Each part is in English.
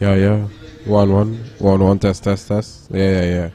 Yeah, yeah. 1-1. 1-1. Test, test, test. Yeah, yeah, yeah.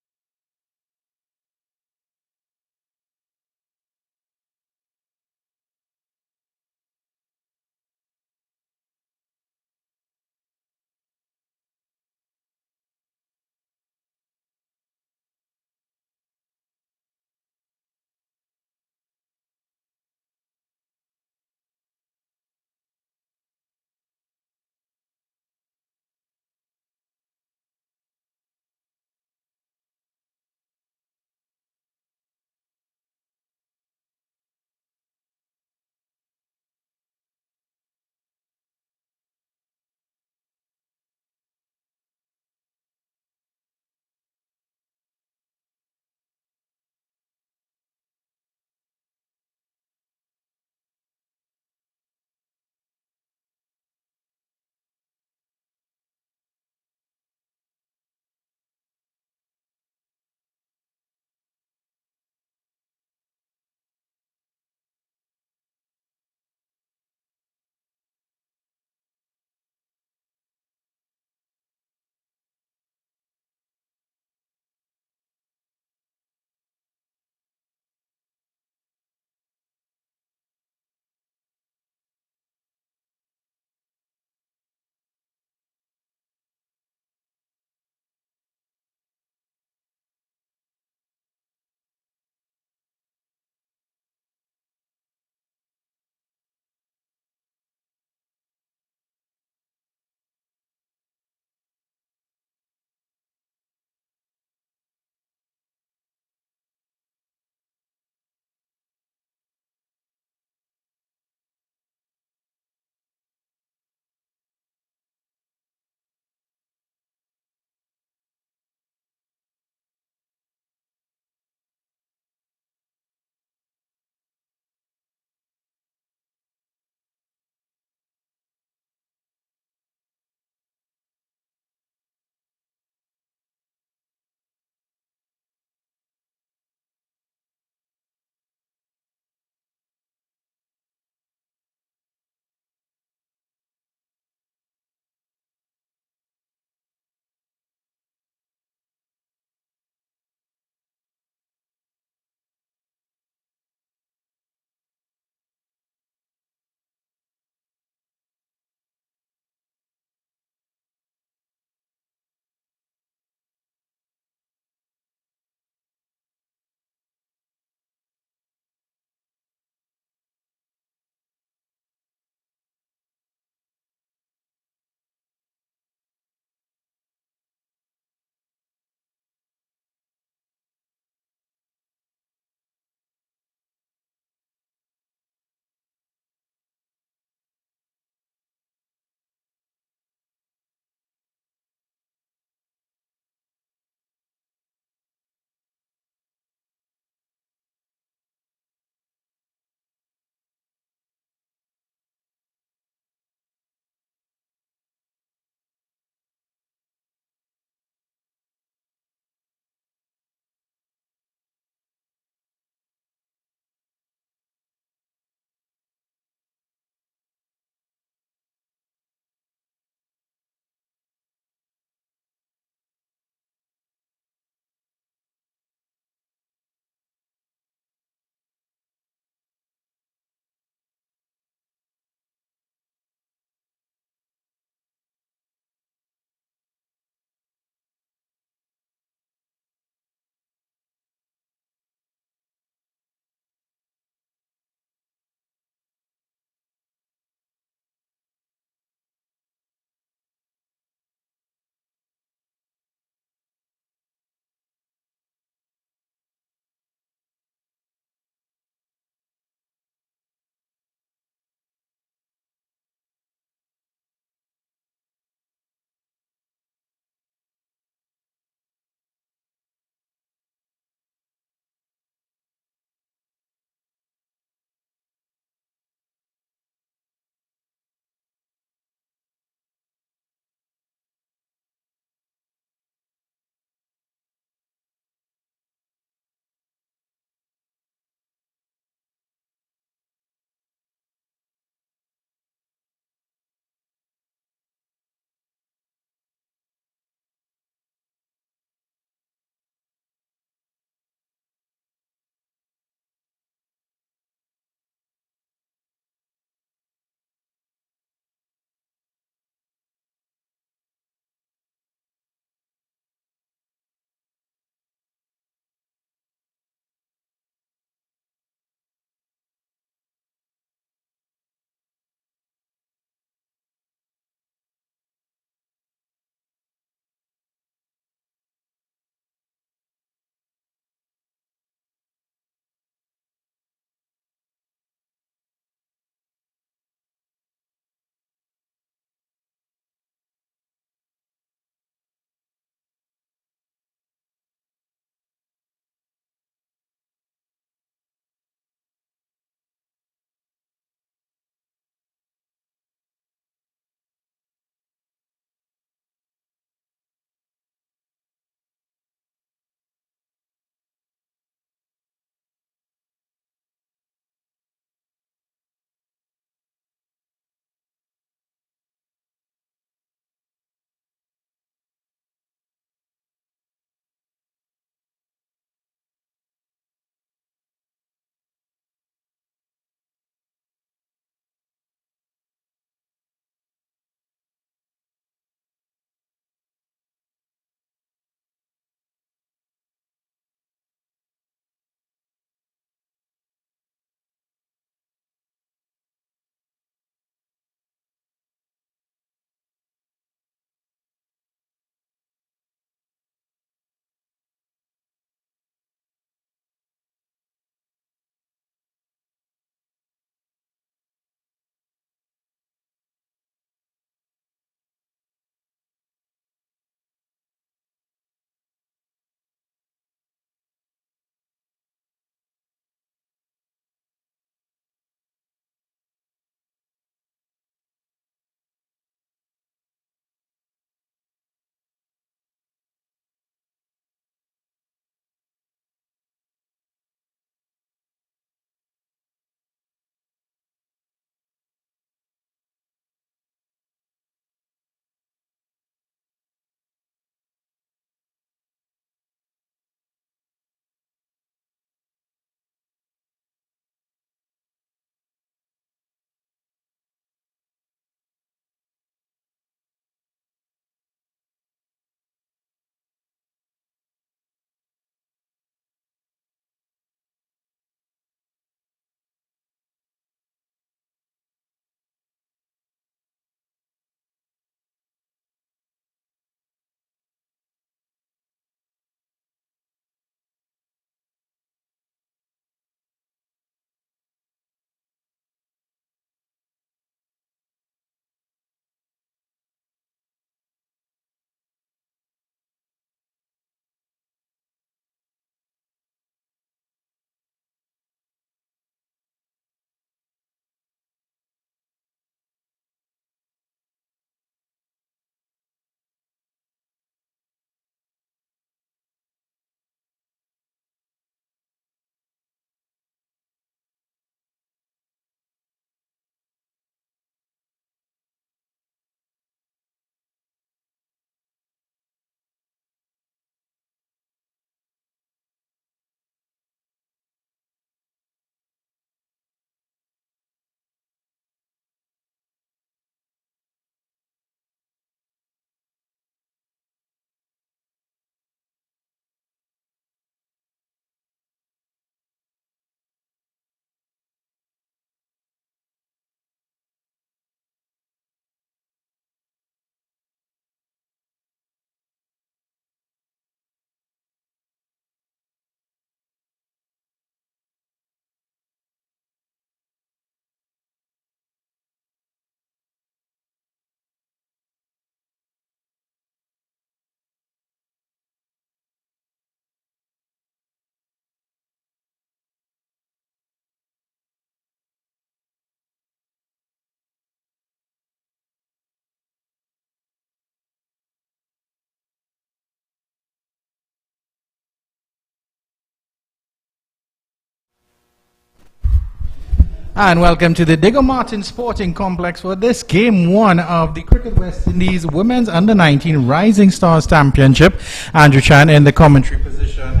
And welcome to the Digger Martin Sporting Complex for this Game 1 of the Cricket West Indies Women's Under-19 Rising Stars Championship. Andrew Chan in the commentary position,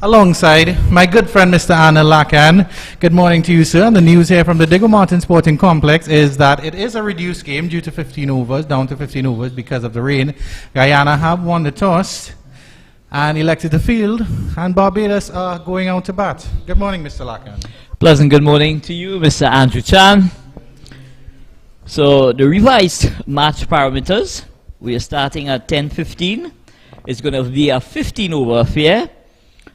alongside my good friend Mr. Anna Lakan. Good morning to you, sir. And the news here from the Digger Martin Sporting Complex is that it is a reduced game due to 15 overs, down to 15 overs because of the rain. Guyana have won the toss and elected to field, and Barbados are going out to bat. Good morning, Mr. Lakan. Pleasant good morning to you, Mr. Andrew Chan. So the revised match parameters, we are starting at 10:15. It's going to be a 15-over affair.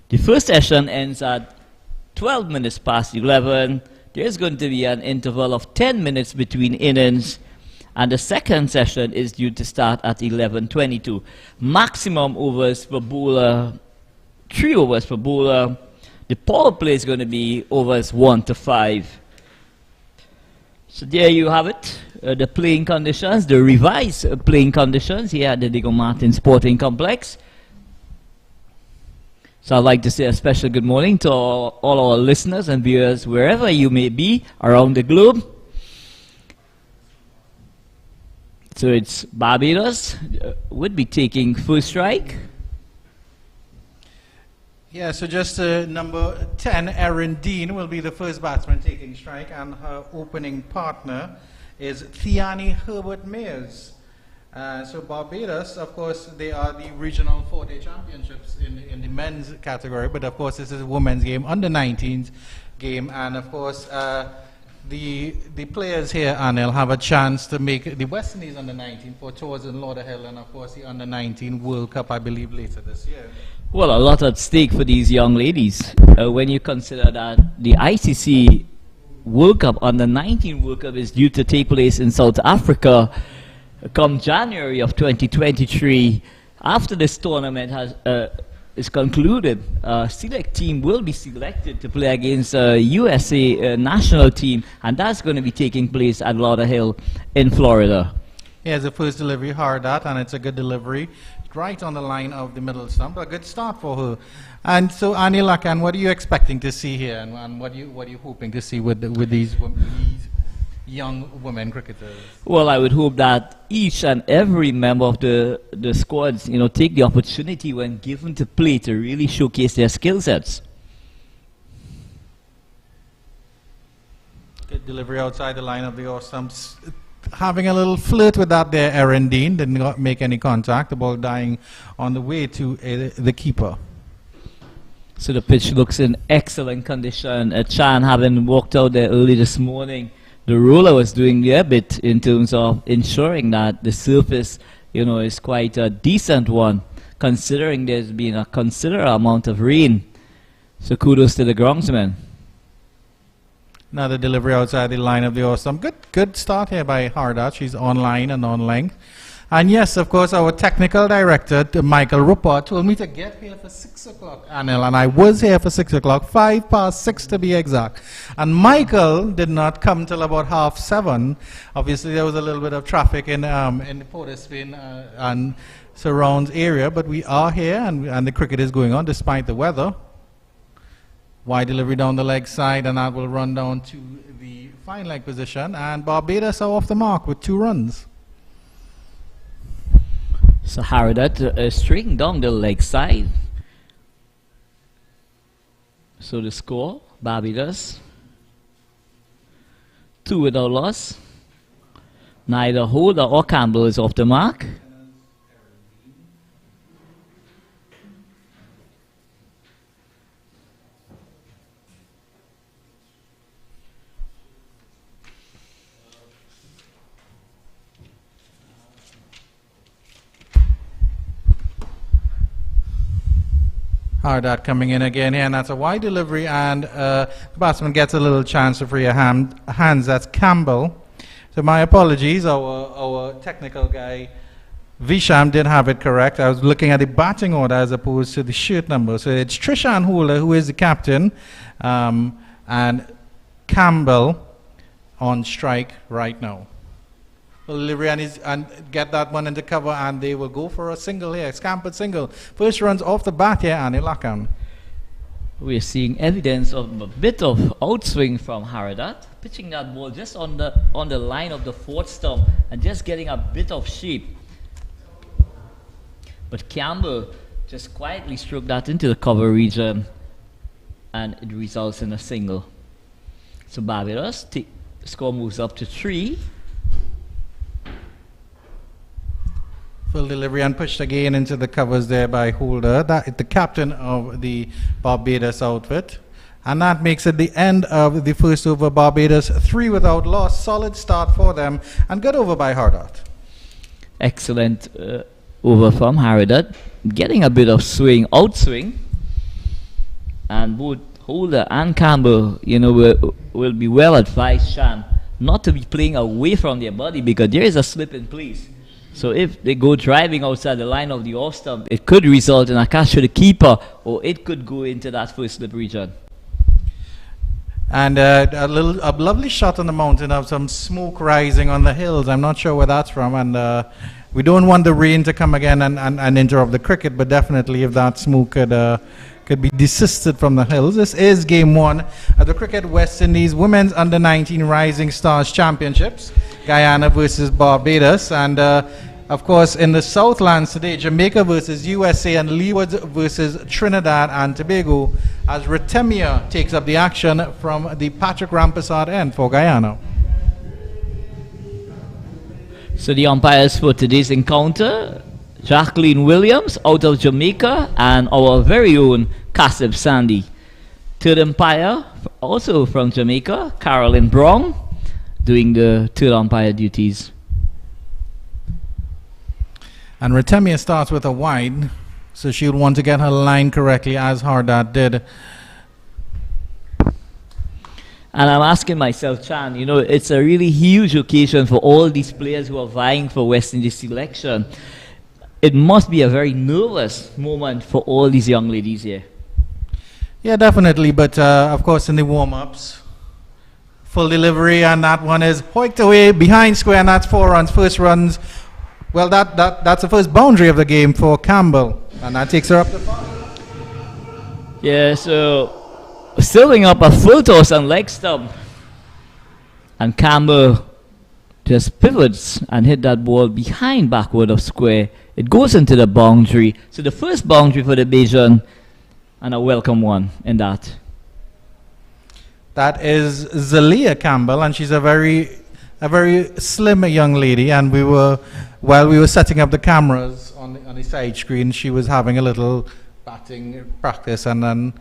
The first session ends at 12 minutes past 11. There's going to be an interval of 10 minutes between innings, and the second session is due to start at 11:22. Maximum overs per bowler, 3 overs per bowler. The power play is going to be overs 1 to 5. So there you have it, the playing conditions, the revised playing conditions here at the Digger Martin Sporting Complex. So I'd like to say a special good morning to all our listeners and viewers wherever you may be around the globe. So it's Barbados would be taking first strike. Yeah, so just number 10, Erin Dean, will be the first batsman taking strike, and her opening partner is Thiani Herbert Mayers. So Barbados, of course, they are the regional 4-day championships in the men's category, but of course this is a women's game, under-19s game, and of course the players here, Anil, have a chance to make the West Indies under-19 for tours in Lauderhill, and of course the under-19 World Cup, I believe, later this year. Well, a lot at stake for these young ladies. When you consider that the ICC World Cup, under-19 World Cup, is due to take place in South Africa come January of 2023. After this tournament is concluded, a select team will be selected to play against a USA national team, and that's going to be taking place at Lauderhill in Florida. Here's the first delivery, hard at, and it's a good delivery. Right on the line of the middle stump, a good start for her. And so, Anil Lakan, what are you expecting to see here, and what are you hoping to see with these young women cricketers? Well, I would hope that each and every member of the squads, take the opportunity when given to play to really showcase their skill sets. Good delivery outside the line of the off stumps. Having a little flirt with that there, Erin Dean did not make any contact. The ball dying on the way to the keeper. So the pitch looks in excellent condition. Chan, having walked out there early this morning, the roller was doing their bit in terms of ensuring that the surface, is quite a decent one, considering there's been a considerable amount of rain. So kudos to the groundsman. Another delivery outside the line of the awesome. Good start here by Hardat. She's on line and on length. And yes, of course, our technical director, Michael Ruppert, told me to get here for 6 o'clock, Anil, and I was here for 6 o'clock, 5 past 6 to be exact. And Michael did not come till about 7:30. Obviously, there was a little bit of traffic in the Port of Spain and surrounds area, but we are here, and the cricket is going on despite the weather. Wide delivery down the leg side, and that will run down to the fine leg position, and Barbados are off the mark with 2 runs. So Haradat straight down the leg side. So the score, Barbados 2 without loss. Neither Holder or Campbell is off the mark. Hardat coming in again here, and that's a wide delivery, and the batsman gets a little chance to free a hands. That's Campbell. So my apologies, our technical guy Visham did have it correct. I was looking at the batting order as opposed to the shirt number. So it's Trishan Holder who is the captain, and Campbell on strike right now. Delivery and get that one into cover, and they will go for a single here. Scampered single. First runs off the bat here, Anil Lakan. We're seeing evidence of a bit of outswing from Haradat, pitching that ball just on the line of the fourth stump and just getting a bit of shape. But Campbell just quietly stroked that into the cover region, and it results in a single. So Barbados, the score moves up to 3. Full delivery and pushed again into the covers there by Holder, that is the captain of the Barbados outfit. And that makes it the end of the first over. Barbados 3 without loss. Solid start for them and good over by Haradat. Excellent over from Haradat, getting a bit of outswing. And both Holder and Campbell, will be well advised, Shan, not to be playing away from their body because there is a slip in place. So if they go driving outside the line of the off stump, it could result in a catch to the keeper, or it could go into that first slip region. And a lovely shot on the mountain of some smoke rising on the hills. I'm not sure where that's from, and we don't want the rain to come again and interrupt the cricket, but definitely if that smoke could be desisted from the hills. This is game 1 of the Cricket West Indies Women's Under-19 Rising Stars Championships, Guyana versus Barbados, and of course in the Southlands today, Jamaica versus USA and Leeward versus Trinidad and Tobago, as Retemia takes up the action from the Patrick Rampersad end for Guyana. So the umpires for today's encounter, Jacqueline Williams out of Jamaica and our very own Kasib Sandy. Third umpire, also from Jamaica, Carolyn Brown, doing the third umpire duties. And Retemia starts with a wide, so she'll want to get her line correctly as Haradat did. And I'm asking myself, Chan, it's a really huge occasion for all these players who are vying for West Indies selection. It must be a very nervous moment for all these young ladies here. Yeah, definitely, but of course in the warm-ups, full delivery, and that one is hoiked away behind square, and that's 4 runs. First runs, well, that's the first boundary of the game for Campbell, and that takes her up to 5. Yeah, so serving up a full toss and leg stump, and Campbell just pivots and hit that ball behind backward of square. It goes into the boundary. So the first boundary for the Bajan, and a welcome one in that. That is Zalia Campbell, and she's a very slim young lady, and while we were setting up the cameras on the side screen, she was having a little batting practice, and then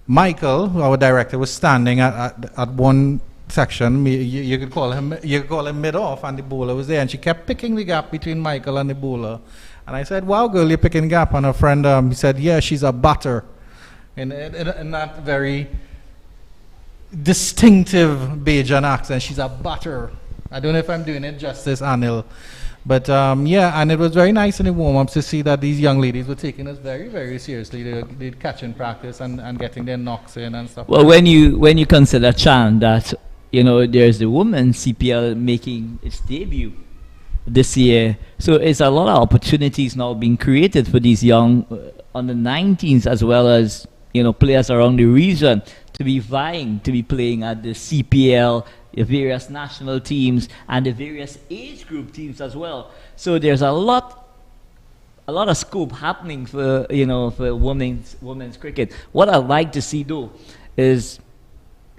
Michael, our director, was standing at one section. You could call him mid-off, and the bowler was there, and she kept picking the gap between Michael and the bowler. And I said, "Wow, girl, you're picking gap." And her friend, he said, "Yeah, she's a batter," in that very distinctive Bajan accent. She's a batter. I don't know if I'm doing it justice, Anil. But yeah, and it was very nice in the warm-ups to see that these young ladies were taking us very, very seriously. They're catching practice and getting their knocks in and stuff. Well, when you consider, Chan, that there's the women's CPL making its debut this year, so it's a lot of opportunities now being created for these young under 19s as well as players around the region to be vying to be playing at the CPL, the various national teams, and the various age group teams as well. So there's a lot of scope happening for for women's cricket. What I'd like to see though is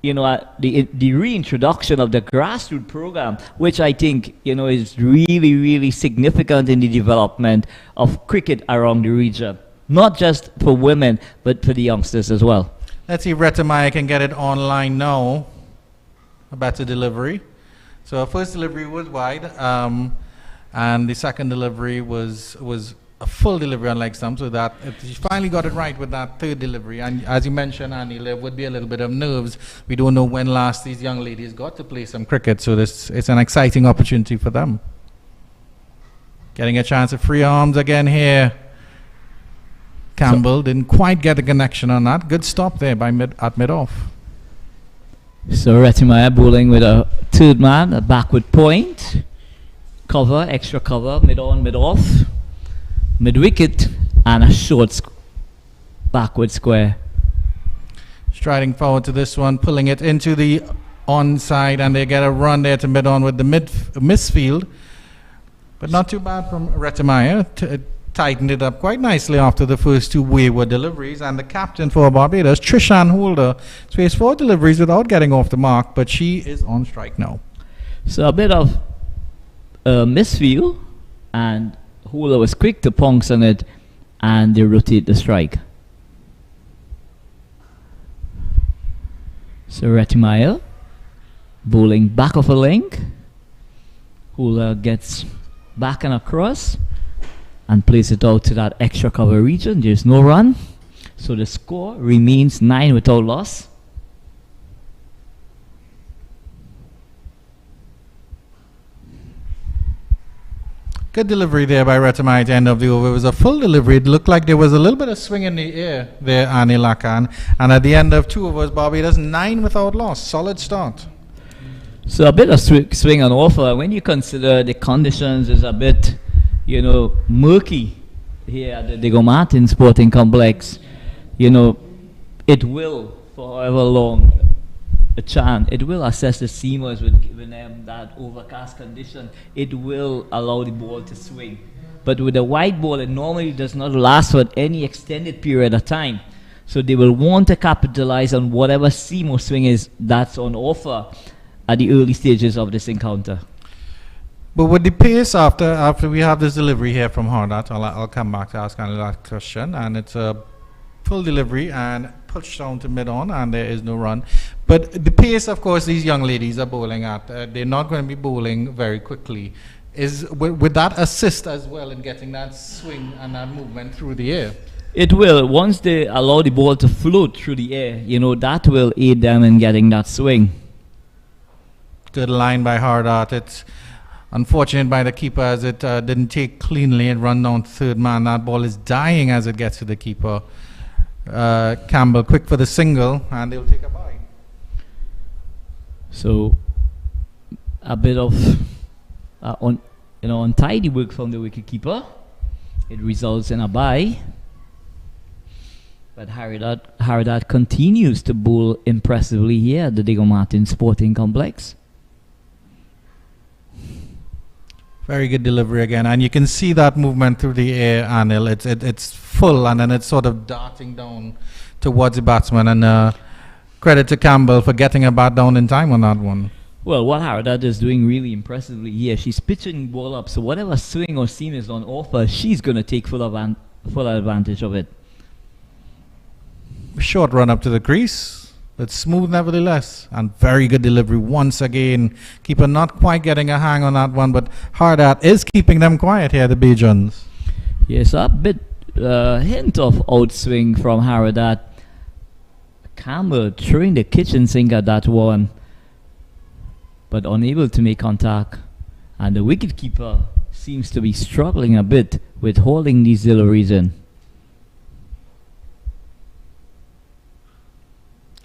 the reintroduction of the grassroots program, which I think is really, really significant in the development of cricket around the region, not just for women but for the youngsters as well. Let's see if Retemaya can get it online now. A better delivery. So our first delivery was wide, and the second delivery was a full delivery on leg stump, so that she finally got it right with that third delivery. And as you mentioned, Annie, there would be a little bit of nerves. We don't know when last these young ladies got to play some cricket, so it's an exciting opportunity for them. Getting a chance of free arms again here. Campbell didn't quite get the connection on that. Good stop there by mid-off. So Retemaya bowling with a third man, a backward point, cover, extra cover, mid-on, mid-off, mid-wicket, and a short backward square. Striding forward to this one, pulling it into the onside, and they get a run there to mid-on with the misfield. But not too bad from Retemiah. Tightened it up quite nicely after the first two wayward deliveries. And the captain for Barbados, Trishan Holder, faced 4 deliveries without getting off the mark, but she is on strike now. So a bit of misfield, and Holder was quick to pounce on it, and they rotate the strike. So Retemiah bowling back of a length. Holder gets back and across and place it out to that extra cover region. There's no run, so the score remains 9 without loss. Good delivery there by Retemiah at the end of the over. It was a full delivery. It looked like there was a little bit of swing in the air there, Anil Lakan. And at the end of 2 overs, Barbados 9 without loss. Solid start. So a bit of swing on offer. When you consider the conditions is a bit, murky here at the Diego Martin Sporting Complex, it will, for however long, it will assess the seamers with giving them that overcast condition. It will allow the ball to swing. But with a white ball, it normally does not last for any extended period of time. So they will want to capitalize on whatever seam or swing is that's on offer at the early stages of this encounter. But with the pace after we have this delivery here from Hardat, I'll come back to ask Anil that question. And it's a full delivery and pushed down to mid-on, and there is no run. But the pace, of course, these young ladies are bowling at, they're not going to be bowling very quickly. Would that assist as well in getting that swing and that movement through the air? It will. Once they allow the ball to float through the air, that will aid them in getting that swing. Good line by Hardat. It's unfortunate by the keeper as it didn't take cleanly and run down to third man. That ball is dying as it gets to the keeper. Campbell quick for the single, and they'll take a bye. So a bit of untidy work from the wicketkeeper. It results in a bye. But Hardat continues to bowl impressively here at the Diego Martin Sporting Complex. Very good delivery again, and you can see that movement through the air, Anil. It's full, and then it's sort of darting down towards the batsman. And credit to Campbell for getting a bat down in time on that one. Well, what Hardat is doing really impressively here, she's pitching the ball up, so whatever swing or seam is on offer, she's going to take full advantage of it. Short run up to the crease. But smooth nevertheless, and very good delivery once again. Keeper not quite getting a hang on that one, but Hardat is keeping them quiet here, the Bajans. Yes, a bit hint of outswing from Hardat. Campbell throwing the kitchen sink at that one, but unable to make contact. And the wicketkeeper seems to be struggling a bit with holding these deliveries in.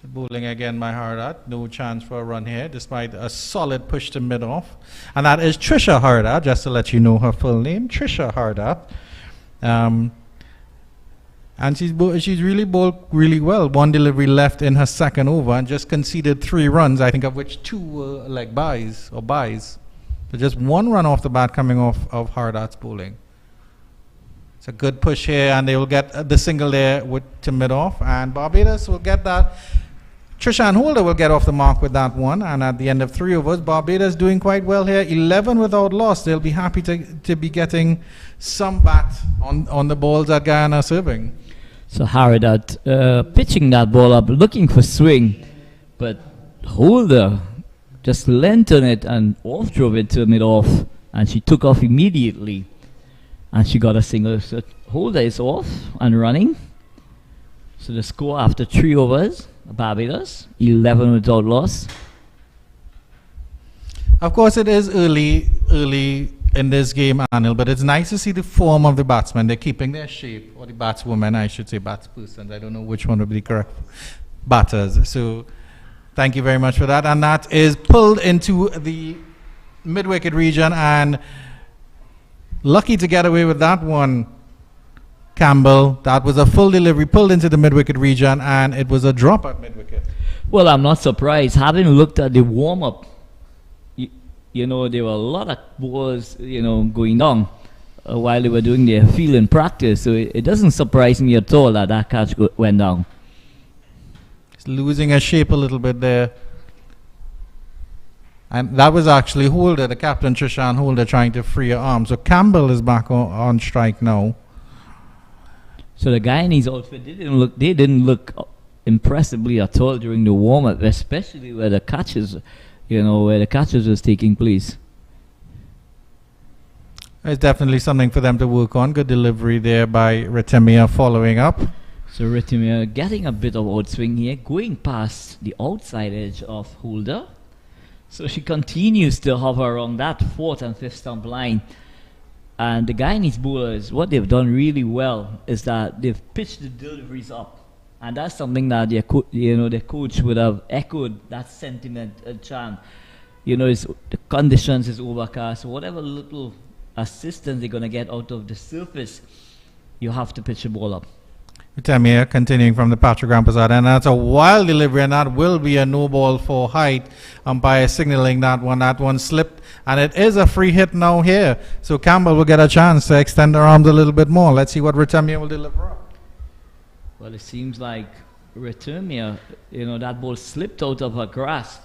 Bowling again by Hardat. No chance for a run here, despite a solid push to mid-off. And that is Trisha Hardat, just to let you know her full name, Trisha Hardat. And she's really bowled really well. 1 delivery left in her second over and just conceded 3 runs, I think of which 2 were like buys. So just 1 run off the bat coming off of Hardat's bowling. It's a good push here, and they will get the single there to mid-off. And Barbados will get that. Trishan Holder will get off the mark with that one, and at the end of 3 overs, Barbados doing quite well here, 11 without loss. They'll be happy to be getting some bat on the balls that Guyana serving. So Hardat pitching that ball up, looking for swing, but Holder just leant on it and off drove it to mid-off, and she took off immediately, and she got a single. So Holder is off and running. So the score after 3 overs, Barbados 11 without loss. Of course, it is early in this game, Anil, but it's nice to see the form of the batsmen. They're keeping their shape, or the batswomen, I should say, batspersons. I don't know which one would be correct. Batters. So thank you very much for that. And that is pulled into the mid-wicket region, and lucky to get away with that one. Campbell. That was a full delivery, pulled into the mid-wicket region, and it was a drop at mid-wicket. Well, I'm not surprised. Having looked at the warm-up, you know, there were a lot of balls, you know, going down while they were doing their fielding practice. So it doesn't surprise me at all that that catch went down. He's losing his shape a little bit there. And that was actually Holder, the captain, Trishan Holder, trying to free her arm. So Campbell is back on strike now. So the Guyanese outfit, they didn't look impressively at all during the warm-up, especially where the catches, you know, where the catches was taking place. It's definitely something for them to work on. Good delivery there by Ritemia following up. So Ritemia getting a bit of outswing here, going past the outside edge of Holder. So she continues to hover around that 4th and 5th stump line. And the Guyanese bowlers, what they've done really well is that they've pitched the deliveries up. And that's something that their coach would have echoed that sentiment and chant. You know, the conditions is overcast. Whatever little assistance they're going to get out of the surface, you have to pitch the ball up. Ritemia continuing from the Patrick Rampas side, and that's a wild delivery, and that will be a no ball for height. Umpire signaling that one slipped, and it is a free hit now here. So Campbell will get a chance to extend her arms a little bit more. Let's see what Ritemia will deliver up. Well, it seems like Ritemia, you know, that ball slipped out of her grasp.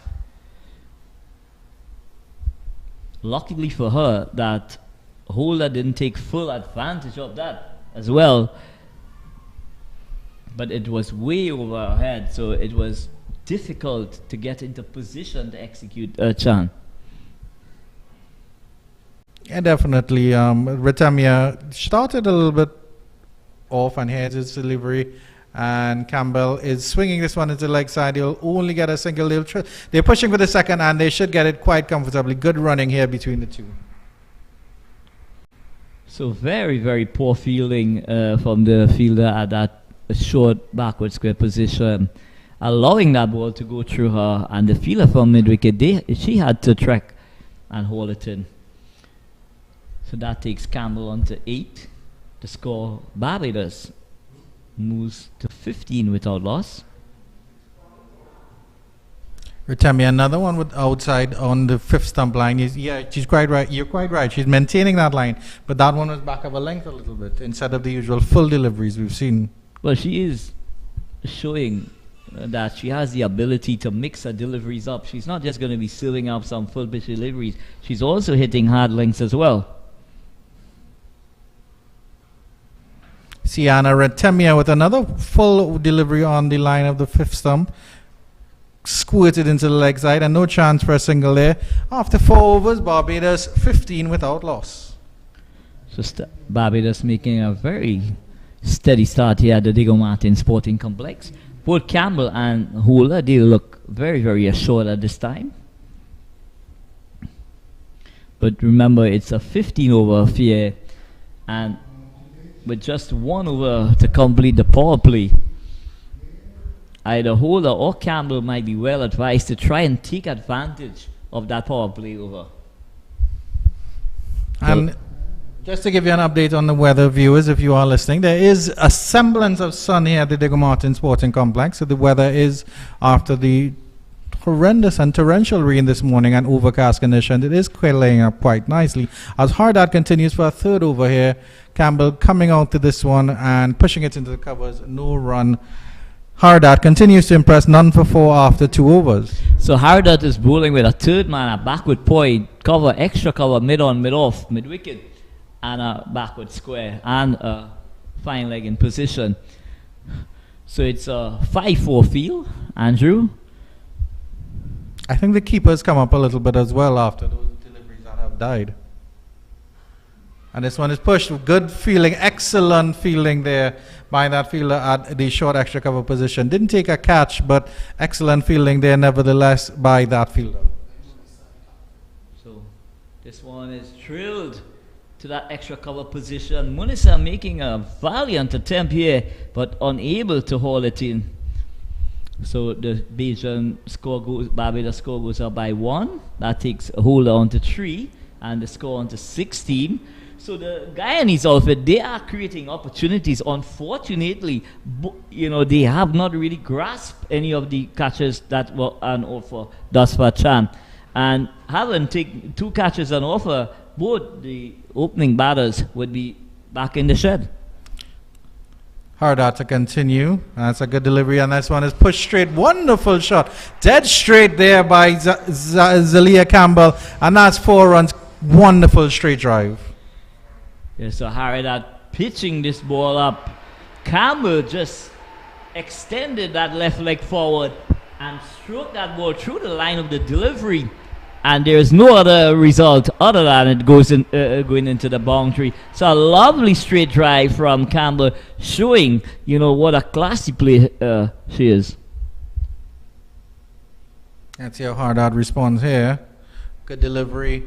Luckily for her, that Holder didn't take full advantage of that as well. But it was way over her head, so it was difficult to get into position to execute a chant. Yeah, definitely. Ritemia started a little bit off, and here's his delivery. And Campbell is swinging this one into the leg side. He'll only get a single. They're pushing for the second, and they should get it quite comfortably. Good running here between the two. So very, very poor fielding from the fielder at that short backward square position, allowing that ball to go through her, and the fielder from mid-wicket, she had to track and hold it in. So that takes Campbell on to 8. The score, Barbados moves to 15 without loss. Ritemia, another one with outside on the 5th stump line. She's quite right. You're quite right. She's maintaining that line, but that one was back of a length a little bit instead of the usual full deliveries we've seen. Well, she is showing that she has the ability to mix her deliveries up. She's not just going to be serving up some full pitch deliveries. She's also hitting hard lengths as well. Sienna Ritemia with another full delivery on the line of the 5th stump. Squirted into the leg side, and no chance for a single there. After 4 overs, Barbados 15 without loss. So Barbados making a very steady start here at the Diego Martin Sporting Complex. Both Campbell and Holder, they look very, very assured at this time. But remember, it's a 15 over affair, and with just 1 over to complete the power play, either Holder or Campbell might be well advised to try and take advantage of that power play over. And just to give you an update on the weather, viewers, if you are listening, there is a semblance of sun here at the Diego Martin Sporting Complex. So the weather is, after the horrendous and torrential rain this morning and overcast conditions, it is clearing up quite nicely. As Hardat continues for a 3rd over here, Campbell coming out to this one and pushing it into the covers, no run. Hardat continues to impress, none for 4 after 2 overs. So Hardat is bowling with a 3rd man, a backward point, cover, extra cover, mid-on, mid-off, mid-wicket, and a backward square, and a fine leg in position. So it's a 5-4 field, Andrew. I think the keepers come up a little bit as well after those deliveries that have died. And this one is pushed. Good feeling, excellent feeling there by that fielder at the short extra cover position. Didn't take a catch, but excellent feeling there nevertheless by that fielder. So this one is drilled to that extra cover position. Munisa making a valiant attempt here, but unable to haul it in. So the Barbados score goes up by 1. That takes Holder on to 3, and the score on to 16. So the Guyanese outfit, they are creating opportunities. Unfortunately, they have not really grasped any of the catches that were on offer thus far, Chan. And having taken 2 catches on offer, both the opening batters would be back in the shed. Harder to continue. That's a good delivery, and this one is pushed straight. Wonderful shot. Dead straight there by Zalia Campbell, and that's 4 runs. Wonderful straight drive. Yeah, so Harder pitching this ball up. Campbell just extended that left leg forward and stroked that ball through the line of the delivery. And there's no other result other than it goes in, going into the boundary. So a lovely straight drive from Campbell, showing, what a classy player she is. That's how Hardard responds here. Good delivery.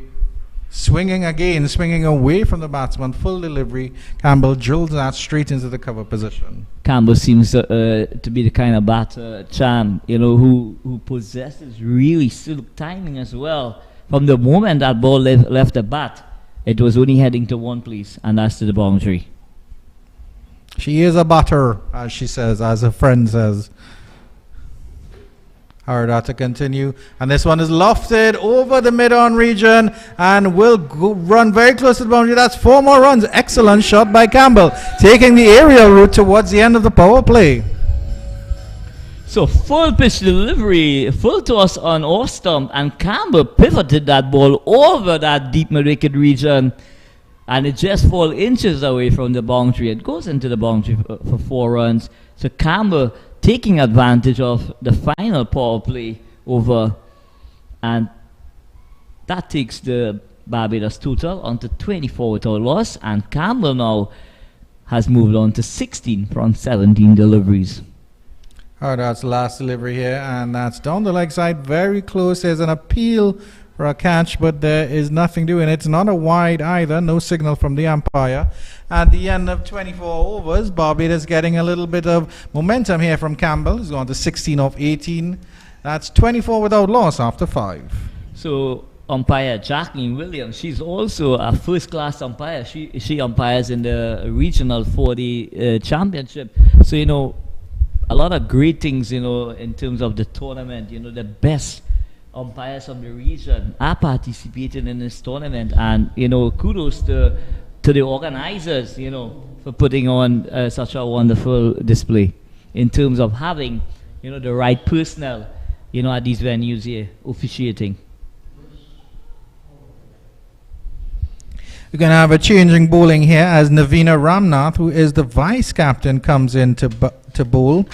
Swinging again, swinging away from the batsman. Full delivery. Campbell drills that straight into the cover position. Campbell seems to be the kind of batter, Chan, who possesses really silk timing as well. From the moment that ball left the bat, it was only heading to one place, and that's to the boundary. She is a batter, as she says, as her friend says. Harder to continue, and this one is lofted over the mid-on region and will run very close to the boundary. That's 4 more runs. Excellent shot by Campbell, taking the aerial route towards the end of the power play. So full pitch delivery, full toss on off stump, and Campbell pivoted that ball over that deep mid-wicket region, and it just falls inches away from the boundary. It goes into the boundary for 4 runs. So Campbell taking advantage of the final power play over, and that takes the Barbados total onto 24 without loss, and Campbell now has moved on to 16 from 17 deliveries. That's the last delivery here, and that's down the leg side, very close. There's an appeal for a catch, but there is nothing doing. It's not a wide either, no signal from the umpire. At the end of 24 overs, Barbados getting a little bit of momentum here from Campbell. He's gone to 16 of 18. That's 24 without loss after 5. So umpire Jacqueline Williams, she's also a first-class umpire. She umpires in the regional 40 championship. So a lot of great things, in terms of the tournament. The best umpires from the region are participating in this tournament, and kudos to the organizers, for putting on such a wonderful display in terms of having, the right personnel, at these venues here officiating. We're going to have a changing bowling here as Navina Ramnath, who is the vice captain, comes in to bowl.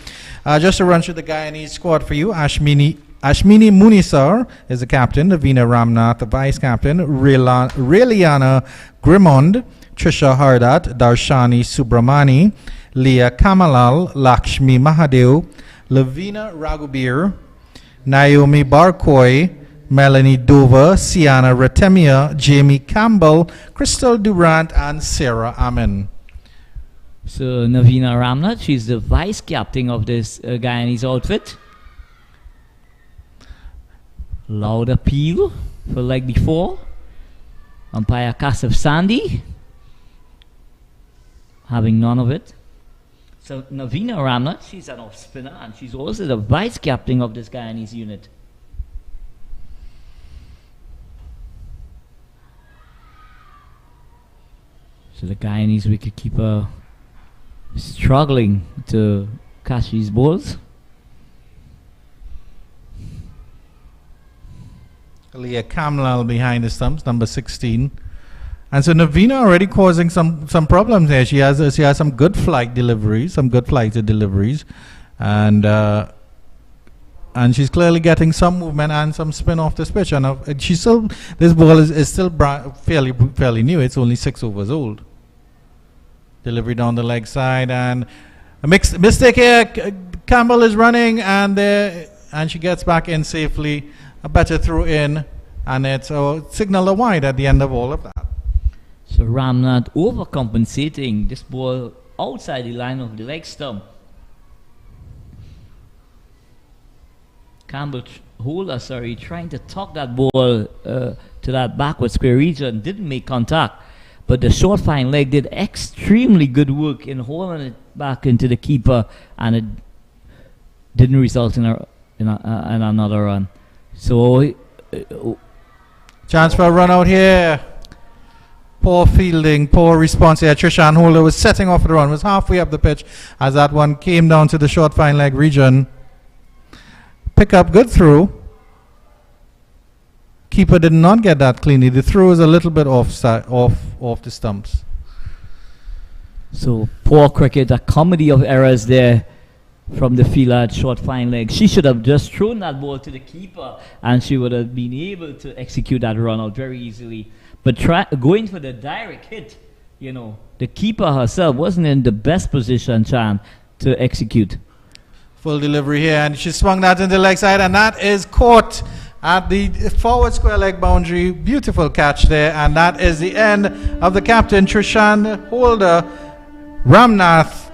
Just to run through the Guyanese squad for you: Ashmini Munisar is the captain, Navina Ramnath the vice captain, Reliana Grimond, Trisha Hardat, Darshani Subramani, Leah Kamalal, Lakshmi Mahadev, Lavina Raghubir, Naomi Barkoi, Melanie Dover, Sienna Ratemia, Jamie Campbell, Crystal Durant, and Sarah Amin. So Navina Ramnath, she's the vice captain of this Guyanese outfit. Loud appeal for leg before. Umpire Kasif Sandhi having none of it. So Navina Ramnath, she's an off spinner, and she's also the vice captain of this Guyanese unit. So the Guyanese wicketkeeper struggling to catch these balls. Leah Kamlal behind the stumps, number 16. And so Navina already causing some problems there. She has some good flight deliveries, some good flighted deliveries, and she's clearly getting some movement and some spin off this pitch. And this ball is still fairly new. It's only 6 overs old. Delivery down the leg side, and a mistake here. Campbell is running, and she gets back in safely. A better throw in, and it's a signal wide at the end of all of that. So Ramnath overcompensating this ball outside the line of the leg stump. Campbell trying to tuck that ball to that backward square region, didn't make contact, But the short fine leg did extremely good work in holding it back into the keeper, and it didn't result in another run. So chance for a run out here. Poor fielding, poor response here. Trishan Holder was setting off the run, was halfway up the pitch as that one came down to the short fine leg region. Pick up, good throw. Keeper did not get that cleanly. The throw is a little bit off the stumps. So poor cricket, a comedy of errors there from the fielder at short fine leg. She should have just thrown that ball to the keeper, and she would have been able to execute that run out very easily. But going for the direct hit, you know, the keeper herself wasn't in the best position, Chan, to execute. Full delivery here, and she swung that into the leg side, and that is caught at the forward square leg boundary. Beautiful catch there, and that is the end of the captain, Trishan Holder. Ramnath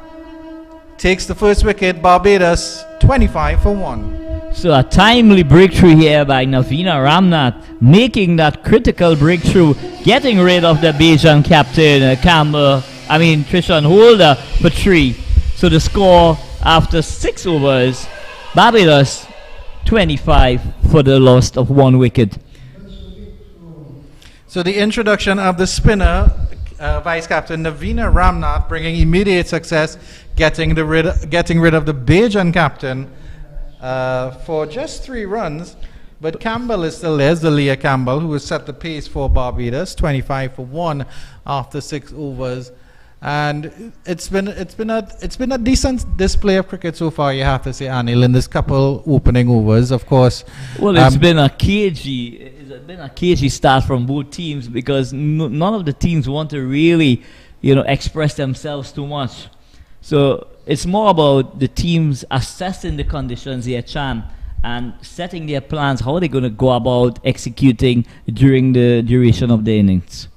takes the first wicket. Barbados 25 for 1. So a timely breakthrough here by Navina Ramnath, making that critical breakthrough, getting rid of the Bajan captain Campbell, Trishan Holder for 3. So the score after 6 overs, Barbados 25 for the loss of 1 wicket. So the introduction of the spinner, Vice Captain Navina Ramnath, bringing immediate success, getting rid of the Bajan captain for just 3 runs. But Campbell is still there, the Leah Campbell, who has set the pace for Barbados, 25 for 1 after 6 overs. And it's been a decent display of cricket so far, you have to say, Anil, in this couple opening overs, of course. Well, it's been a cagey start from both teams, because none of the teams want to really, express themselves too much. So it's more about the teams assessing the conditions here, Chan, and setting their plans, how they're going to go about executing during the duration of the innings.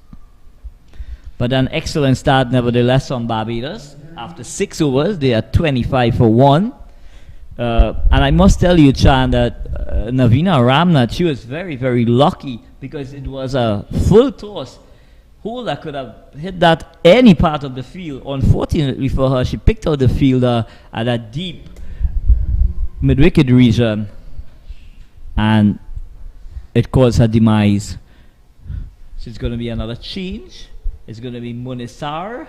But an excellent start, nevertheless, on Barbados. After 6 overs, they are 25 for 1. And I must tell you, Chan, that Navina Ramnath, she was very, very lucky, because it was a full toss. Holder could have hit that any part of the field. Unfortunately for her, she picked out the fielder at a deep mid-wicket region, and it caused her demise. So it's going to be another change. It's going to be Munisar.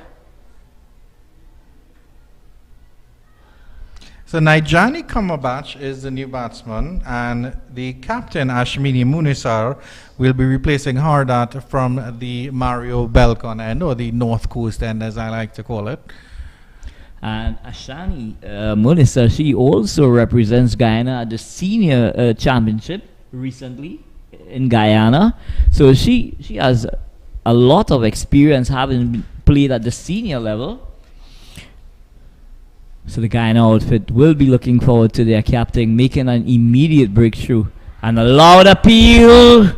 So Naijani Kamabach is the new batsman, and the captain, Ashmini Munisar, will be replacing Hardat from the Mario Belcon end, or the North Coast end, as I like to call it. And Ashani Munisar, she also represents Guyana at the senior championship recently in Guyana. So she has a lot of experience, having played at the senior level. So the Guyana outfit will be looking forward to their captain making an immediate breakthrough. And a loud appeal.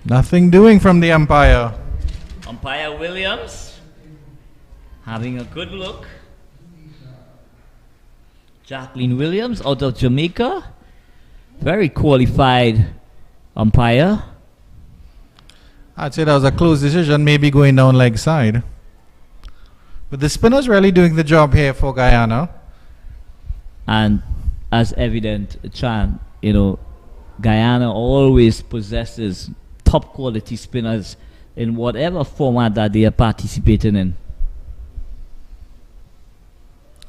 Nothing doing from the umpire. Umpire Williams having a good look. Jacqueline Williams out of Jamaica. Very qualified umpire. I'd say that was a close decision, maybe going down leg side. But the spinner's really doing the job here for Guyana. And as evident, Chan, Guyana always possesses top quality spinners in whatever format that they are participating in.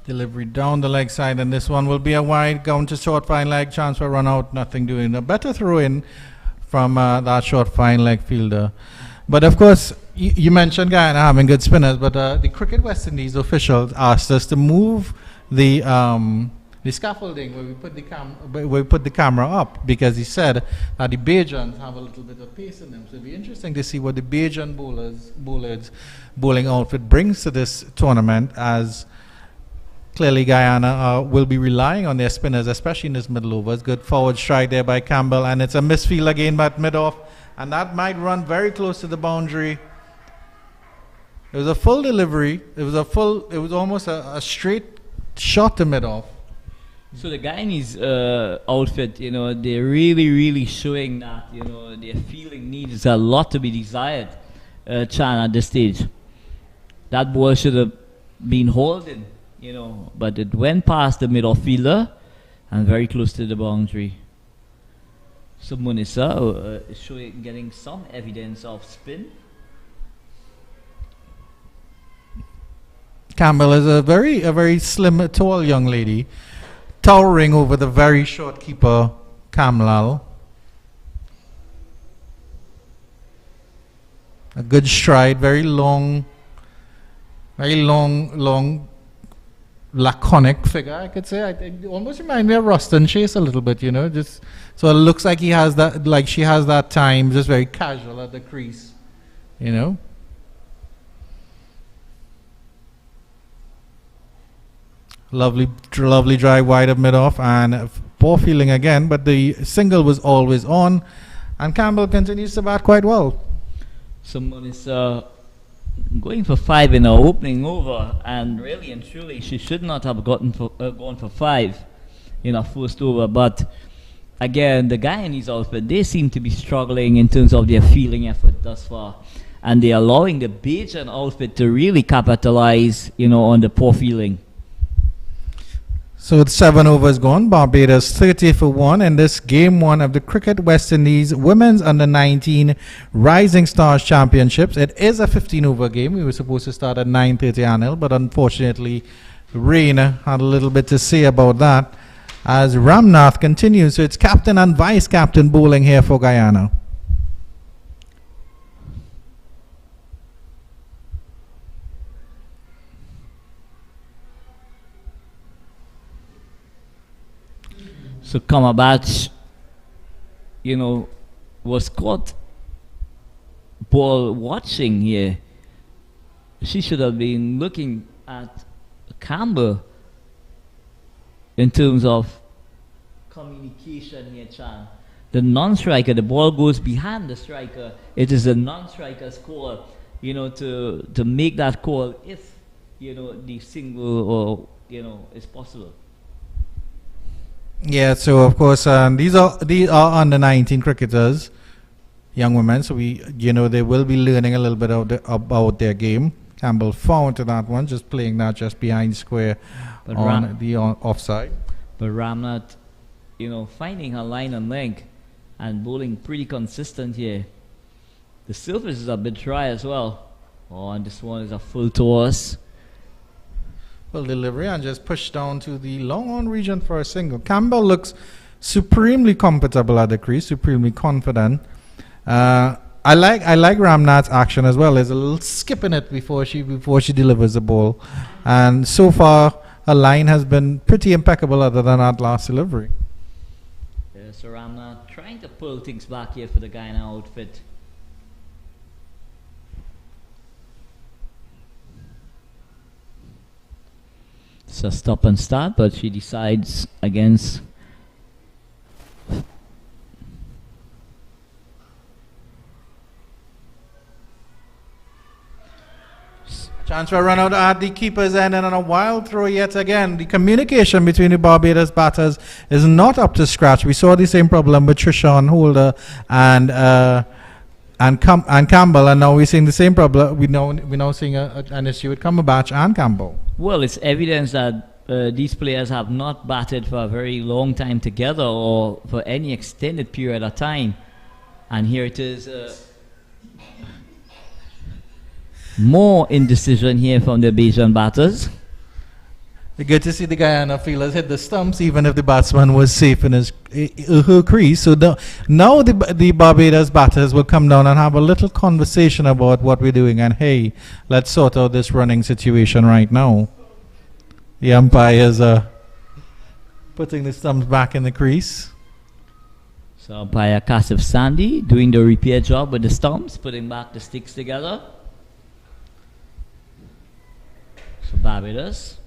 Delivery down the leg side, and this one will be a wide, down to short fine leg, chance for run out, nothing doing. A better throw in from that short fine leg fielder. But of course, you mentioned Guyana having good spinners, but the Cricket West Indies officials asked us to move the scaffolding where we put the camera up, because he said that the Bajans have a little bit of pace in them. So it'll be interesting to see what the Bajan bowling outfit brings to this tournament, as clearly Guyana will be relying on their spinners, especially in this middle overs. Good forward strike there by Campbell, and it's a misfield again by mid-off, and that might run very close to the boundary. It was a full delivery. It was almost a straight shot to mid-off. So the Guyanese outfit, they're really showing that, their feeling needs a lot to be desired, Chan, at this stage. That ball should have been holding, but it went past the middle fielder and very close to the boundary. So Munisa is getting some evidence of spin. Campbell is a very slim, tall young lady, towering over the very short keeper, Campbell. A good stride, very long, laconic figure, I could say. I think almost remind me of Ruston Chase a little bit, just so it looks like he has that, like she has that time, just very casual at the crease, Lovely drive wide of mid-off, and poor fielding again, but the single was always on, and Campbell continues to bat quite well. Someone is going for 5 in her opening over, and really and truly she should not have gone for 5 in her first over. But again, the Guyanese outfit, they seem to be struggling in terms of their fielding effort thus far, and they're allowing the Bajan outfit to really capitalize on the poor fielding. So it's 7 overs gone. Barbados 30 for 1 in this game 1 of the Cricket West Indies Women's Under-19 Rising Stars Championships. It is a 15-over game. We were supposed to start at 9:30 Anil, but unfortunately rain had a little bit to say about that as Ramnath continues. So it's captain and vice captain bowling here for Guyana. So Kamabach, was caught ball watching here. She should have been looking at Campbell in terms of communication here, Chan. The non-striker, the ball goes behind the striker. It is a non-striker's call, to make that call if, the single or, is possible. Yeah, so of course these are under 19 cricketers, young women. So they will be learning a little bit about their game. Campbell found to that one, just playing that just behind square but on the offside. But Ramnath, finding her line and length and bowling pretty consistent here. The surface is a bit dry as well. Oh, and this one is a full toss. Delivery and just push down to the long on region for a single. Campbell looks supremely comfortable at the crease, supremely confident. I like Ramnath's action as well. There's a little skip in it before she delivers the ball, and so far her line has been pretty impeccable other than that last delivery. Yeah, so Ramnath trying to pull things back here for the Guyana outfit. It's a stop and start, but she decides against. Chance for a run out at the keeper's end, and on a wild throw yet again. The communication between the Barbados batters is not up to scratch. We saw the same problem with Trishan Holder and Campbell, and now we're seeing the same problem. We're now seeing an issue with Cumberbatch and Campbell. Well, it's evidence that these players have not batted for a very long time together or for any extended period of time. And here it is, more indecision here from the Bajan batters. It's good to see the Guyana fielders hit the stumps, even if the batsman was safe in her crease. So now the Barbados batters will come down and have a little conversation about what we're doing. And hey, let's sort out this running situation right now. The umpires are putting the stumps back in the crease. So umpire Kasif Sandy doing the repair job with the stumps, putting back the sticks together. So Barbados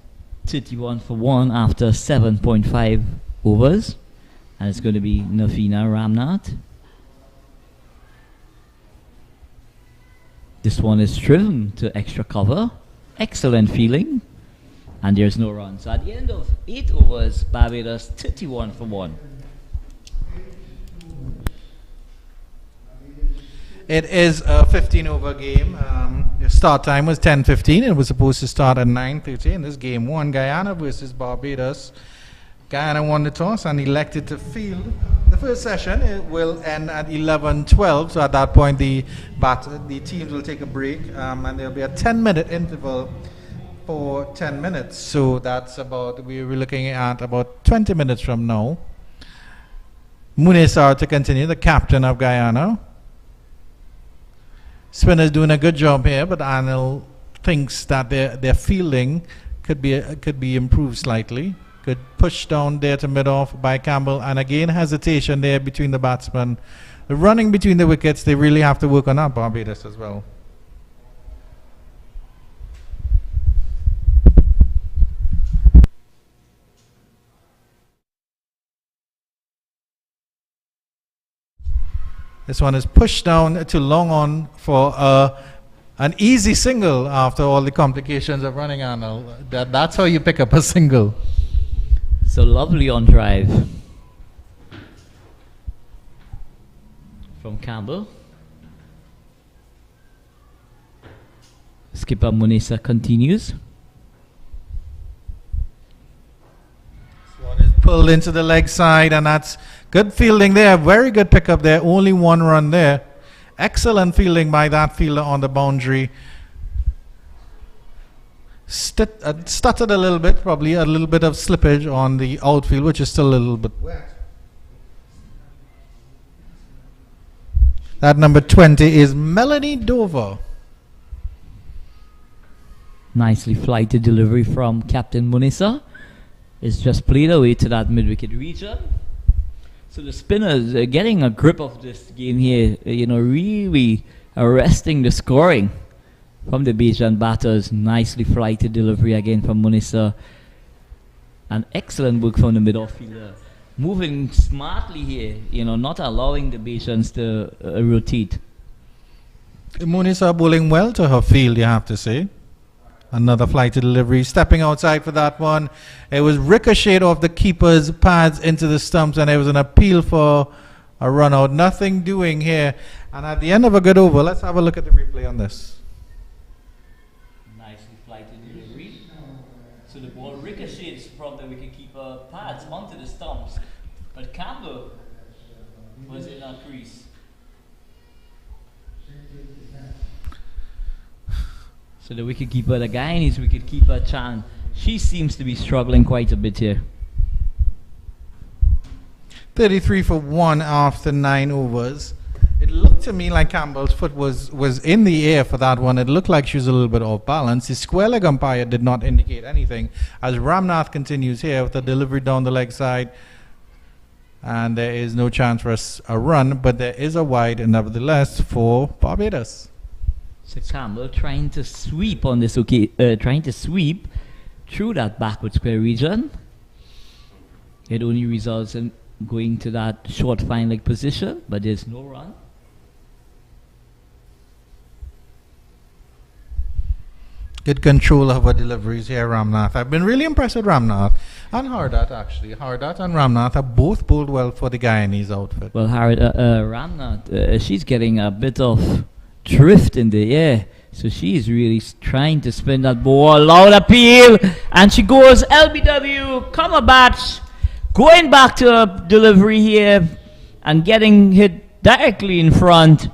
31 for 1 after 7.5 overs, and it's going to be Nafina Ramnath. This one is driven to extra cover. Excellent feeling. and there's no run. So at the end of 8 overs, Barbados 31 for 1. It is a 15-over game. The start time was 10:15. It was supposed to start at 9:30. And this game won. Guyana versus Barbados. Guyana won the toss and elected to field the first session. It will end at 11:12. So at that point, the teams will take a break, and there'll be a 10-minute interval for 10 minutes. So that's we're looking at about 20 minutes from now. Munesar to continue, the captain of Guyana. Spinner's doing a good job here, but Anil thinks that their fielding could be improved slightly. Good push down there to mid-off by Campbell, and again hesitation there between the batsmen. The running between the wickets, they really have to work on that, Barbados as well. This one is pushed down to long on for an easy single after all the complications of running, Arnold. That's how you pick up a single. So lovely on drive from Campbell. Skipper Munisa continues. This one is pulled into the leg side, and that's good fielding there. Very good pickup there. Only one run there. Excellent fielding by that fielder on the boundary. Stuttered a little bit, probably a little bit of slippage on the outfield, which is still a little bit wet. That number 20 is Melanie Dover. Nicely flighted delivery from Captain Munisa. It's just played away to that mid-wicket region. So the spinners are getting a grip of this game here, really arresting the scoring from the Bajan batters. Nicely flighted delivery again from Munisa. And excellent work from the mid-off-fielder. Moving smartly here, not allowing the Bajans to rotate. Munisa bowling well to her field, you have to say. Another flighted delivery, stepping outside for that one. It was ricocheted off the keeper's pads into the stumps, and there was an appeal for a run out. Nothing doing here. And at the end of a good over, let's have a look at the replay on this. Nicely flighted delivery. So the ball ricochets from the wicketkeeper pads onto the stumps. But Campbell was in our crease. So the wicketkeeper, the Guyanese wicketkeeper, Chan, she seems to be struggling quite a bit here. 33 for 1 after 9 overs. It looked to me like Campbell's foot was in the air for that one. It looked like she was a little bit off balance. The square leg umpire did not indicate anything as Ramnath continues here with a delivery down the leg side. And there is no chance for a run, but there is a wide nevertheless for Barbados. So Campbell trying to sweep on this trying to sweep through that backward square region. It only results in going to that short fine leg position, but there's no run. Good control of her deliveries here, Ramnath. I've been really impressed with Ramnath and Hardat, actually. Hardat and Ramnath have both bowled well for the Guyanese outfit. Well, Ramnath, she's getting a bit of drift in the air, so she's really trying to spin that ball. Loud appeal, and she goes LBW, come batch, going back to a delivery here and getting hit directly in front.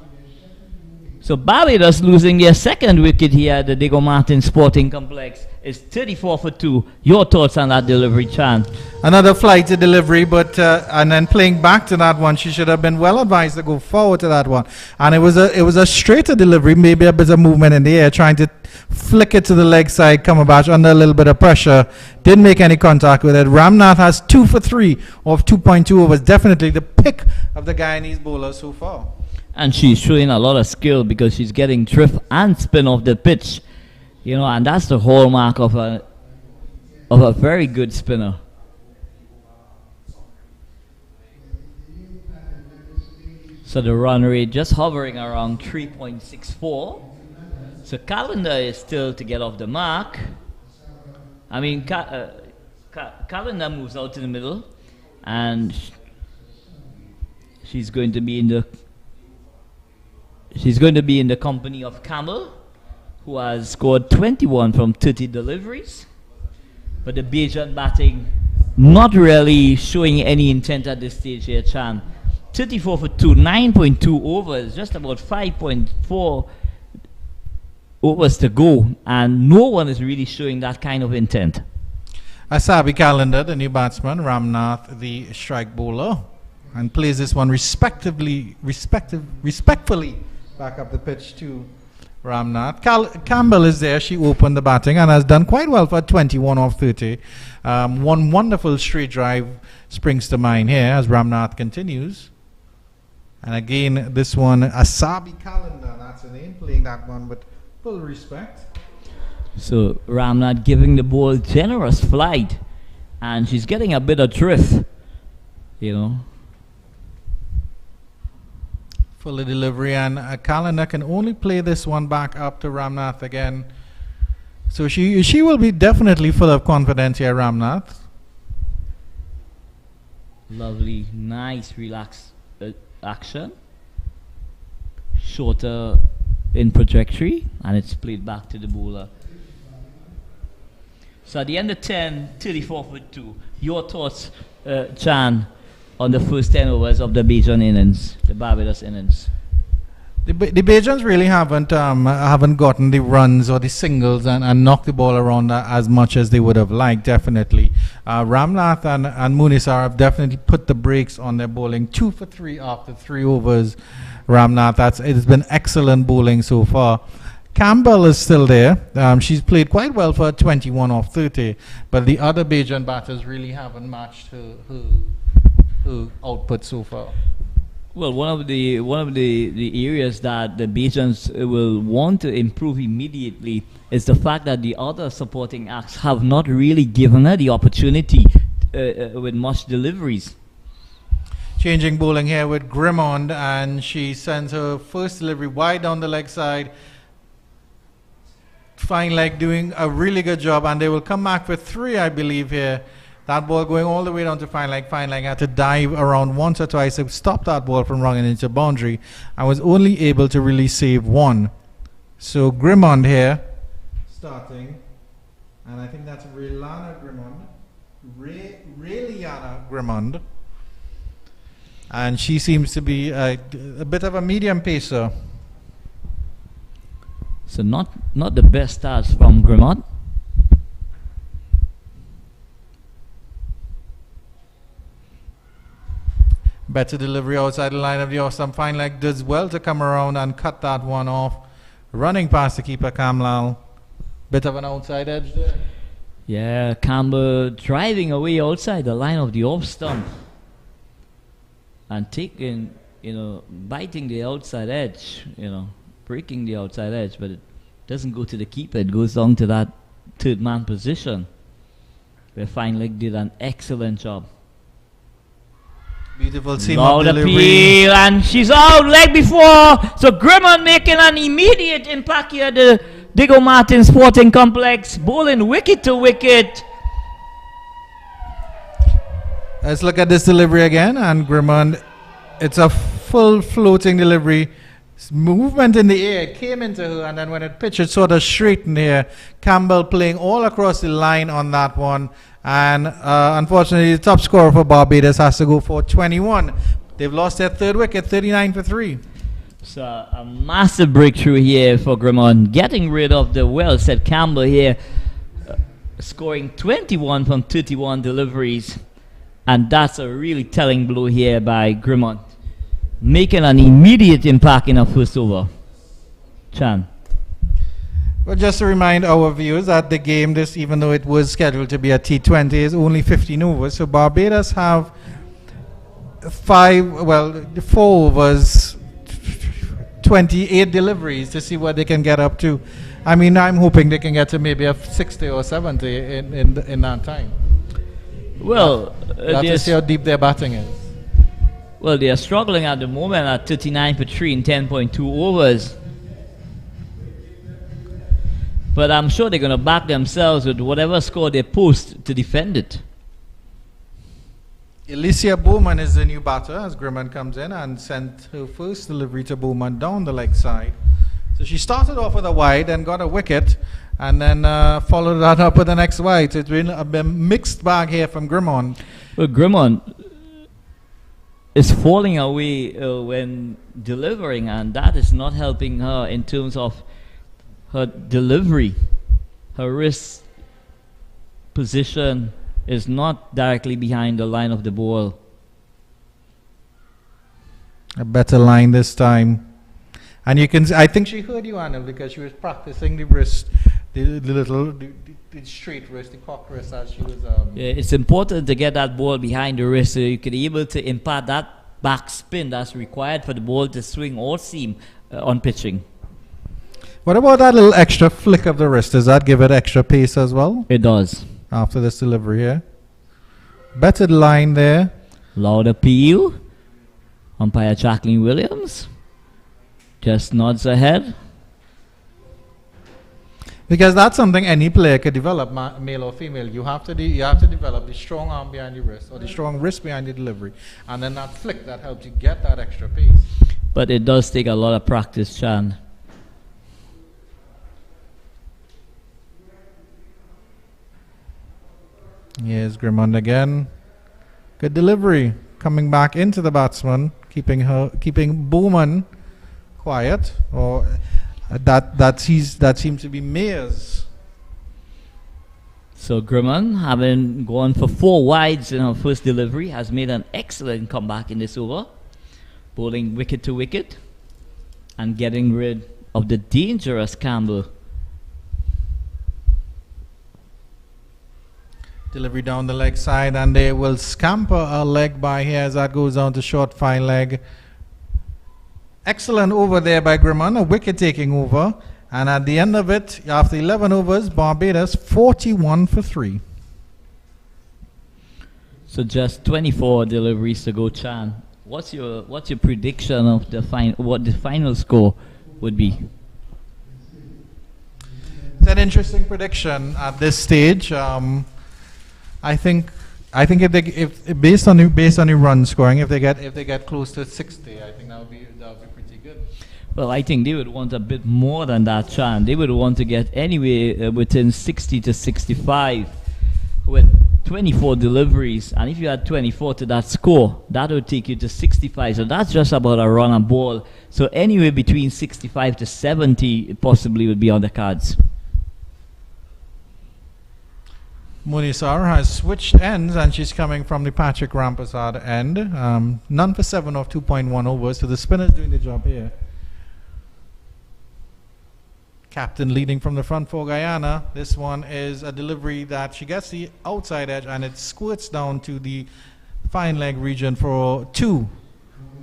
So Barbados losing their second wicket here at the Diego Martin Sporting Complex. Is 34 for 2. Your thoughts on that delivery, Chan? Another flighted delivery, but and then playing back to that one, she should have been well advised to go forward to that one. And it was a straighter delivery, maybe a bit of movement in the air, trying to flick it to the leg side. Cumberbatch under a little bit of pressure, didn't make any contact with it. Ramnath has 2 for 3 of 2.2 overs. Definitely the pick of the Guyanese bowlers so far. And she's showing a lot of skill because she's getting drift and spin off the pitch. And that's the hallmark of a very good spinner. So the run rate just hovering around 3.64. So Calendar is still to get off the mark. I mean, Calendar moves out to the middle, and she's going to be in the company of Campbell, who has scored 21 from 30 deliveries. But the Bajan batting not really showing any intent at this stage here, Chan. 34 for 2, 9.2 overs, just about 5.4 overs to go, and no one is really showing that kind of intent. Asabi Calendar, the new batsman, Ramnath, the strike bowler, and plays this one respectfully back up the pitch to Ramnath. Campbell is there. She opened the batting and has done quite well for 21 off 30. One wonderful straight drive springs to mind here as Ramnath continues. And again, this one, Asabi Calendar, that's the name, playing that one with full respect. So Ramnath giving the ball generous flight, and she's getting a bit of drift, you know. Full delivery, and Calendar can only play this one back up to Ramnath again. So she will be definitely full of confidence here, Ramnath. Lovely, nice, relaxed action. Shorter in trajectory, and it's played back to the bowler. So at the end of 10, 34 for 2. Your thoughts, Chan, on the first 10 overs of the Bajan innings, the Barbados innings? The Bajans really haven't gotten the runs or the singles and knocked the ball around as much as they would have liked, definitely. Ramnath and Munisar have definitely put the brakes on their bowling. 2 for 3 after 3 overs, Ramnath. It's been excellent bowling so far. Campbell is still there. She's played quite well for 21 off 30, but the other Bajan batters really haven't matched her output so far. Well, one of the areas that the Bajans will want to improve immediately is the fact that the other supporting acts have not really given her the opportunity with much deliveries. Changing bowling here with Grimmond, and she sends her first delivery wide down the leg side. Fine leg doing a really good job, and they will come back for 3, I believe, here. That ball going all the way down to fine leg. Fine leg had to dive around once or twice to stop that ball from running into boundary. I was only able to really save 1. So Grimmond here starting, and I think that's Raeliana Grimmond, and she seems to be a bit of a medium pacer. So not the best starts from Grimmond. Better delivery outside the line of the off. Some fine leg does well to come around and cut that one off. Running past the keeper, Kamlal. Bit of an outside edge there. Yeah, Campbell driving away outside the line of the off stump. And taking, biting the outside edge, breaking the outside edge, but it doesn't go to the keeper. It goes down to that third man position, where Fine Leg did an excellent job. Beautiful seam of delivery. Appeal, and she's out leg before. So Grimmond making an immediate impact here at the Diego Martin Sporting Complex, bowling wicket to wicket. Let's look at this delivery again, and Grimmond, it's a full floating delivery. Movement in the air, it came into her, and then when it pitched, it sort of straightened here. Campbell playing all across the line on that one, and unfortunately the top scorer for Barbados has to go for 21. They've lost their third wicket, 39 for 3. So a massive breakthrough here for Grimmond, getting rid of the well-set Campbell here, scoring 21 from 31 deliveries, and that's a really telling blow here by Grimmond, making an immediate impact in our first over. Chan. Well, just to remind our viewers that the game, this, even though it was scheduled to be a T20, is only 15 overs. So Barbados have 4 overs, 28 deliveries to see what they can get up to. I mean, I'm hoping they can get to maybe a 60 or 70 in that time. Well, to see how deep their batting is. Well, they are struggling at the moment at 39 for 3 in 10.2 overs. But I'm sure they're going to back themselves with whatever score they post to defend it. Alicia Bowman is the new batter as Grimman comes in and sent her first delivery to Bowman down the leg side. So she started off with a wide and got a wicket and then followed that up with the next wide. So it's been a mixed bag here from Grimmon. Well, Grimmon is falling away when delivering, and that is not helping her in terms of her delivery. Her wrist position is not directly behind the line of the ball. A better line this time. And you can, I think she heard you, Anil, because she was practicing the wrist, the straight wrist, the cock wrist as she was... Yeah, it's important to get that ball behind the wrist so you can be able to impart that back spin that's required for the ball to swing or seam on pitching. What about that little extra flick of the wrist? Does that give it extra pace as well? It does. After this delivery here. Better line there. Loud appeal. Umpire Jacqueline Williams just nods ahead. Because that's something any player could develop, male or female. You have to develop the strong arm behind the wrist or the strong wrist behind the delivery, and then that flick that helps you get that extra pace. But it does take a lot of practice, Chan. Here's Grimmond again. Good delivery. Coming back into the batsman, keeping Bowman quiet. Or that seems to be Mayers. So Grimmond, having gone for 4 wides in her first delivery, has made an excellent comeback in this over, bowling wicket to wicket and getting rid of the dangerous Campbell. Delivery down the leg side, and they will scamper a leg by here as that goes down to short fine leg. Excellent over there by Grimmond, a wicket taking over. And at the end of it, after 11 overs, Barbados 41 for 3. So just 24 deliveries to go, Chan. What's your prediction of what the final score would be? It's an interesting prediction at this stage. I think if based on the run scoring, if they get close to 60, I think that would be pretty good. Well, I think they would want a bit more than that, Chan. They would want to get anywhere within 60 to 65 with 24 deliveries. And if you had 24 to that score, that would take you to 65. So that's just about a run and ball. So anywhere between 65 to 70 possibly would be on the cards. Munisar has switched ends, and she's coming from the Patrick Rampersad end. None for 7 of 2.1 overs. So the spinner's doing the job here. Captain leading from the front for Guyana. This one is a delivery that she gets the outside edge and it squirts down to the fine leg region for 2.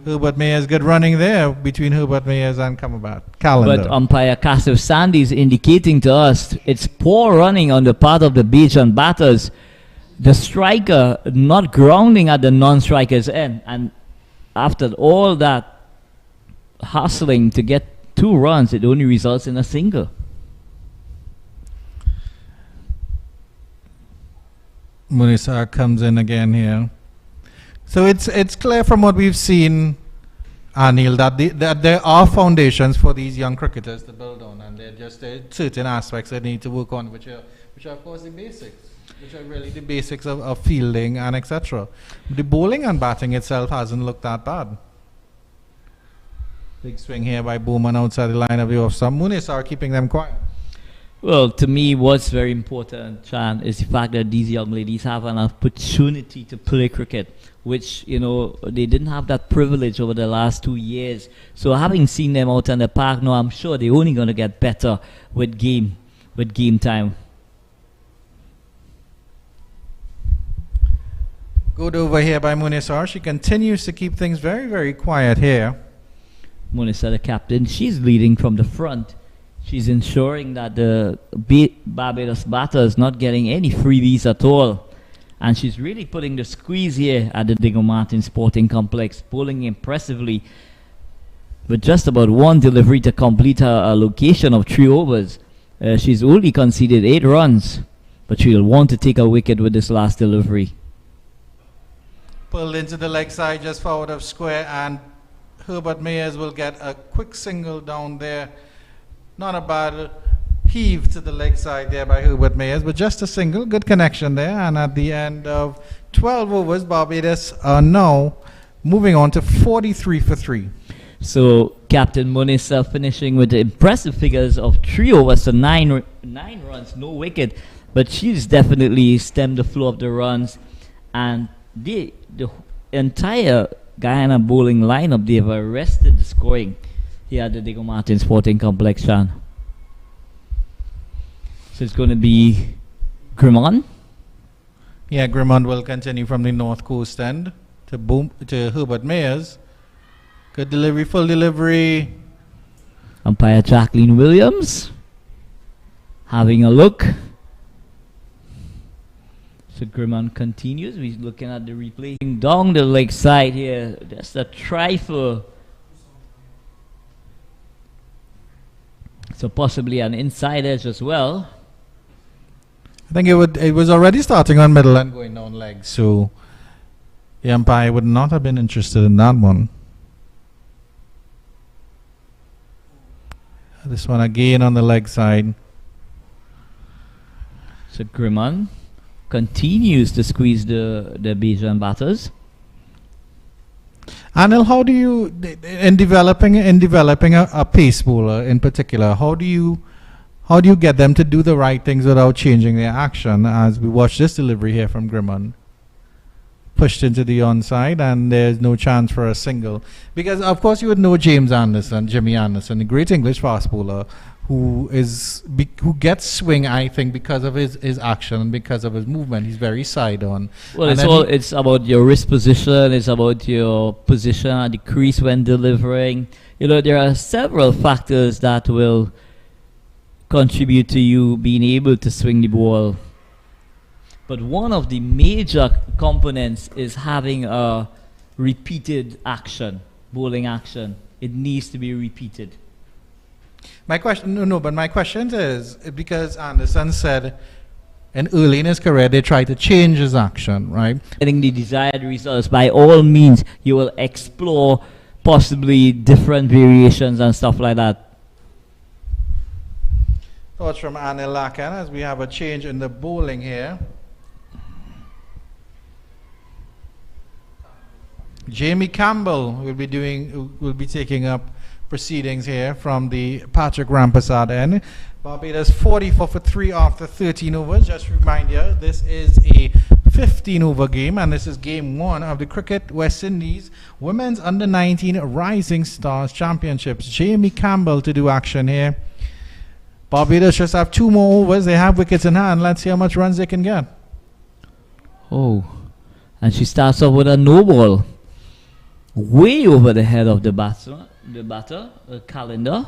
Herbert Mayers, good running there between Herbert Mayers and Calendar. But umpire Cassiv Sandy is indicating to us it's poor running on the part of the Bajan batters. The striker not grounding at the non-striker's end, and after all that hustling to get 2 runs, it only results in a single. Munisar comes in again here. So it's clear from what we've seen, Anil, that there are foundations for these young cricketers to build on, and there are certain aspects they need to work on, which are of course the basics, which are really the basics of fielding and etc. The bowling and batting itself hasn't looked that bad. Big swing here by Bowman outside the line of the off-stump. Munisar keeping them quiet. Well, to me, what's very important, Chan, is the fact that these young ladies have an opportunity to play cricket, which, you know, they didn't have that privilege over the last 2 years. So having seen them out in the park now, I'm sure they're only going to get better with game time. Good over here by Munisar. She continues to keep things very, very quiet here. Munisar, the captain, she's leading from the front. She's ensuring that the Barbados batter is not getting any freebies at all. And she's really putting the squeeze here at the Dingo Martin Sporting Complex, bowling impressively with just about 1 delivery to complete her allocation of 3 overs. She's only conceded 8 runs, but she'll want to take a wicket with this last delivery. Pulled into the leg side just forward of square, and Herbert Mayers will get a quick single down there. Not a bad heave to the leg side there by Herbert Mayers, but just a single. Good connection there. And at the end of 12 overs, Barbados are now moving on to 43 for 3. So Captain Munisa finishing with the impressive figures of 3 overs to 9 runs, no wicket. But she's definitely stemmed the flow of the runs. And the entire Guyana bowling lineup, they've arrested the scoring here at the Diego Martin Sporting Complex, Sean. So it's going to be Grimmon. Yeah, Grimmon will continue from the north coast end to Herbert Mayers. Good delivery, full delivery. Umpire Jacqueline Williams having a look. So Grimmon continues. We're looking at the replay. Down the leg side here. Just a trifle. So possibly an inside edge as well. I think it was already starting on middle and going down legs, so the umpire would not have been interested in that one. This one again on the leg side. So Grimmon continues to squeeze the Bajan batters. Anil, how do you, in developing a pace bowler in particular, how do you get them to do the right things without changing their action? As we watch this delivery here from Grimmon, pushed into the onside, and there's no chance for a single. Because of course you would know Jimmy Anderson, the great English fast bowler, who gets swing, I think, because of his action and because of his movement. He's very side on. Well, and it's about your wrist position. It's about your position at the crease when delivering. You know, there are several factors that will contribute to you being able to swing the ball. But one of the major components is having a repeated action, bowling action. It needs to be repeated. My question is, because Anderson said early in his career they tried to change his action, right? Getting the desired results, by all means, you will explore possibly different variations and stuff like that. Thoughts from Anil Lakan as we have a change in the bowling here. Jamie Campbell will be taking up proceedings here from the Patrick Rampasad end. Barbados 44 for 3 after 13 overs. Just to remind you, this is a 15-over game, and this is game 1 of the Cricket West Indies Women's Under-19 Rising Stars Championships. Jamie Campbell to do action here. Barbados just have 2 more overs. They have wickets in hand. Let's see how much runs they can get. Oh, and she starts off with a no ball, way over the head of the batter, Calendar.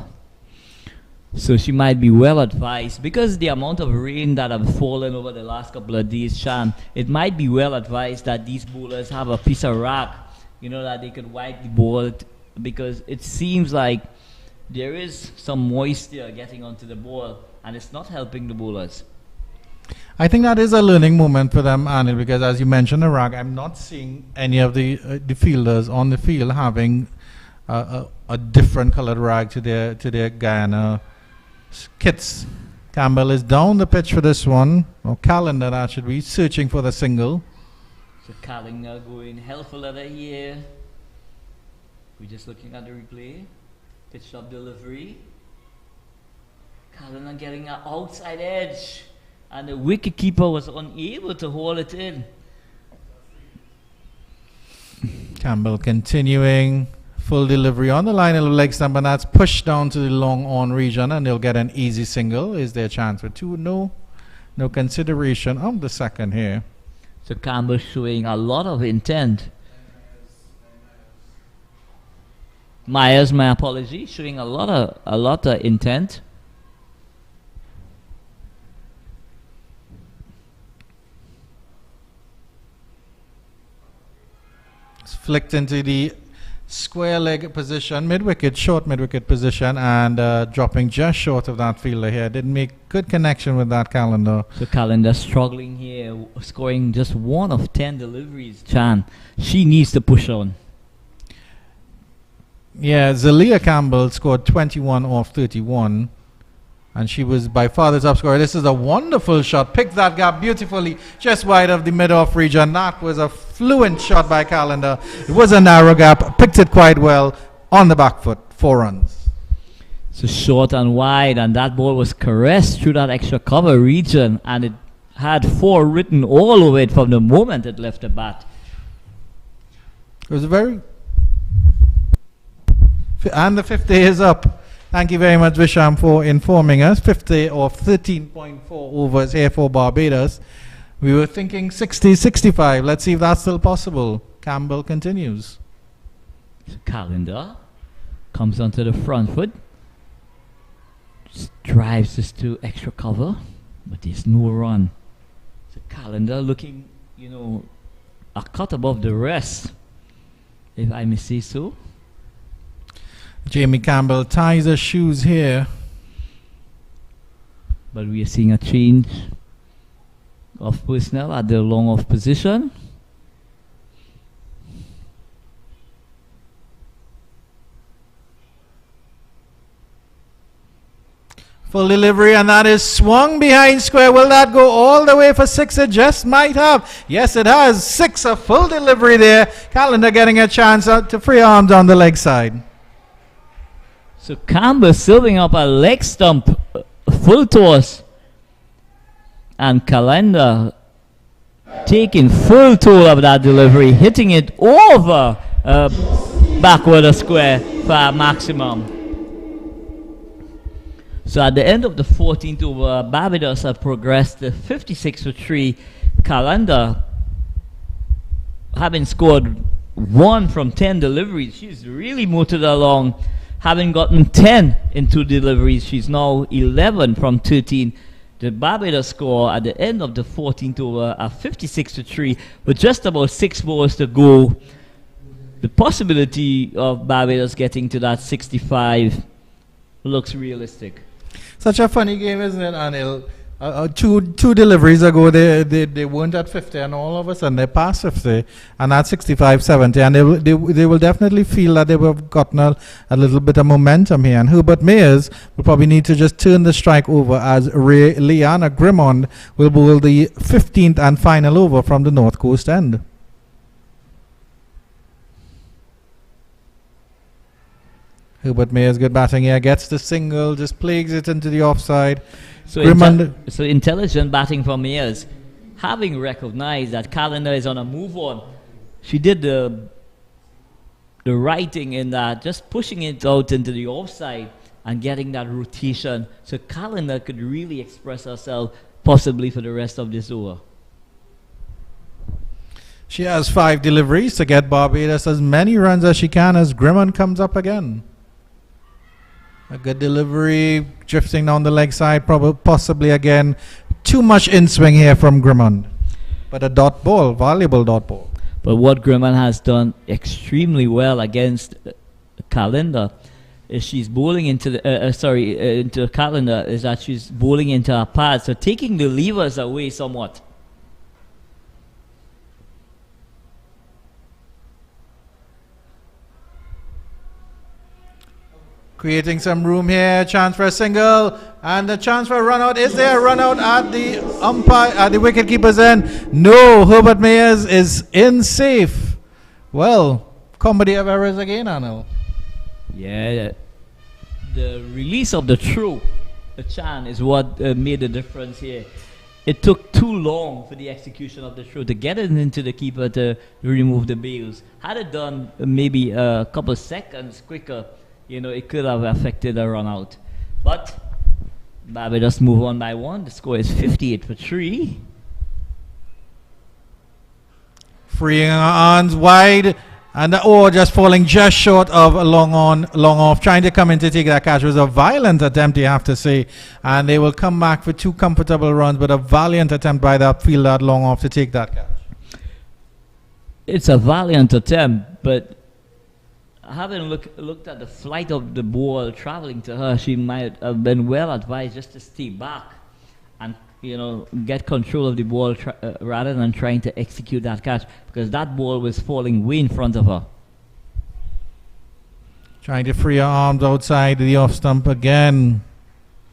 So she might be well advised, because the amount of rain that have fallen over the last couple of days, Shan, it might be well advised that these bowlers have a piece of rag, you know, that they could wipe the ball, because it seems like there is some moisture getting onto the ball and it's not helping the bowlers. I think that is a learning moment for them, Anil, because as you mentioned the rag, I'm not seeing any of the fielders on the field having a different colored rag to their Guyana kits. Campbell is down the pitch for this one, or Calendar that should be searching for the single. So Calendar going helpful leather here. We're just looking at the replay. Pitch up delivery. Calendar getting an outside edge, and the wicketkeeper was unable to hold it in. Campbell continuing. Full delivery on the line of the leg stump, and that's pushed down to the long on region, and they'll get an easy single. Is their chance for 2? No consideration of the second here. So Campbell showing a lot of intent. Myers, my apology, showing a lot of intent. It's flicked into the square leg position, mid-wicket, short mid-wicket position, and dropping just short of that fielder here. Didn't make good connection with that Calendar. So Calendar struggling here, scoring just 1 of 10 deliveries. Chan, she needs to push on. Yeah, Zalia Campbell scored 21 off 31. And she was by far the top scorer. This is a wonderful shot. Picked that gap beautifully, just wide of the mid-off region. That was a fluent shot by Calendar. It was a narrow gap. Picked it quite well on the back foot. 4 runs. So short and wide, and that ball was caressed through that extra cover region, and it had 4 written all over it from the moment it left the bat. It was a very... And the 50 is up. Thank you very much, Visham, for informing us. 50 of 13.4 overs here for Barbados. We were thinking 60, 65. Let's see if that's still possible. Campbell continues. So Calendar comes onto the front foot. Just drives this to extra cover, but there's no run. So Calendar looking, a cut above the rest, if I may say so. Jamie Campbell ties her shoes here. But we are seeing a change of personnel at the long off position. Full delivery, and that is swung behind square. Will that go all the way for 6? It just might have. Yes, it has. 6, a full delivery there. Calendar getting a chance to free arms on the leg side. So Campbell serving up a leg stump, full toss, and Calendar taking full toll of that delivery, hitting it over backward a square for a maximum. So at the end of the 14th over, Barbados have progressed to 56 for 3. Calendar, having scored 1 from 10 deliveries, she's really motored along. Having gotten 10 in 2 deliveries, she's now 11 from 13. The Barbados score at the end of the 14th over are 56 to 3, with just about 6 balls to go. The possibility of Barbados getting to that 65 looks realistic. Such a funny game, isn't it, Anil? Two deliveries ago, they weren't at 50, and all of a sudden they passed 50, and at 65, 70, and they will definitely feel that they have gotten a little bit of momentum here. And Herbert Mayers will probably need to just turn the strike over, as Liana Grimond will bowl the 15th and final over from the North Coast end. Herbert Mayers, good batting here, gets the single, just plagues it into the offside. So, so intelligent batting from Mayers, having recognized that Calendar is on a move on. She did the writing in that, just pushing it out into the offside and getting that rotation, so Calendar could really express herself possibly for the rest of this over. She has 5 deliveries to get Barbados as many runs as she can as Grimond comes up again. A good delivery, drifting down the leg side, possibly again. Too much in swing here from Grimond. But a dot ball, valuable dot ball. But what Grimond has done extremely well against Calendar is she's bowling into the into Calendar, is that she's bowling into her pads, so taking the levers away somewhat. Creating some room here, chance for a single, and the chance for a run out. Is there a run out at the umpire, at the wicket keeper's end? No, Herbert Mayers is in safe. Well, comedy of errors again, Anil. Yeah, the release of the throw, the Chan, is what made the difference here. It took too long for the execution of the throw to get it into the keeper to remove the bails. Had it done maybe a couple seconds quicker, it could have affected a run out. But Barbados move on by 1. The score is 58 for 3. Freeing her arms wide, and just falling just short of a long off, trying to come in to take that catch. It was a violent attempt, you have to say, and they will come back for 2 comfortable runs, but a valiant attempt by that fielder long off to take that catch. It's a valiant attempt, but having looked at the flight of the ball traveling to her, she might have been well advised just to stay back and get control of the ball rather than trying to execute that catch, because that ball was falling way in front of her. Trying to free her arms outside the off stump again.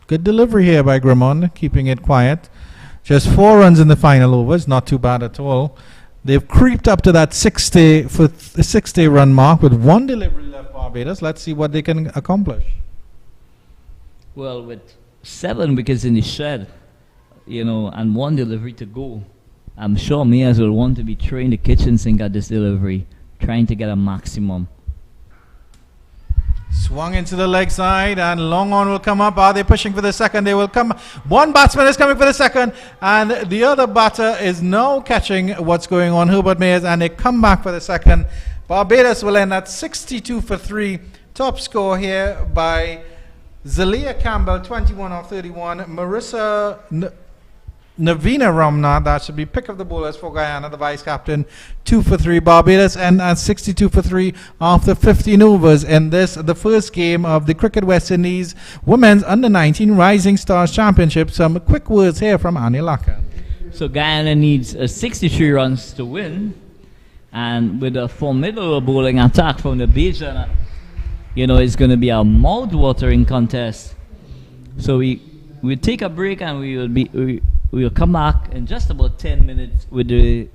Good delivery here by Gramond, keeping it quiet. Just 4 runs in the final overs, not too bad at all. They've creeped up to that 60 run mark with 1 delivery left, Barbados. Let's see what they can accomplish. Well, with 7 wickets in the shed, and 1 delivery to go, I'm sure Mayers will want to be throwing the kitchen sink at this delivery, trying to get a maximum. Swung into the leg side, and long on will come up. Are they pushing for the second? They will come. One batsman is coming for the second, and the other batter is now catching what's going on, Herbert Mayers, and they come back for the second. Barbados will end at 62 for 3. Top score here by Zalia Campbell, 21 of 31. Marissa Navina Ramnath, that should be pick of the bowlers for Guyana, the vice captain, 2 for 3. Barbados and at 62 for 3 after 15 overs in this, the first game of the Cricket West Indies Women's Under-19 Rising Stars Championship. Some quick words here from Anil Laka. So Guyana needs 63 runs to win, and with a formidable bowling attack from the Bajan, it's going to be a mouth-watering contest. So we'll take a break, and we'll come back in just about 10 minutes with the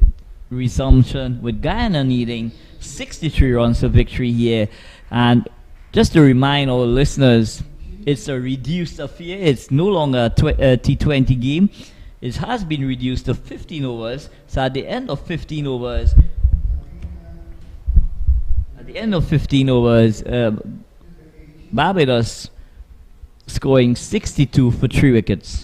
resumption, with Guyana needing 63 runs for victory here. And just to remind our listeners, it's a reduced affair. It's no longer a T20 game. It has been reduced to 15 overs. So at the end of 15 overs, Barbados scoring 62 for 3 wickets.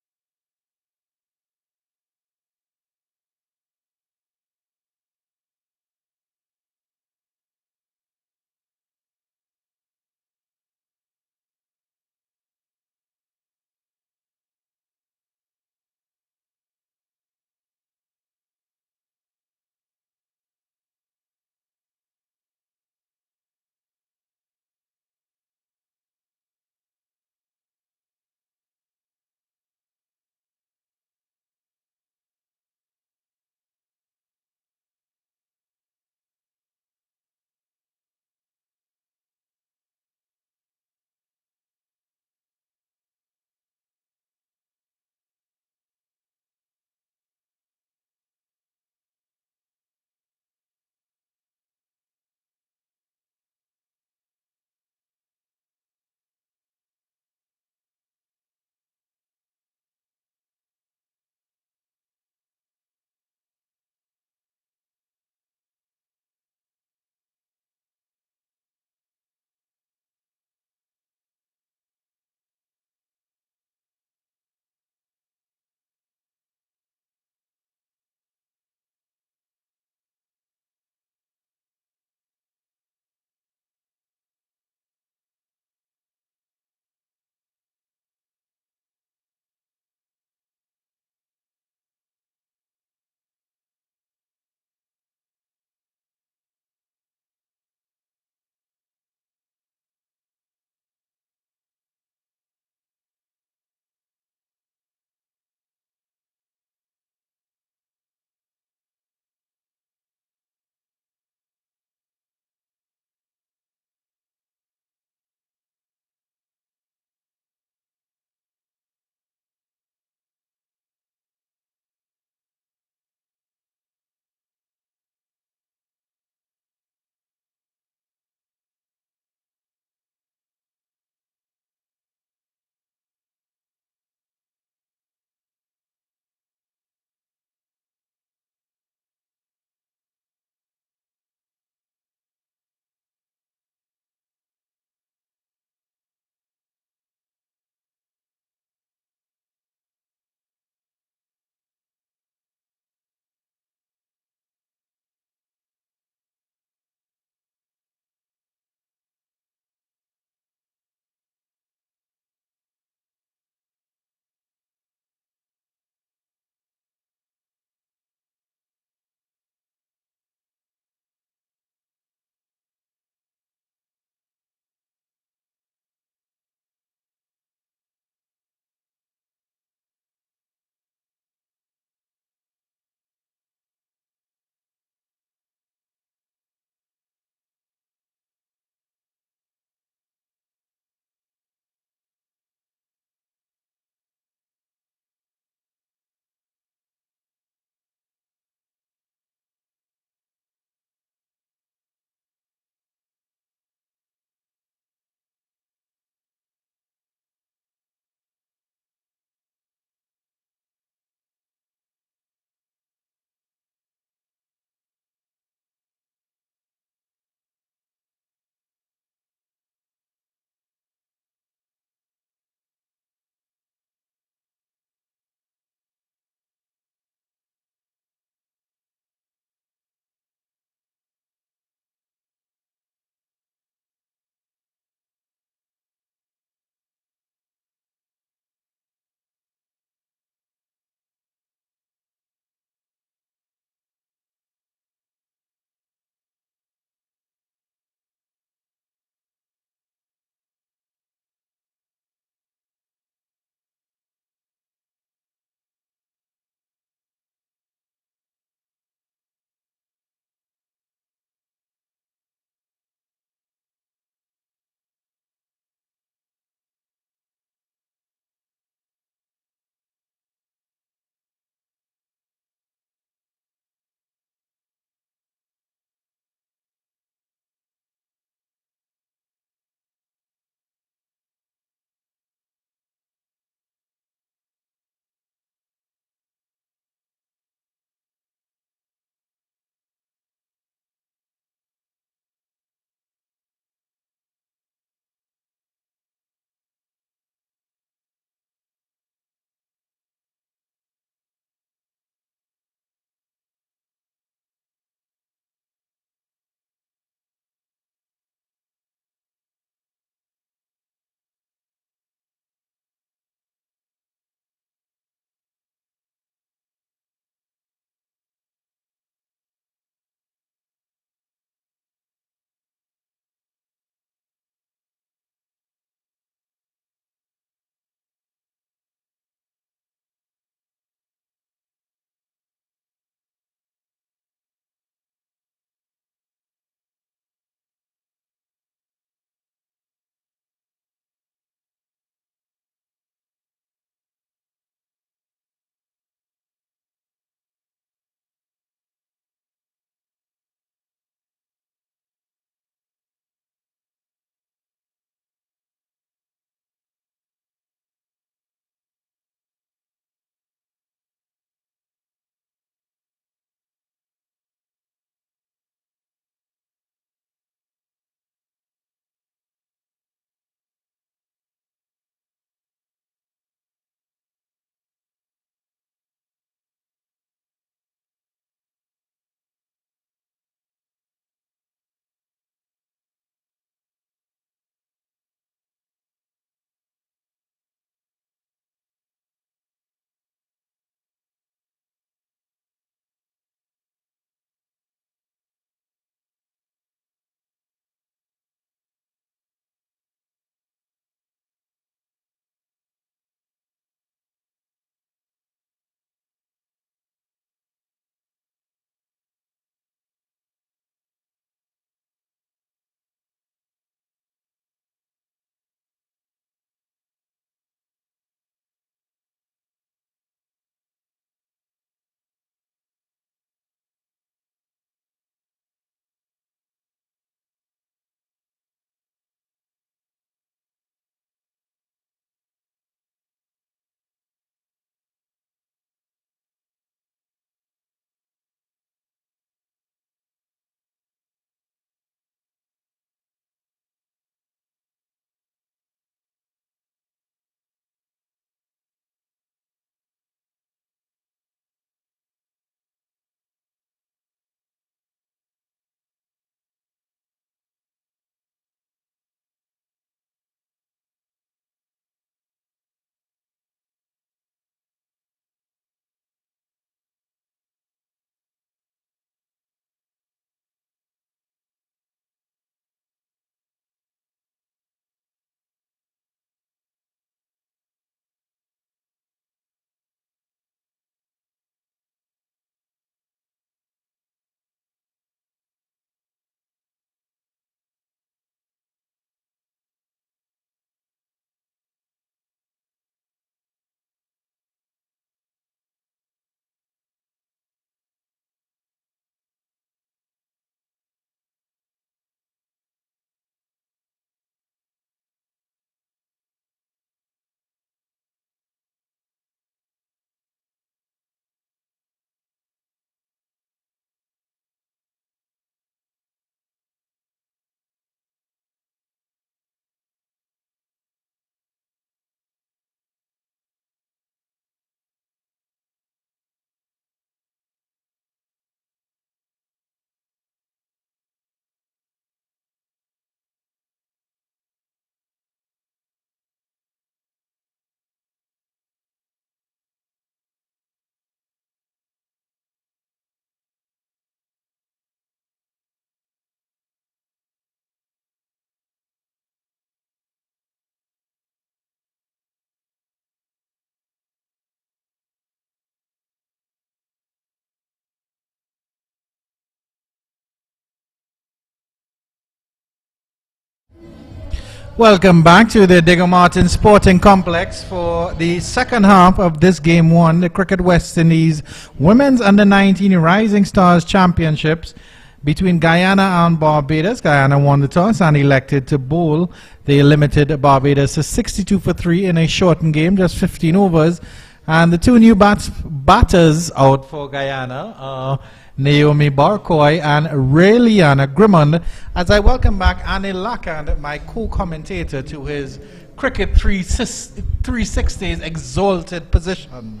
Welcome back to the Digger Martin Sporting Complex for the second half of this Game 1, the Cricket West Indies Women's Under-19 Rising Stars Championships between Guyana and Barbados. Guyana won the toss and elected to bowl. They limited Barbados to 62 for 3 in a shortened game, just 15 overs. And the two new batters out for Guyana are Naomi Barcoy and Raeliana Grimmond. As I welcome back Anil Lakand, my co-commentator, to his Cricket 360's exalted position.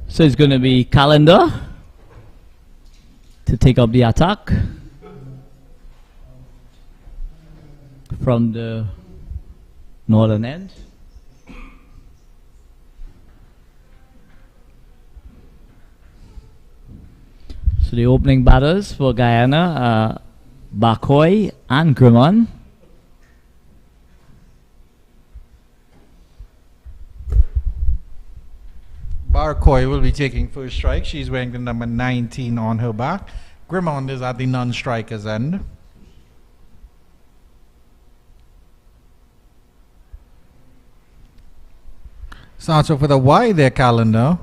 So it's going to be Calendar to take up the attack from the northern end. So the opening batters for Guyana are Barcoy and Grimmond. Barcoy will be taking first strike. She's wearing the number 19 on her back. Grimmond is at the non-striker's end. Starts off with a wide there, Calendar.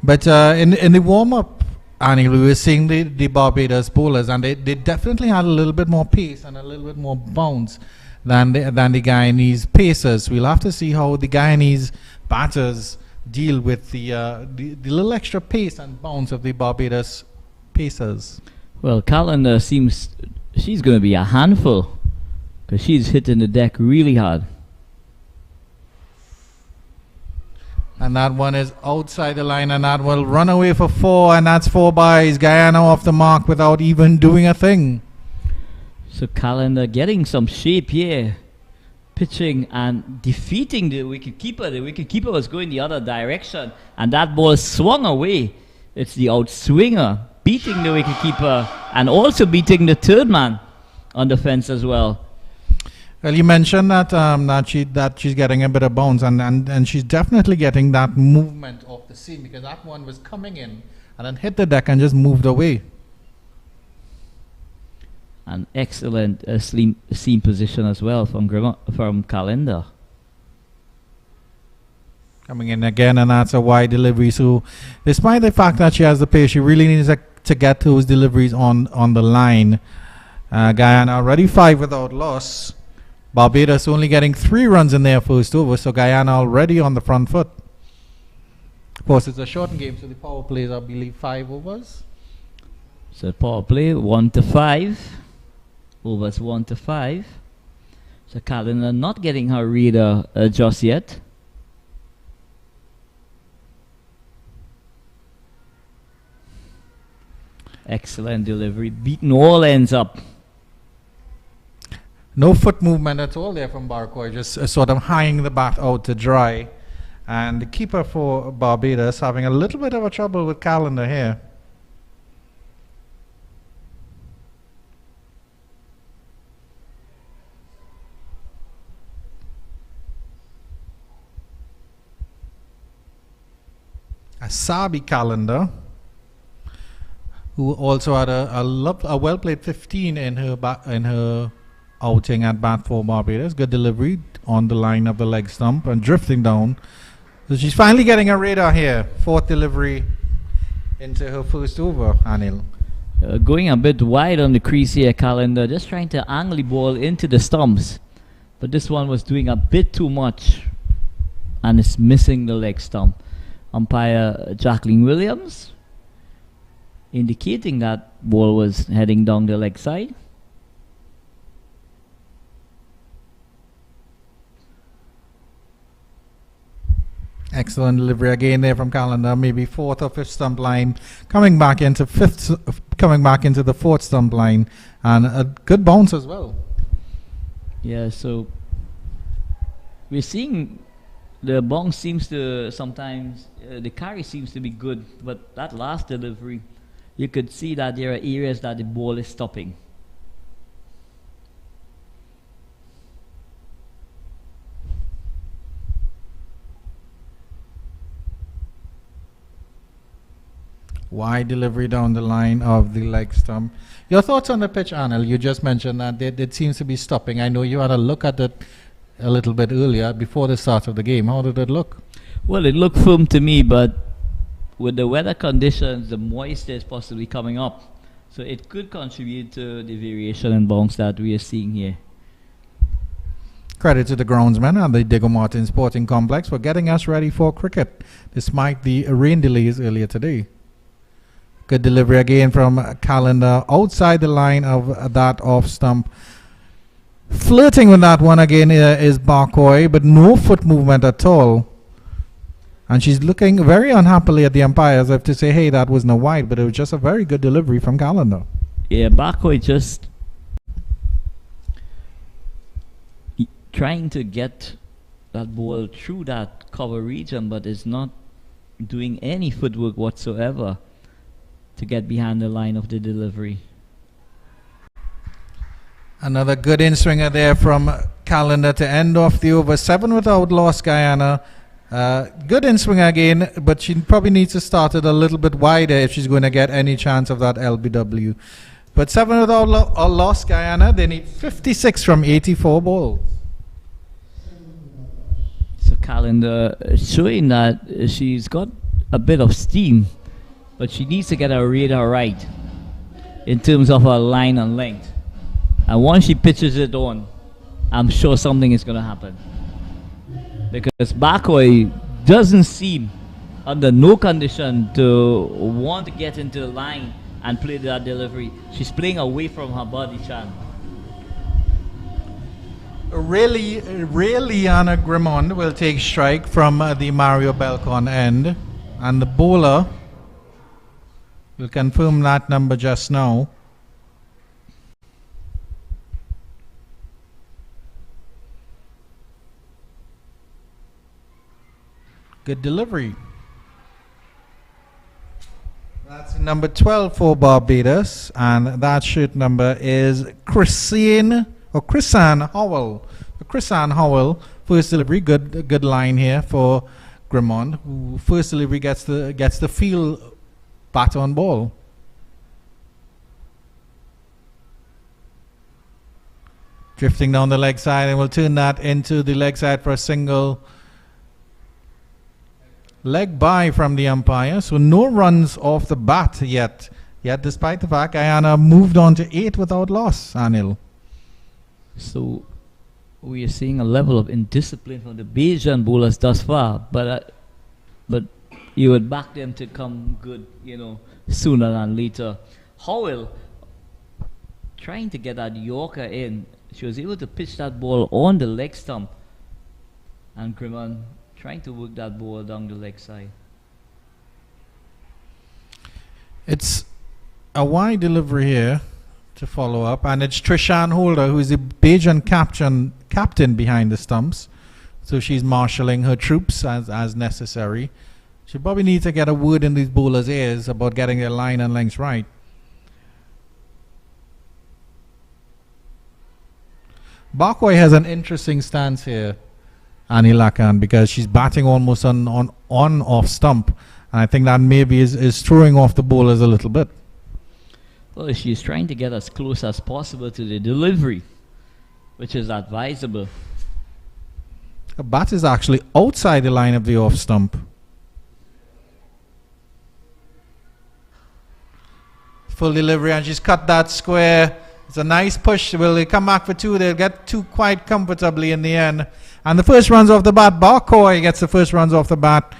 But in the warm-up, Annie, we were seeing the Barbados bowlers, and they definitely had a little bit more pace and a little bit more bounce than the Guyanese pacers. We'll have to see how the Guyanese batters deal with the little extra pace and bounce of the Barbados pacers. Well, Calendar seems she's going to be a handful because she's hitting the deck really hard. And that one is outside the line, and that will run away for 4, and that's 4 byes. Guyana off the mark without even doing a thing. So Calendar getting some shape here, pitching and defeating the wicketkeeper. The wicketkeeper was going the other direction, and that ball swung away. It's the outswinger beating the wicketkeeper and also beating the third man on the fence as well. Well, you mentioned that she's getting a bit of bounce, and she's definitely getting that movement off the seam, because that one was coming in and then hit the deck and just moved away. An excellent seam position as well from Calendar. Coming in again, and that's a wide delivery. So despite the fact that she has the pace, she really needs to get those deliveries on the line. Guyana already 5 without loss. Barbados only getting 3 runs in their first over, so Guyana already on the front foot. Of course, it's a shortened game, so the power plays, I believe, 5 overs. So power play 1 to 5. Overs 1 to 5. So Calendar not getting her reader just yet. Excellent delivery, beating all ends up. No foot movement at all there from Barcoy, just sort of hanging the bat out to dry. And the keeper for Barbados having a little bit of a trouble with Calendar here. A Sabi Calendar, who also had a well-played 15 in her outing at bat for Barbados. Good delivery on the line of the leg stump and drifting down. So she's finally getting a radar here. 4th delivery into her first over, Anil. Going a bit wide on the crease here, Calendar, just trying to angle the ball into the stumps. But this one was doing a bit too much, and it's missing the leg stump. Umpire Jacqueline Williams indicating that ball was heading down the leg side. Excellent delivery again there from Calendar. Maybe 4th or 5th stump line, coming back into the 4th stump line, and a good bounce as well. Yeah, so we're seeing the bounce seems to sometimes the carry seems to be good, but that last delivery, you could see that there are areas that the ball is stopping. Wide delivery down the line of the leg stump. Your thoughts on the pitch, Anil? You just mentioned that it seems to be stopping. I know you had a look at it a little bit earlier before the start of the game. How did it look? Well, it looked firm to me, but with the weather conditions, the moisture is possibly coming up. So it could contribute to the variation in bounce that we are seeing here. Credit to the groundsman and the Diego Martin Sporting Complex for getting us ready for cricket, despite the rain delays earlier today. Good delivery again from Calendar outside the line of that off stump. Flirting with that one again is Barcoy, but no foot movement at all. And she's looking very unhappily at the umpires as if to say, hey, that was no wide, but it was just a very good delivery from Calendar. Yeah, Barcoy just trying to get that ball through that cover region, but is not doing any footwork whatsoever to get behind the line of the delivery. Another good in-swinger there from Calendar to end off the over. 7 without loss, Guyana. Good in-swinger again, but she probably needs to start it a little bit wider if she's going to get any chance of that LBW. But 7 without loss, Guyana. They need 56 from 84 balls. So Calendar showing that she's got a bit of steam, but she needs to get her radar right in terms of her line and length. And once she pitches it on, I'm sure something is going to happen. Because Barcoy doesn't seem under no condition to want to get into the line and play that delivery. She's playing away from her body, Chan. Really, Liana Grimond will take strike from the Mario Belcon end. And the bowler will confirm that number just now. Good delivery. That's number 12 for Barbados, and that shirt number is Chrisanne Howell. Chrisanne Howell, first delivery, good line here for Grimond, who first delivery gets the field bat on ball. Drifting down the leg side, and we'll turn that into the leg side for a single. Leg by from the umpire, so no runs off the bat yet. Yet, despite the fact Guyana moved on to 8 without loss, Anil. So we are seeing a level of indiscipline from the Bajan bowlers thus far, but you would back them to come good, sooner than later. Howell trying to get that Yorker in. She was able to pitch that ball on the leg stump, and Grimond trying to work that ball down the leg side. It's a wide delivery here to follow up, and it's Trishan Holder, who is the Bajan captain behind the stumps. So she's marshalling her troops as necessary. She probably needs to get a word in these bowlers' ears about getting their line and lengths right. Barcoy has an interesting stance here, Annie Lakan, because she's batting almost on off stump, and I think that maybe is throwing off the bowlers a little bit. Well, she's trying to get as close as possible to the delivery, which is advisable. The bat is actually outside the line of the off stump. Full delivery, and she's cut that square. It's a nice push. Will they come back for 2? They'll get 2 quite comfortably in the end. And the first runs off the bat. Barcoy gets the first runs off the bat.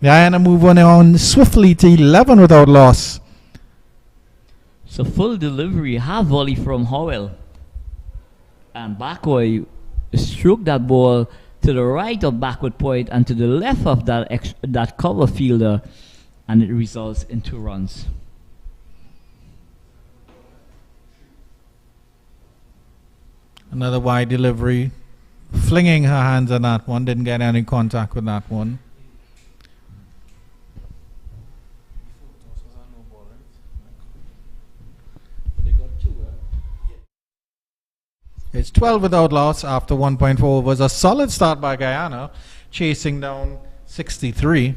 Guyana move on swiftly to 11 without loss. So full delivery, half volley from Howell. And Barcoy stroked that ball to the right of backward point and to the left of that cover fielder, and it results in 2 runs. Another wide delivery, flinging her hands on that one, didn't get any contact with that one. It's 12 without loss after 1.4 overs. A solid start by Guyana, chasing down 63.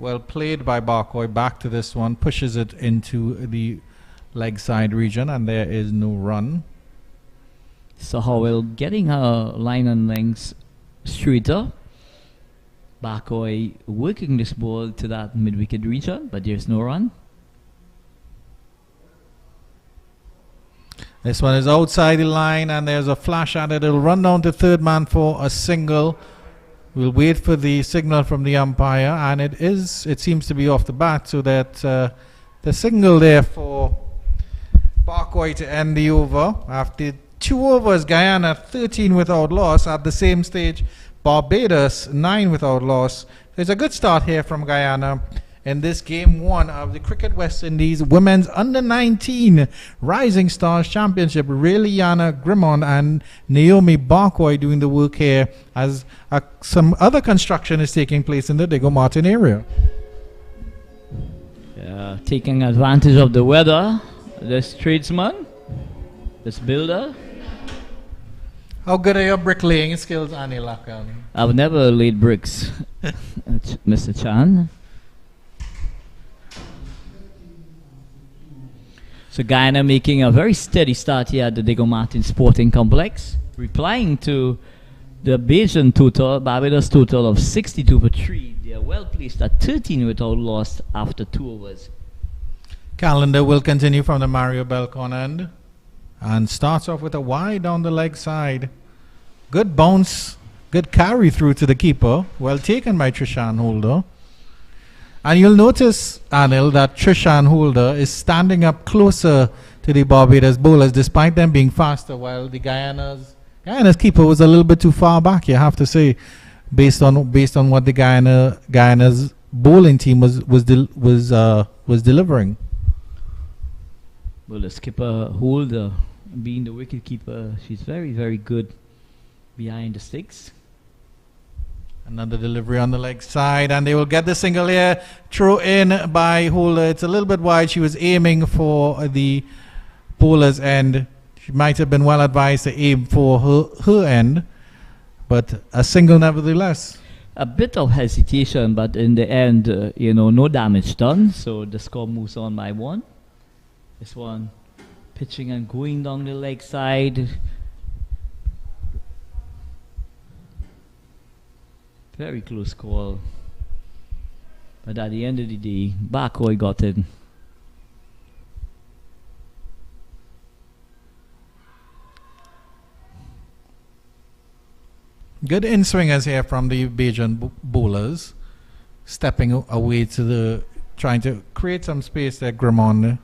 Well played by Barcoy. Back to this one. Pushes it into the leg side region, and there is no run. So Howell getting her line and lengths straighter. Barcoy working this ball to that mid-wicket region, but there's no run. This one is outside the line, and there's a flash at it. It'll run down to third man for a single. We'll wait for the signal from the umpire, and it seems to be off the bat, so that the signal there for Barcoy to end the over. After 2 overs, Guyana 13 without loss. At the same stage, Barbados 9 without loss. It's a good start here from Guyana in this game 1 of the Cricket West Indies Women's Under-19 Rising Stars Championship. Raeliana Grimond and Naomi Barcoy doing the work here as some other construction is taking place in the Diego Martin area. Taking advantage of the weather, this tradesman, this builder. How good are your bricklaying skills, Anil Lakan? I've never laid bricks, Mr. Chan. So Guyana making a very steady start here at the Diego Martin Sporting Complex, replying to the Barbados total of 62 for 3. They are well placed at 13 without loss after 2 overs. Calendar will continue from the Mario Belcon end and starts off with a wide down the leg side. Good bounce, good carry through to the keeper. Well taken by Trishan Holder. And you'll notice, Anil, that Trishan Holder is standing up closer to the Barbados bowlers despite them being faster, while the Guyana's keeper was a little bit too far back, you have to say, based on what the Guyana's bowling team was delivering. Well, the skipper Holder, being the wicket keeper, she's very, very good behind the sticks. Another delivery on the leg side, and they will get the single here. Throw in by Holder. It's a little bit wide. She was aiming for the bowler's end. She might have been well advised to aim for her end, but a single nevertheless. A bit of hesitation, but in the end, no damage done. So the score moves on by 1. This one pitching and going down the leg side. Very close call. But at the end of the day, Barcoy got it. Good in-swingers here from the Bajan bowlers. Stepping away to trying to create some space there, Grimond.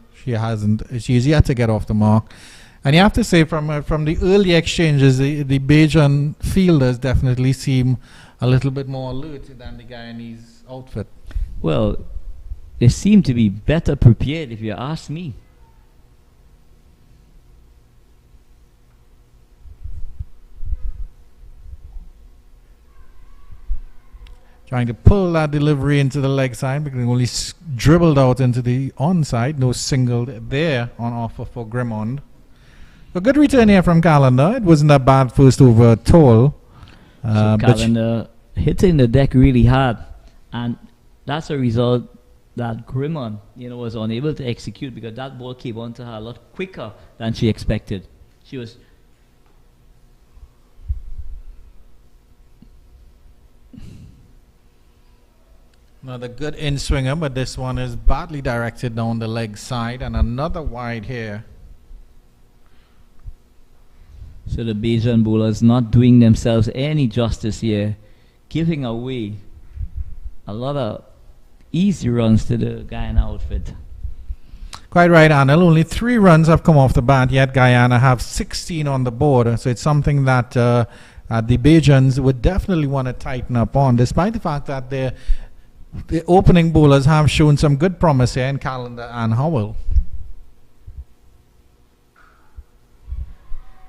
She's yet to get off the mark. And you have to say from the early exchanges, the Bajan fielders definitely seem a little bit more alert than the Guyanese outfit. Well, they seem to be better prepared, if you ask me. Trying to pull that delivery into the leg side, because only dribbled out into the onside. No single there on offer for Grimond. A good return here from Calendar. It wasn't a bad first over at all. So Calendar hitting the deck really hard, and that's a result that Grimond, was unable to execute, because that ball came onto her a lot quicker than she expected. She was another good in-swinger, but this one is badly directed down the leg side, and another wide here. So the Bajan bowlers not doing themselves any justice here, giving away a lot of easy runs to the Guyana outfit. Quite right, Anil. Only 3 runs have come off the bat, yet Guyana have 16 on the board. So it's something that the Bajans would definitely want to tighten up on, despite the fact that the opening bowlers have shown some good promise here in Calendar and Howell.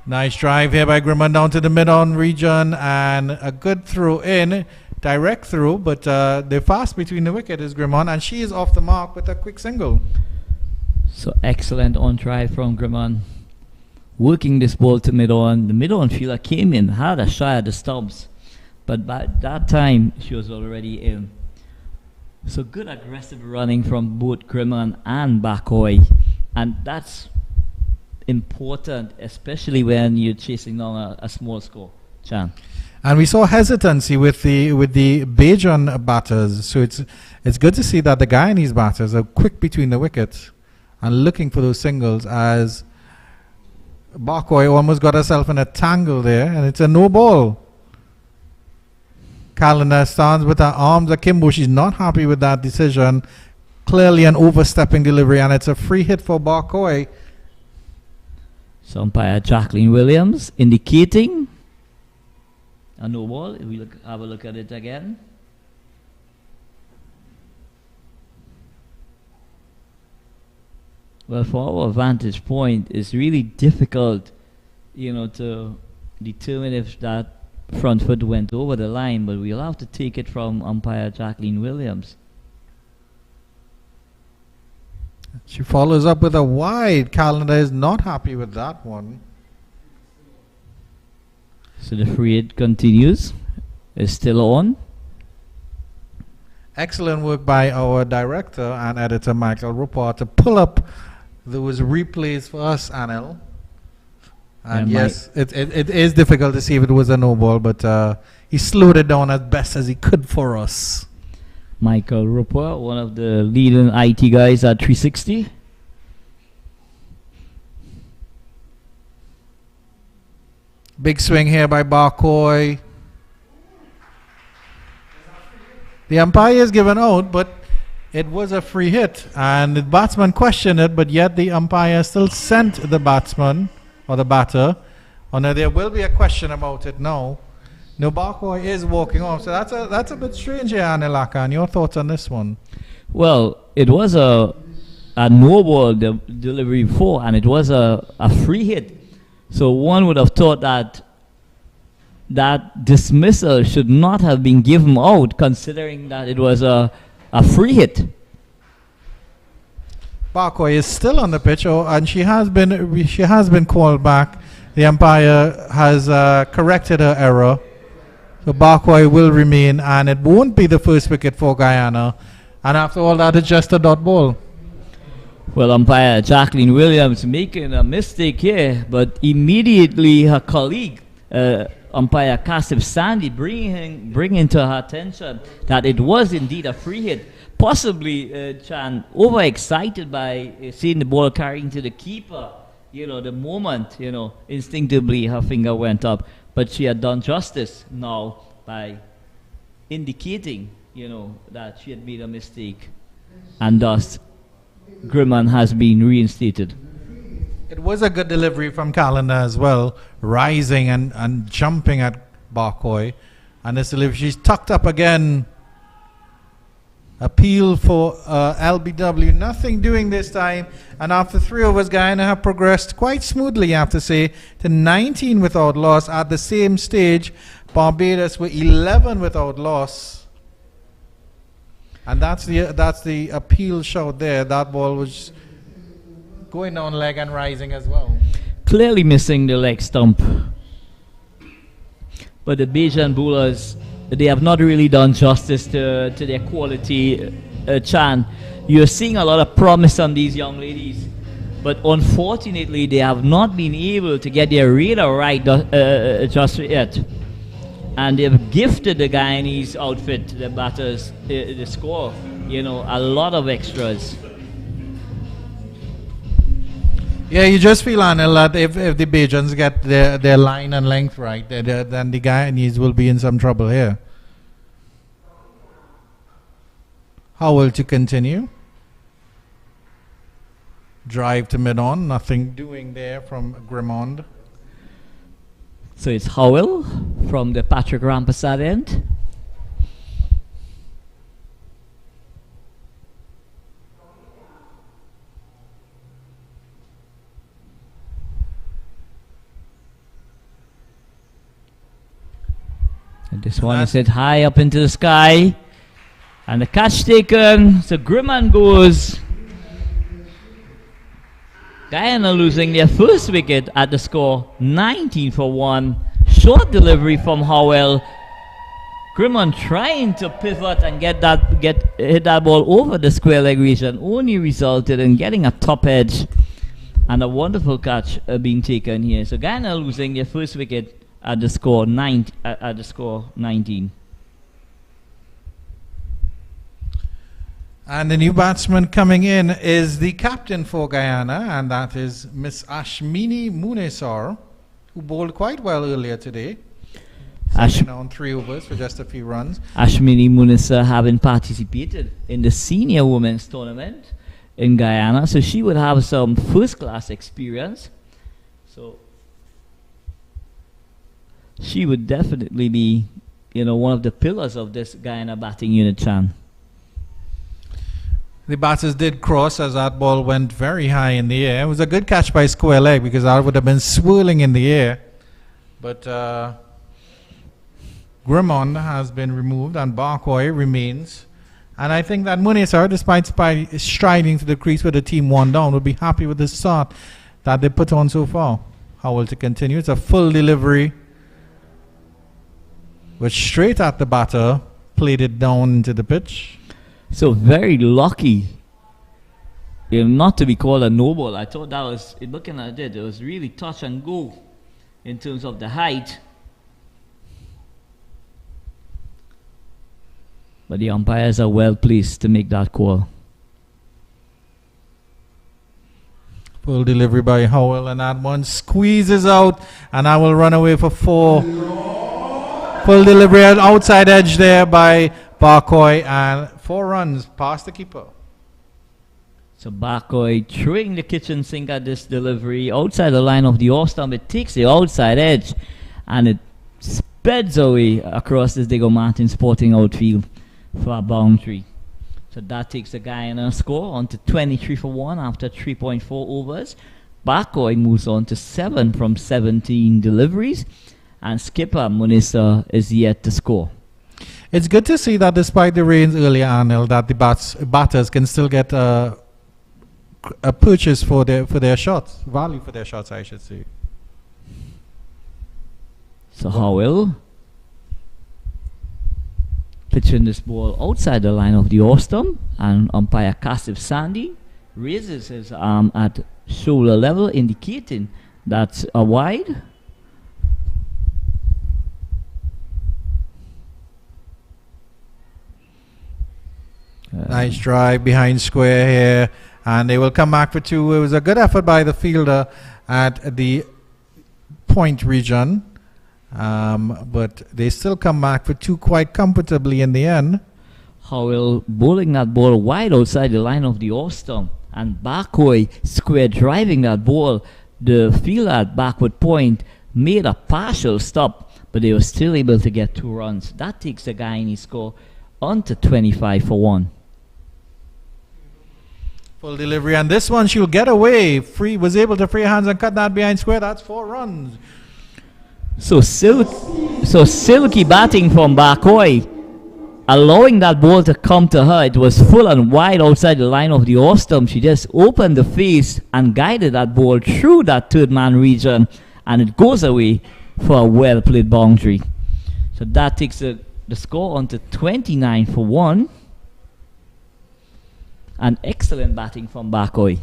Nice drive here by Grimond down to the mid-on region, and a good throw in, direct throw, but the fast between the wicket is Grimond, and she is off the mark with a quick single. So excellent on try from Grimond. Working this ball to mid-on. The mid-on fielder came in, had a shot at the stumps, but by that time she was already in. So good aggressive running from both Grimman and Bakoy, and that's important, especially when you're chasing down a small score. Chan. And we saw hesitancy with the Bajan batters, so it's good to see that the Guyanese batters are quick between the wickets and looking for those singles, as Bakoy almost got herself in a tangle there, and it's a no ball. Calendar stands with her arms akimbo. She's not happy with that decision. Clearly an overstepping delivery, and it's a free hit for Bakoy. So umpire Jacqueline Williams indicating a no ball. We'll have a look at it again. Well, for our vantage point, it's really difficult, to determine if that front foot went over the line, but we'll have to take it from umpire Jacqueline Williams. She follows up with a wide. Calendar is not happy with that one. So the free hit continues. It's still on. Excellent work by our director and editor Michael Rupert to pull up those replays for us, Anil. And yes, it is difficult to see if it was a no ball, but he slowed it down as best as he could for us. Michael Rupert, one of the leading IT guys at 360. Big swing here by Bakoy. The umpire is given out, but it was a free hit, and the batsman questioned it, but yet the umpire still sent the batsman or the batter. Oh no, there will be a question about it now. No, Bakoy is walking off, so that's a bit strange here, Anil Akan. Your thoughts on this one? Well, it was a no ball delivery before, and it was a free hit. So one would have thought that dismissal should not have been given out, considering that it was a free hit. Bakoy is still on the pitch, and she has been called back. The umpire has corrected her error. So Bakoy will remain, and it won't be the first wicket for Guyana. And after all that, it's just a dot ball. Well, umpire Jacqueline Williams making a mistake here, but immediately her colleague, umpire Kasif Sandy, bringing to her attention that it was indeed a free hit. Possibly, Chan, overexcited by seeing the ball carrying to the keeper. The moment, instinctively her finger went up. But she had done justice now by indicating, that she had made a mistake. And thus, Grimman has been reinstated. It was a good delivery from Calendar as well, rising and jumping at Bakoy. And this delivery, she's tucked up again. Appeal for LBW, nothing doing this time. And after 3 overs, Guyana have progressed quite smoothly, I have to say, to 19 without loss. At the same stage, Barbados were 11 without loss. And that's the appeal shout there. That ball was going down leg and rising as well. Clearly missing the leg stump. But the Bajan bowlers, they have not really done justice to their quality. Chan, you're seeing a lot of promise on these young ladies, but unfortunately they have not been able to get their radar right just yet. And they've gifted the Guyanese outfit, the batters, the score, a lot of extras. Yeah, you just feel, Anil, that if the Bajans get their line and length right, then the Guyanese will be in some trouble here. Howell to continue. Drive to mid-on, nothing doing there from Grimond. So it's Howell from the Patrick Rampersad end. And this one is hit high up into the sky. And the catch taken. So Grimman goes. Guyana losing their first wicket at the score 19 for 1. Short delivery from Howell. Grimon trying to pivot and hit that ball over the square leg region only resulted in getting a top edge and a wonderful catch being taken here. So Guyana losing their first wicket at the score 19. And the new batsman coming in is the captain for Guyana, and that is Miss Ashmini Munesar, who bowled quite well earlier today. On 3 overs for just a few runs. Ashmini Munesar having participated in the senior women's tournament in Guyana, so she would have some first-class experience. So she would definitely be, one of the pillars of this Guyana batting unit, Chan. The batters did cross as that ball went very high in the air. It was a good catch by square leg because that would have been swirling in the air. But Grimond has been removed and Barcoy remains. And I think that Munesar, despite striding to the crease with the team 1 down, will be happy with the start that they put on so far. Howell to continue. It's a full delivery, which straight at the batter, played it down into the pitch. So very lucky, not to be called a no ball. I thought that was, looking at it, it was really touch and go in terms of the height. But the umpires are well pleased to make that call. Full delivery by Howell, and that one squeezes out, and I will run away for 4. Full delivery at outside edge there by Barcoy, and 4 runs past the keeper. So Barcoy throwing the kitchen sink at this delivery outside the line of the off stump. It takes the outside edge and it speds away across this Diego Martin Sporting outfield for a boundary. So that takes the Guyana score on to 23 for 1 after 3.4 overs. Barcoy moves on to 7 from 17 deliveries, and skipper Munesar is yet to score. It's good to see that despite the rains earlier, Arnold, that the batters can still get a purchase for their shots, value for their shots, I should say. So Howell pitching this ball outside the line of the off stump, and umpire Kasif Sandhi raises his arm at shoulder level, indicating that's a wide. Nice drive behind square here, and they will come back for 2. It was a good effort by the fielder at the point region, but they still come back for 2 quite comfortably in the end. Howell bowling that ball wide outside the line of the off stump, and Barcoy square driving that ball. The fielder at backward point made a partial stop, but they were still able to get 2 runs. That takes the Guyanese score on to 25 for 1. Full delivery, and this one she'll get away. Was able to free hands and cut that behind square. That's 4 runs. So silky batting from Barcoy, allowing that ball to come to her. It was full and wide outside the line of the off stump. She just opened the face and guided that ball through that third man region, and it goes away for a well played boundary. So that takes the score on to 29 for 1. And excellent batting from Barcoy.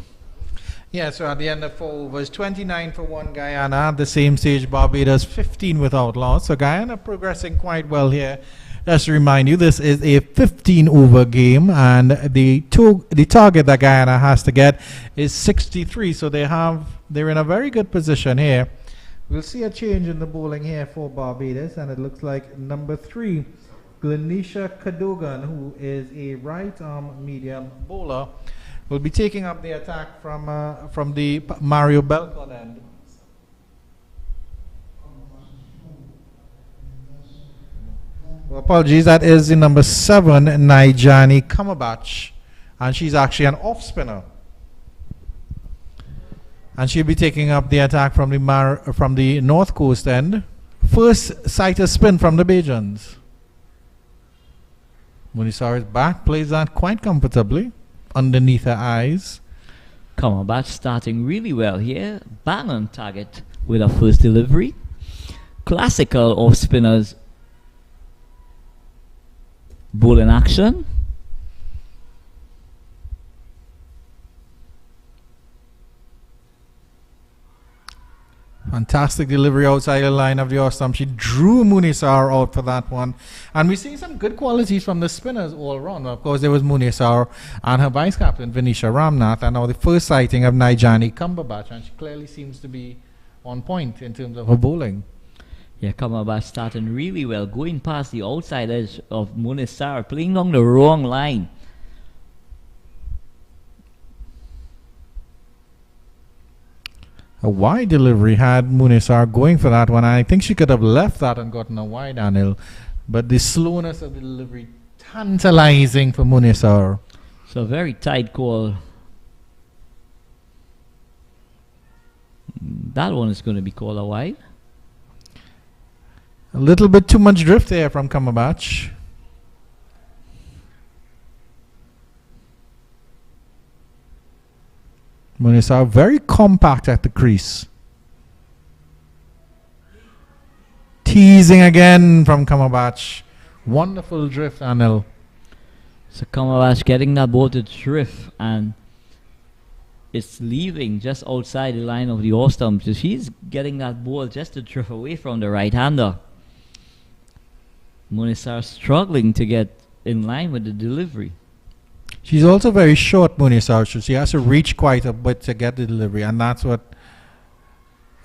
Yeah, so at the end of 4 overs, 29 for 1 Guyana. At the same stage, Barbados 15 without loss. So Guyana progressing quite well here. Just to remind you, this is a 15-over game, and the target that Guyana has to get is 63. So they're in a very good position here. We'll see a change in the bowling here for Barbados, and it looks like number 3, Glenisha Cadogan, who is a right-arm medium bowler, will be taking up the attack from the Mario Belcon end. Well, apologies, that is the number 7, Nijani Kamabach, and she's actually an off-spinner. And she'll be taking up the attack from the North Coast end. First sighter spin from the Bajans. Munesar is back, plays that quite comfortably underneath her eyes. Kamabach starting really well here. Bang on target with a first delivery. Classical off spinners bowling action. Fantastic delivery outside the line of the off stump. She drew Munisar out for that one. And we see some good qualities from the spinners all around. Of course, there was Munisar and her vice captain, Vinisha Ramnath, and now the first sighting of Nijani Cumberbatch. And she clearly seems to be on point in terms of her bowling. Yeah, Cumberbatch starting really well, going past the outside edge of Munisar, playing along the wrong line. A wide delivery had Munisar going for that one. I think she could have left that and gotten a wide, Anil. But the slowness of the delivery, tantalizing for Munisar. So very tight call. That one is going to be called a wide. A little bit too much drift there from Cumberbatch. Munisar very compact at the crease. Teasing again from Cumberbatch. Wonderful drift, Anil. So Cumberbatch getting that ball to drift, and it's leaving just outside the line of the off stump. So she's getting that ball just to drift away from the right-hander. Munisar struggling to get in line with the delivery. She's also very short, Munisar, so she has to reach quite a bit to get the delivery, and that's what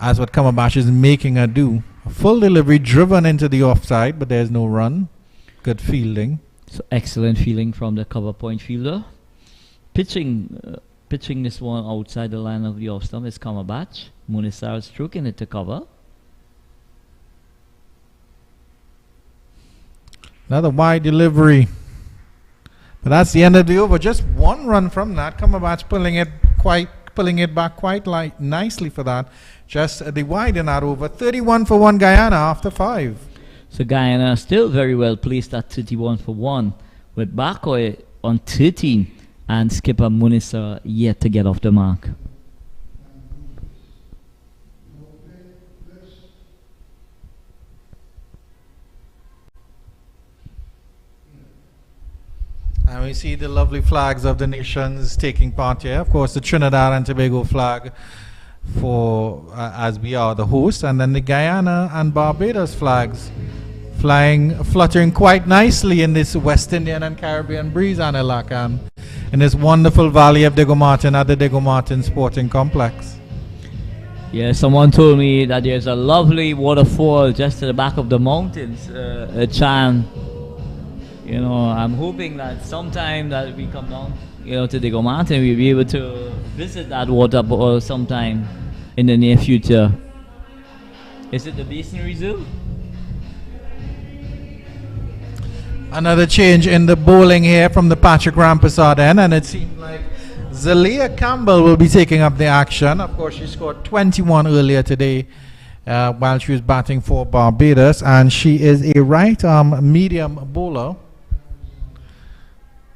Cumberbatch is making her do. A full delivery driven into the offside, but there's no run. Good fielding. So excellent fielding from the cover point fielder. Pitching this one outside the line of the off stump is Cumberbatch. Munisar stroking it to cover. Another wide delivery. But that's the end of the over. Just one run from that. Cumberbatch pulling it back quite nicely for that. Just the wide in that over. 31 for 1 Guyana after 5. So Guyana still very well placed at 31 for 1, with Barbados on 13 and skipper Munisar yet to get off the mark. And we see the lovely flags of the nations taking part here. Of course, the Trinidad and Tobago flag for as we are the host, and then the Guyana and Barbados flags fluttering quite nicely in this West Indian and Caribbean breeze, Anilakan, in this wonderful valley of Diego Martin at the Diego Martin Sporting Complex. Yeah, someone told me that there's a lovely waterfall just at the back of the mountains, Chan. You know, I'm hoping that sometime that we come down, to Diego Martin, we'll be able to visit that waterfall sometime in the near future. Is it the Basin Reserve? Another change in the bowling here from the Patrick Rampersad end, and it seems like Zalia Campbell will be taking up the action. Of course, she scored 21 earlier today while she was batting for Barbados, and she is a right-arm medium bowler.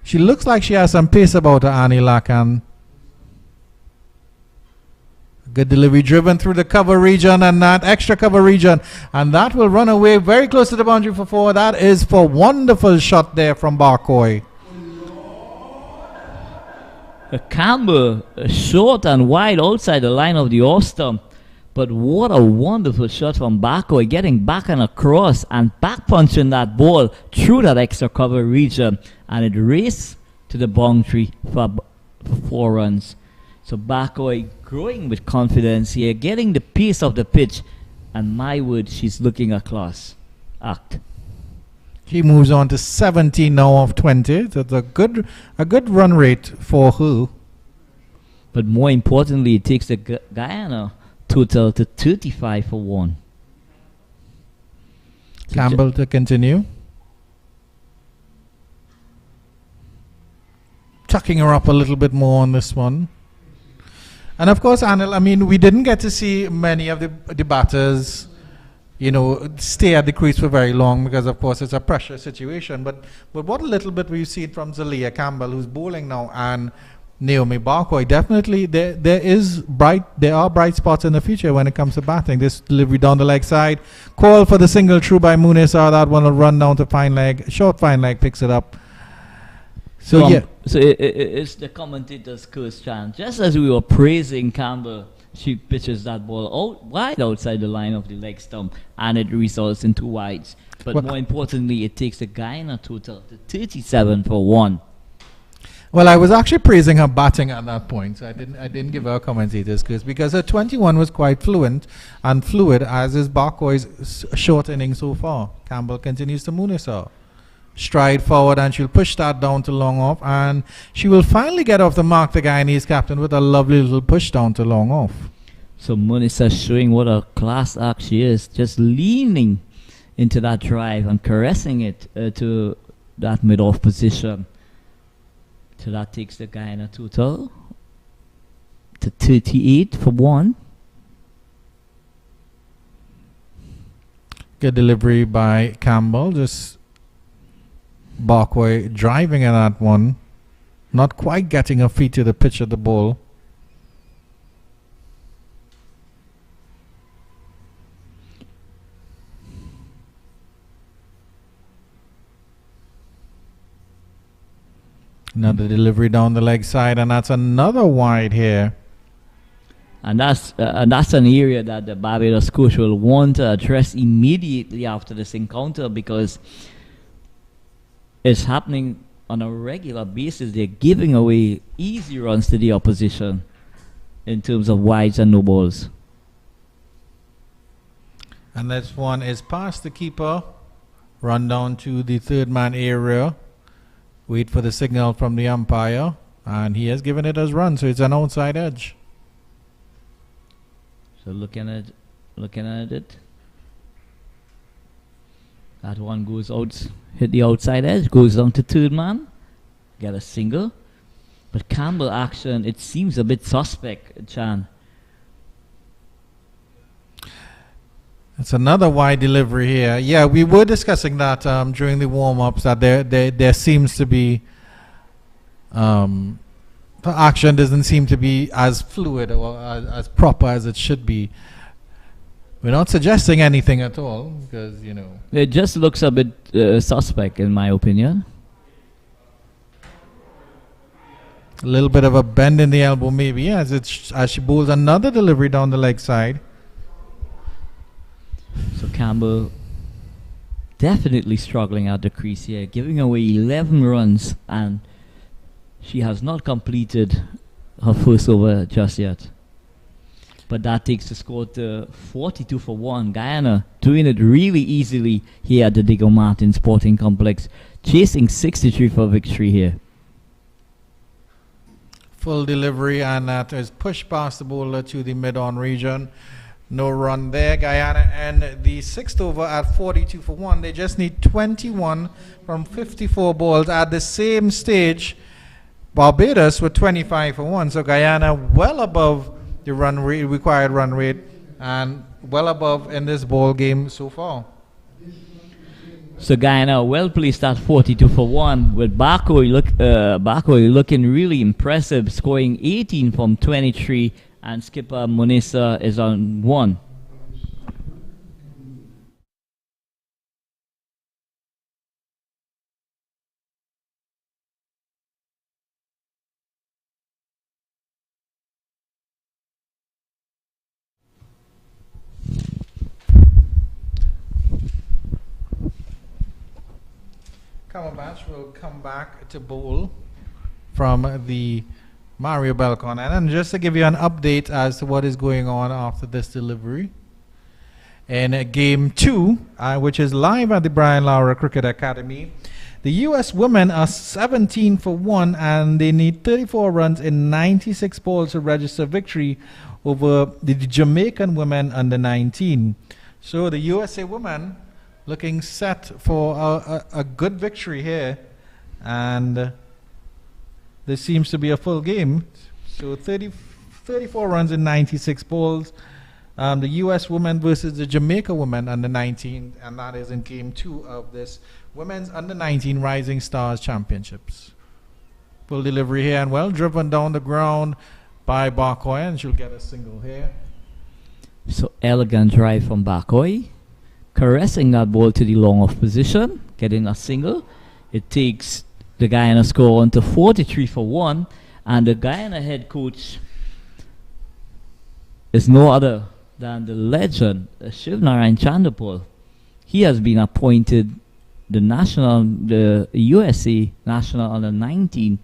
She looks like she has some pace about her, Annie Lakan. Good delivery driven through the cover region and that extra cover region, and that will run away very close to the boundary for 4. That is for wonderful shot there from Barcoy. Campbell short and wide outside the line of the off stump, but what a wonderful shot from Barcoy, getting back and across and back punching that ball through that extra cover region, and it raced to the boundary for 4 runs. So Barcoy growing with confidence here, getting the pace of the pitch, and my word, she's looking a class act. She moves on to 17 now of 20. That's a good run rate for her. But more importantly, it takes the Guyana total to 35 for 1. Campbell to continue. Tucking her up a little bit more on this one. And of course, Anil, I mean, we didn't get to see many of the batters, stay at the crease for very long because, of course, it's a pressure situation. But what a little bit we've seen from Zalia Campbell, who's bowling now, and Naomi Barkhoy. Definitely, there are bright spots in the future when it comes to batting. This delivery down the leg side, call for the single through by Munisa. That one will run down to fine leg, short fine leg, picks it up. So it's the commentator's curse chant. Just as we were praising Campbell, she pitches that ball wide outside the line of the leg stump, and it results in 2 wides. But more importantly, it takes the Guyana total to 37 for 1. Well, I was actually praising her batting at that point. So I didn't give her commentators because her 21 was quite fluid, as is Barkhoy's short innings so far. Campbell continues to Munisa. Stride forward, and she'll push that down to long off, and she will finally get off the mark, the Guyanese captain, with a lovely little push down to long off. So Munisa showing what a class act she is, just leaning into that drive and caressing it to that mid-off position. So that takes the Guyana total to 38 for 1. Good delivery by Campbell. Just Barkhoy driving in that one. Not quite getting her feet to the pitch of the ball. Another delivery down the leg side, and that's another wide here. And that's an area that the Barbados coach will want to address immediately after this encounter, because it's happening on a regular basis. They're giving away easy runs to the opposition in terms of wides and no balls. And this one is past the keeper. Run down to the third man area. Wait for the signal from the umpire, and he has given it as run, so it's an outside edge. So looking at it, that one goes out, hit the outside edge, goes down to third man, get a single. But Campbell action, it seems a bit suspect, Chan. It's another wide delivery here. Yeah, we were discussing that during the warm-ups, that there seems to be the action doesn't seem to be as fluid or as proper as it should be. We're not suggesting anything at all, because It just looks a bit suspect, in my opinion. A little bit of a bend in the elbow, maybe, as she bowls another delivery down the leg side. So Campbell definitely struggling at the crease here, giving away 11 runs, and she has not completed her first over just yet. But that takes the score to 42 for 1. Guyana doing it really easily here at the Diego Martin Sporting Complex, chasing 63 for victory here. Full delivery, and that is pushed past the bowler to the mid-on region. No run there. Guyana and the 6th over at 42 for 1. They just need 21 from 54 balls. At the same stage, Barbados with 25 for 1. So Guyana well above the required run rate, and well above in this ball game so far. So Guyana well placed at 42 for 1, with Barkhoy looking really impressive, scoring 18 from 23. And skipper Munisa is on 1. Cumberbatch will come back to bowl from the Mario Belcon. And just to give you an update as to what is going on after this delivery. In game 2, which is live at the Brian Lara Cricket Academy, the U.S. women are 17 for 1, and they need 34 runs in 96 balls to register victory over the Jamaican women under 19. So the USA women looking set for a good victory here, and this seems to be a full game. So 34 runs in 96 balls. The U.S. women versus the Jamaica women under 19, and that is in game 2 of this Women's Under 19 Rising Stars Championships. Full delivery here and well driven down the ground by Barkoy, and she'll get a single here. So elegant drive from Barkoy, caressing that ball to the long off position, getting a single. It takes the Guyana score on to 43 for 1, and the Guyana head coach is no other than the legend Shivnarayan Chandapal. He has been appointed the USA National Under 19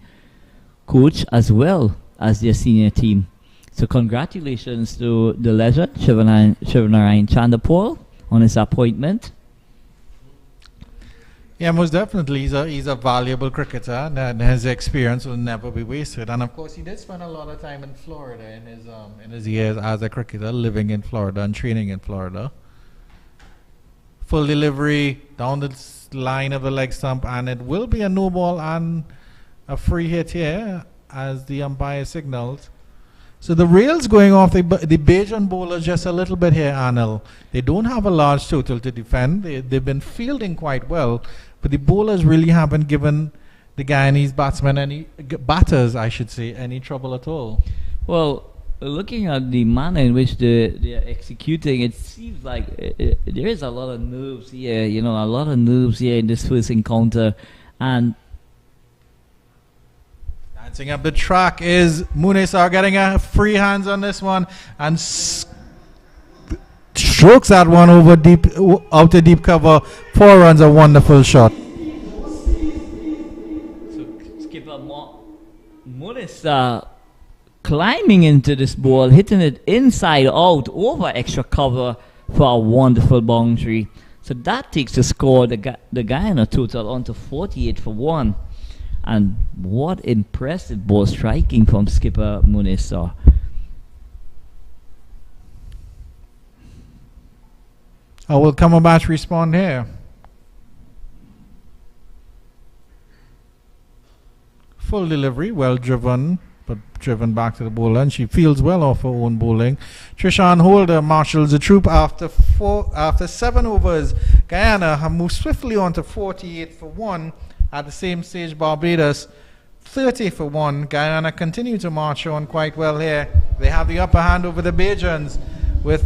coach as well as their senior team. So congratulations to the legend Shivnarayan Chandapal on his appointment. Yeah, most definitely. He's a valuable cricketer, and his experience will never be wasted. And of course, he did spend a lot of time in Florida in his years as a cricketer, living in Florida and training in Florida. Full delivery down the line of the leg stump, and it will be a no ball and a free hit here as the umpire signals. So the rails going off the Bajan bowlers just a little bit here, Anil. They don't have a large total to defend. They've been fielding quite well, but the bowlers really haven't given the Guyanese batters, any trouble at all. Well, looking at the manner in which they are executing, it seems like there is a lot of nerves here, a lot of nerves here in this first encounter. And dancing up the track is Munesar, getting a free hands on this one and strokes that one over deep, out of deep cover. 4 runs, a wonderful shot. So skipper Munesar climbing into this ball, hitting it inside out over extra cover for a wonderful boundary. So that takes the score, the Guyana total, on to 48 for 1. And what impressive ball striking from skipper Munesar. How will Cumberbatch respond here? Full delivery, well driven, but driven back to the bowler, and she fields well off her own bowling. Trishan Holder marshals the troop after 7 overs. Guyana have moved swiftly on to 48 for 1. At the same stage, Barbados 30 for 1. Guyana continue to march on quite well here. They have the upper hand over the Bajans with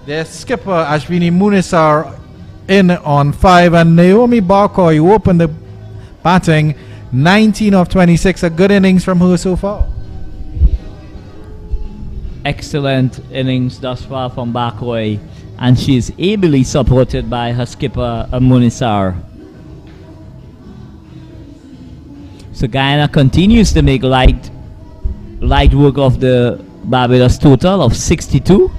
their skipper Ashwini Munesar in on 5, and Naomi Barkoy, who opened the batting, 19 of 26. A good innings from her so far. Excellent innings thus far from Barkoy, and she is ably supported by her skipper Munesar. So Guyana continues to make light work of the Barbados total of 62,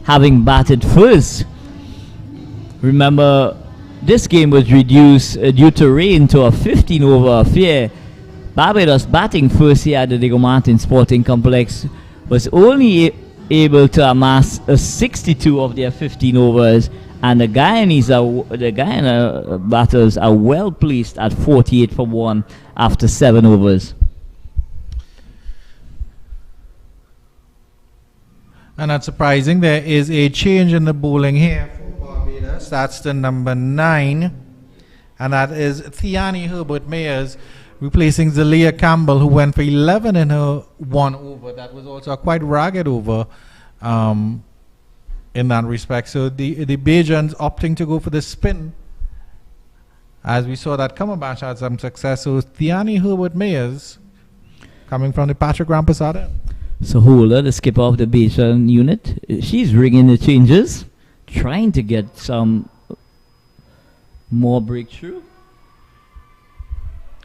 having batted first. Remember, this game was reduced due to rain to a 15-over affair. Barbados batting first here at the Diego Martin Sporting Complex was only able to amass 62 of their 15 overs, and the Guyana batters are well placed at 48 for 1 after 7 overs. And not surprising, there is a change in the bowling here for Barbados. That's the number 9, and that is Thiani Herbert Mayers, replacing Zalia Campbell, who went for 11 in her 1 over. That was also a quite ragged over in that respect. So the Bajans opting to go for the spin, as we saw that Cumberbatch had some success. So Thiani Herbert Mayers coming from the Patrick Rampersad. So Holder, the skipper of the Bajan unit, she's ringing the changes, trying to get some more breakthrough.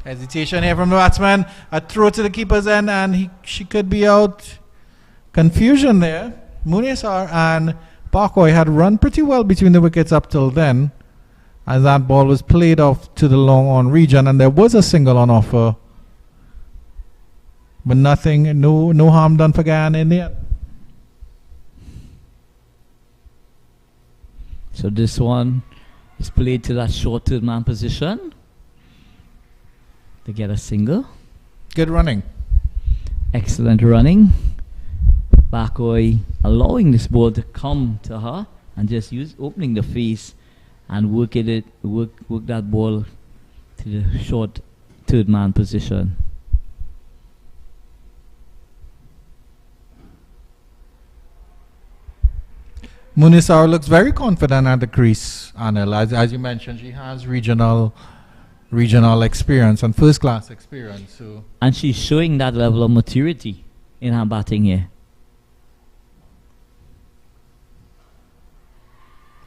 Hesitation here from the batsman. A throw to the keeper's end, and she could be out. Confusion there. Munesar and Barkoy had run pretty well between the wickets up till then, as that ball was played off to the long on region, and there was a single on offer, but nothing, no harm done for Guyana in the end. So this one is played to that short third man position to get a single. Good running. Excellent running. Barkoy allowing this ball to come to her and just opening the face and work that ball to the short third man position. Munisar looks very confident at the crease, Anil. As you mentioned, she has regional experience and first class experience. So. And she's showing that level of maturity in her batting here.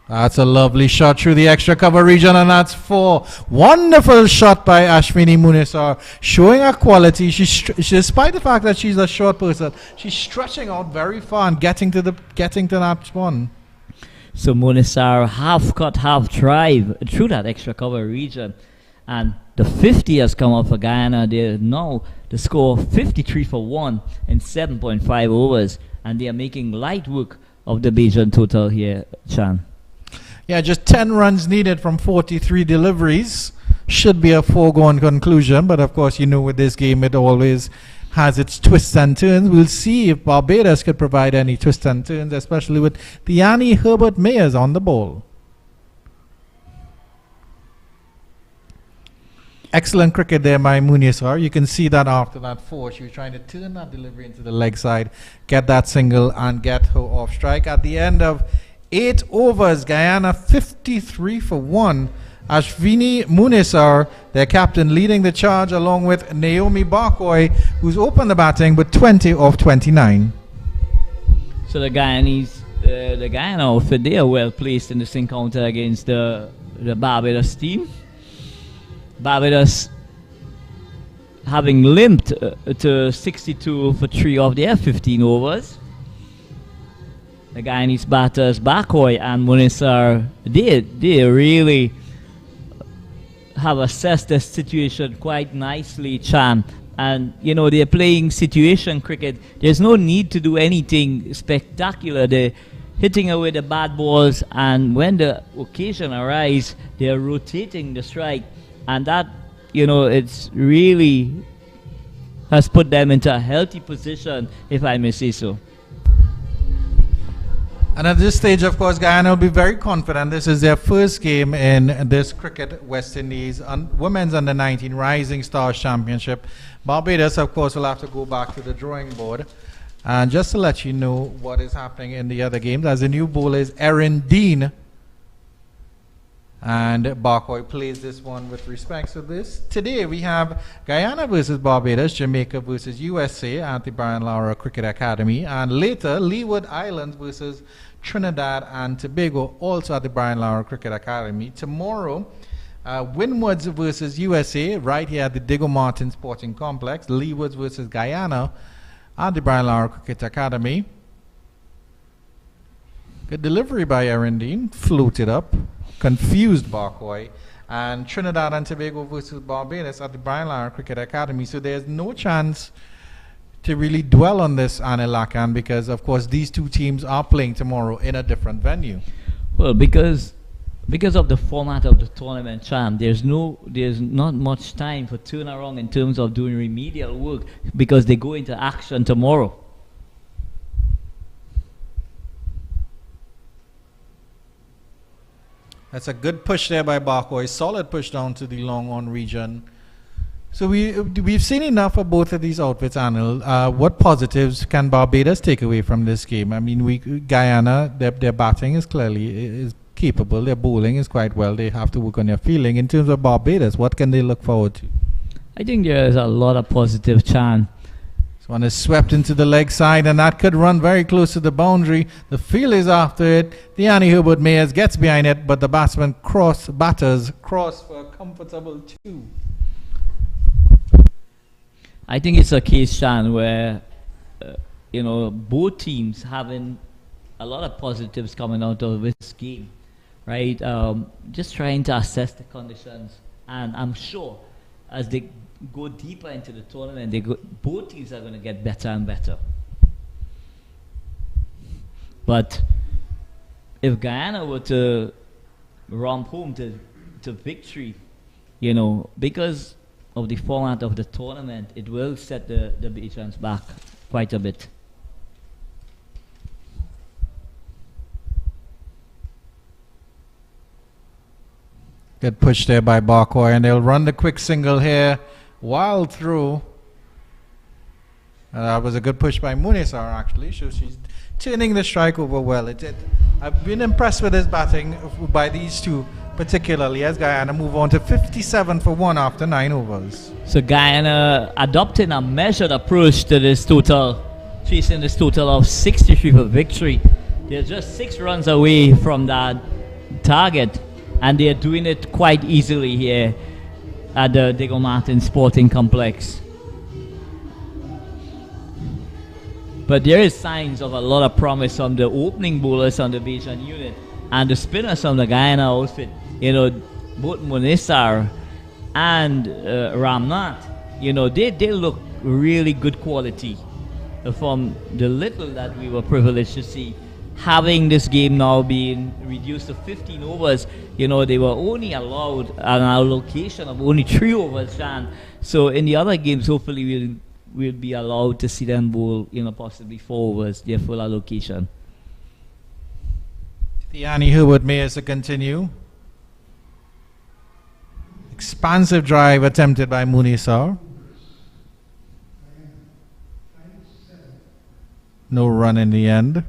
That's a lovely shot through the extra cover region, and that's 4. Wonderful shot by Ashwini Munisar, showing her quality. Despite the fact that she's a short person, she's stretching out very far and getting to that one. So Munisar half cut, half drive through that extra cover region, and the 50 has come up for Guyana. They now the score 53 for 1 in 7.5 overs, and they are making light work of the Bajan total here, Chan. Yeah, just 10 runs needed from 43 deliveries. Should be a foregone conclusion, but of course, you know, with this game, it always has its twists and turns. We'll see if Barbados could provide any twists and turns, especially with Diani Herbert Mayers on the ball. Excellent cricket there by Munisar. You can see that after that 4, she was trying to turn that delivery into the leg side, get that single, and get her off strike. At the end of 8 overs, Guyana 53 for 1. Ashwini Munisar, their captain, leading the charge along with Naomi Barkoy, who's opened the batting with 20 of 29. So the Guyana outfit, they are well placed in this encounter against the Barbados team. Barbados having limped to 62 for 3 of their 15 overs. The Guyanese batters, Barkoy and Munisar, they really have assessed the situation quite nicely, Chan. And, you know, they're playing situation cricket. There's no need to do anything spectacular. They're hitting away the bad balls, and when the occasion arises, they're rotating the strike. And that, you know, it's really has put them into a healthy position, if I may say so. And at this stage, of course, Guyana will be very confident. This is their first game in this Cricket West Indies Women's Under-19 Rising Stars Championship. Barbados, of course, will have to go back to the drawing board. And just to let you know what is happening in the other games, as the new bowler is Erin Dean. And Barkoy plays this one with respect to this. Today we have Guyana versus Barbados, Jamaica versus USA at the Brian Lara Cricket Academy, and later Leeward Islands versus Trinidad and Tobago, also at the Brian Lara Cricket Academy. Tomorrow, Windwards versus USA right here at the Diego Martin Sporting Complex. Leewards versus Guyana at the Brian Lara Cricket Academy. Good delivery by Erin Dean, floated up. Confused Barkoy, and Trinidad and Tobago versus Barbados at the Brian Lara Cricket Academy. So there's no chance to really dwell on this, Anil Lakan, because of course these two teams are playing tomorrow in a different venue. Well, because of the format of the tournament, Cham, there's not much time for turnaround in terms of doing remedial work, because they go into action tomorrow. That's a good push there by Barkoy. Solid push down to the long on region. So we've seen enough of both of these outfits, Anil. What positives can Barbados take away from this game? I mean, Guyana, their batting is clearly capable. Their bowling is quite well. They have to work on their fielding. In terms of Barbados, what can they look forward to? I think there is a lot of positive, Chan. One is swept into the leg side, and that could run very close to the boundary. The field is after it. Diani Herbert Mayers gets behind it, but the batters cross for a comfortable 2. I think it's a case, Shan, where you know, both teams having a lot of positives coming out of this game, right? Just trying to assess the conditions, and I'm sure as they go deeper into the tournament, both teams are going to get better and better. But if Guyana were to romp home to victory, you know, because of the format of the tournament, it will set the Bajans back quite a bit. Good push there by Barkoy, and they'll run the quick single here. Wild through. That was a good push by Munisar, actually. So she's turning the strike over well. It I've been impressed with his batting by these two, particularly as Guyana move on to 57 for 1 after 9 overs. So Guyana adopting a measured approach to this total, chasing this total of 63 for victory. They're just 6 runs away from that target, and they're doing it quite easily here at the Diego Martin Sporting Complex. But there is signs of a lot of promise from the opening bowlers on the Bajan unit and the spinners from the Guyana outfit. You know, both Munisar and Ramnath, you know, they look really good quality from the little that we were privileged to see. Having this game now being reduced to 15 overs, you know, they were only allowed an allocation of only 3 overs, Jan. So in the other games, hopefully we'll be allowed to see them bowl, you know, possibly 4 overs, their full allocation. The Annie Herbert Mayers to continue. Expansive drive attempted by Munisar. No run in the end.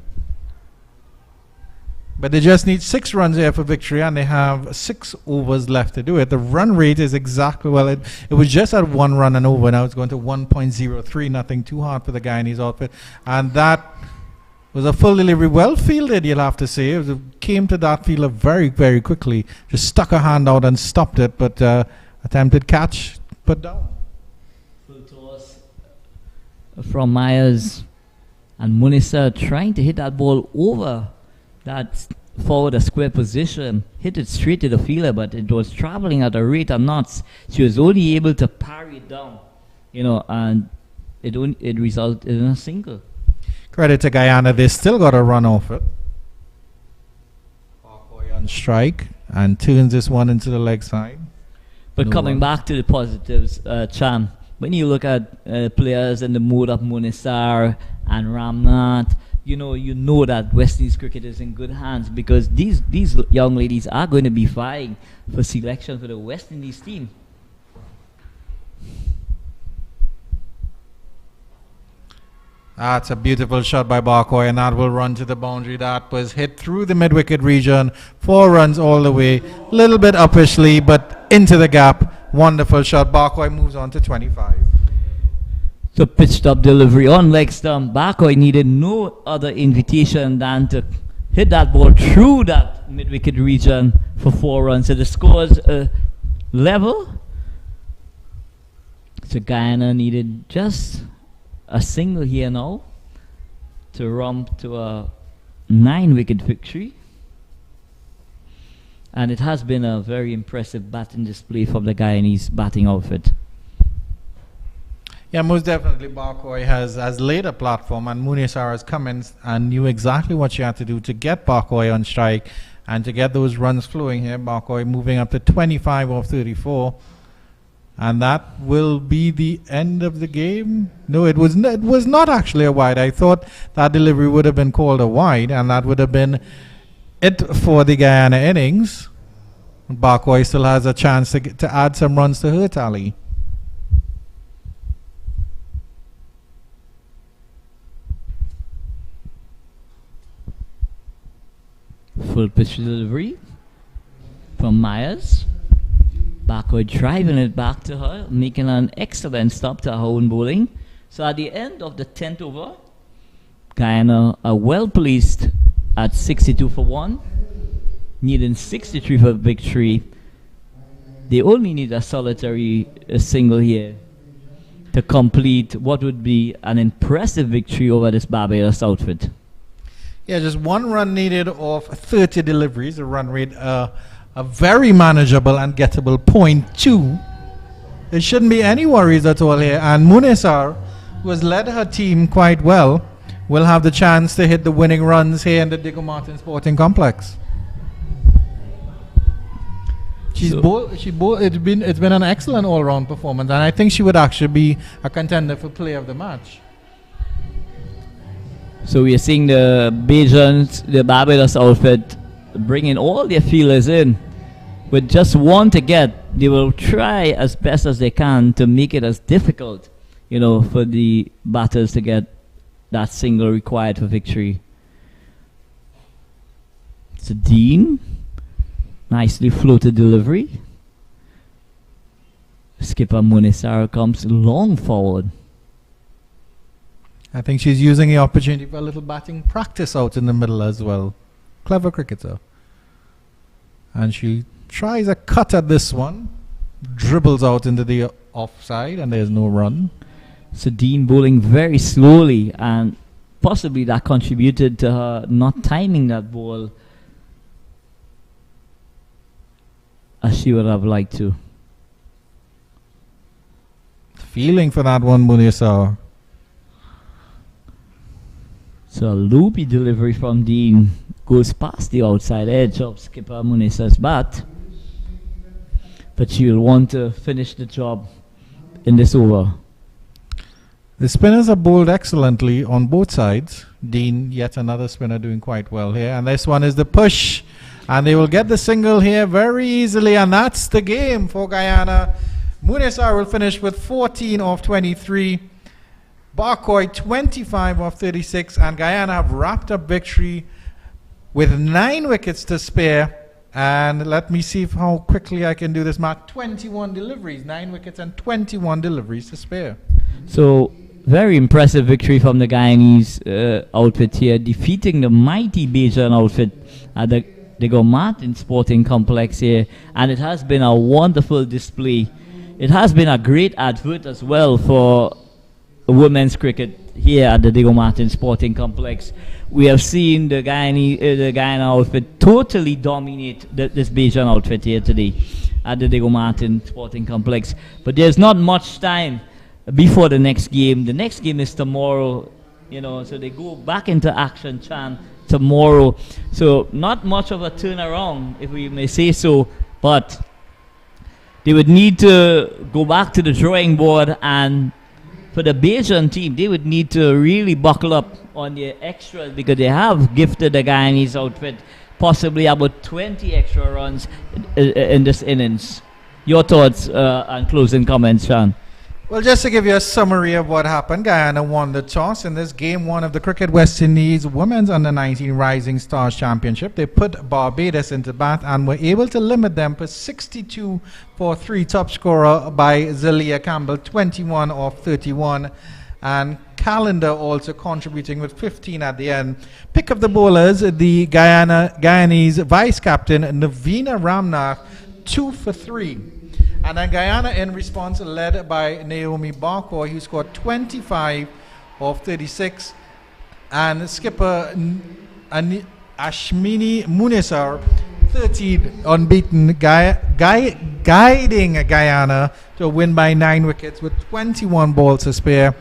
But they just need 6 runs here for victory, and they have 6 overs left to do it. The run rate is exactly, well, it was just at 1 run and over. Now it's going to 1.03, nothing too hard for the Guyanese outfit. And that was a full delivery, well fielded, you'll have to say. It came to that fielder very, very quickly. Just stuck a hand out and stopped it, but attempted catch, put down. Full toss from Myers, and Munisa trying to hit that ball over that forward a square position, hit it straight to the fielder, but it was traveling at a rate of knots. She was only able to parry it down, you know, and it resulted in a single. Credit to Guyana, they still got a run off it. Barcoy on strike and turns this one into the leg side. But No coming run. back to the positives, Chan, when you look at players in the mode of Munisar and Ramnath, you know that West Indies cricket is in good hands, because these young ladies are going to be vying for selection for the West Indies team. That's a beautiful shot by Barcoy, and that will run to the boundary. That was hit through the mid-wicket region. 4 runs all the way. Little bit uppishly, but into the gap. Wonderful shot. Barcoy moves on to 25. So pitched up delivery on leg stump. Barcoy needed no other invitation than to hit that ball through that mid-wicket region for 4 runs. So the score's level. So Guyana needed just a single here now to romp to a 9-wicket victory. And it has been a very impressive batting display from the Guyanese batting outfit. Yeah, most definitely Barcoy has laid a platform, and Munisar has come in and knew exactly what she had to do to get Barcoy on strike and to get those runs flowing here. Barcoy moving up to 25 of 34. And that will be the end of the game. No, it was not actually a wide. I thought that delivery would have been called a wide, and that would have been it for the Guyana innings. Barcoy still has a chance to add some runs to her tally. Full pitch delivery from Myers. Barcoy driving it back to her, making an excellent stop to her own bowling. So at the end of the 10th over, Guyana are well pleased at 62 for 1, needing 63 for victory. They only need a solitary single here to complete what would be an impressive victory over this Barbados outfit. Yeah, just 1 run needed off 30 deliveries, a run rate a very manageable and gettable 0.2. There shouldn't be any worries at all here. And Munisar, who has led her team quite well, will have the chance to hit the winning runs here in the Diego Martin Sporting Complex. It's been an excellent all-round performance, and I think she would actually be a contender for player of the match. So we are seeing the Barbados outfit bringing all their feelers in. With just 1 to get, they will try as best as they can to make it as difficult, for the batters to get that single required for victory. So Dean, nicely floated delivery. Skipper Munisar comes long forward. I think she's using the opportunity for a little batting practice out in the middle as well. Clever cricketer. And she tries a cut at this one. Dribbles out into the offside and there's no run. So Dean bowling very slowly, and possibly that contributed to her not timing that ball as she would have liked to. Feeling for that one, Munisa. So a loopy delivery from Dean goes past the outside edge of skipper Munisa's bat, but she will want to finish the job in this over. The spinners have bowled excellently on both sides. Dean, yet another spinner, doing quite well here. And this one is the push. And they will get the single here very easily. And that's the game for Guyana. Munisar will finish with 14 of 23. Barcoy 25 of 36. And Guyana have wrapped up victory with 9 wickets to spare. And let me see how quickly I can do this math. 21 deliveries, 9 wickets and 21 deliveries to spare. So very impressive victory from the Guyanese outfit here, defeating the mighty Bajan outfit at the Diego Martin Sporting Complex here. And it has been a wonderful display. It has been a great advert as well for women's cricket here at the Diego Martin Sporting Complex. We have seen the Guyana outfit totally dominate this Bajan outfit here today at the Diego Martin Sporting Complex. But there's not much time before the next game. The next game is tomorrow, so they go back into action, Chan, tomorrow. So not much of a turnaround, if we may say so, but they would need to go back to the drawing board, and for the Bajan team, they would need to really buckle up on their extras, because they have gifted the Guyanese outfit possibly about 20 extra runs in this innings. Your thoughts and closing comments, Sean? Well, just to give you a summary of what happened, Guyana won the toss in this game 1 of the Cricket West Indies Women's Under-19 Rising Stars Championship. They put Barbados into bat and were able to limit them for 62 for 3, top scorer by Zalia Campbell, 21 of 31. And Calendar also contributing with 15 at the end. Pick of the bowlers, the Guyanese vice-captain Navina Ramnath, 2 for 3. And then Guyana in response, led by Naomi Barcoy, who scored 25 of 36. And skipper Ashmini Munisar, 13 unbeaten, guiding Guyana to win by 9 wickets with 21 balls to spare.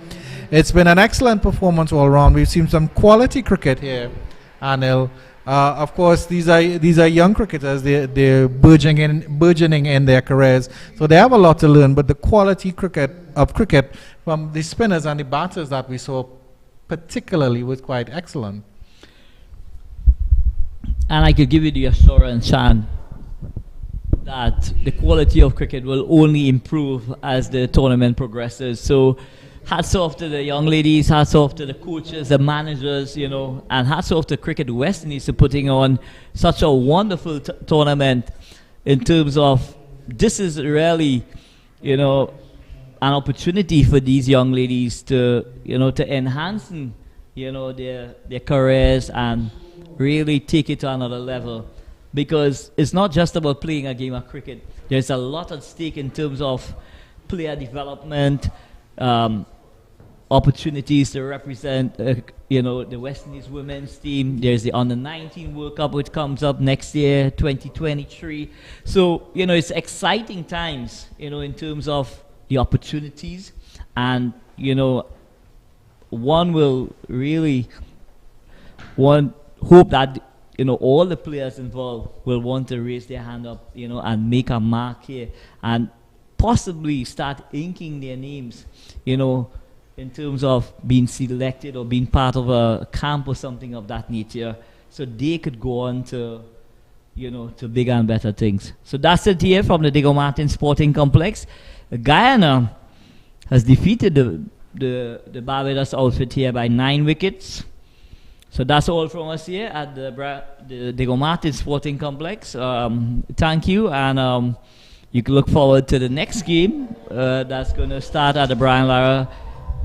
It's been an excellent performance all around. We've seen some quality cricket here, Anil. Of course, these are young cricketers. They're burgeoning in their careers, so they have a lot to learn. But the quality of cricket from the spinners and the batters that we saw, particularly, was quite excellent. And I could give you the assurance, Shan, that the quality of cricket will only improve as the tournament progresses. So hats off to the young ladies, hats off to the coaches, the managers, and hats off to Cricket West Indies for putting on such a wonderful tournament in terms of this is really, an opportunity for these young ladies to, to enhance, their careers and really take it to another level. Because it's not just about playing a game of cricket. There's a lot at stake in terms of player development, opportunities to represent, the West Indies women's team. There's the Under-19 World Cup, which comes up next year, 2023. So, it's exciting times, in terms of the opportunities. And, one will really hope that, all the players involved will want to raise their hand up, and make a mark here. And possibly start inking their names, in terms of being selected or being part of a camp or something of that nature, so they could go on to, to bigger and better things. So that's it here from the Diego Martin Sporting Complex. Guyana has defeated the Barbados outfit here by 9 wickets. So that's all from us here at the Diego Martin Sporting Complex. Thank you, and you can look forward to the next game that's going to start at the Brian Lara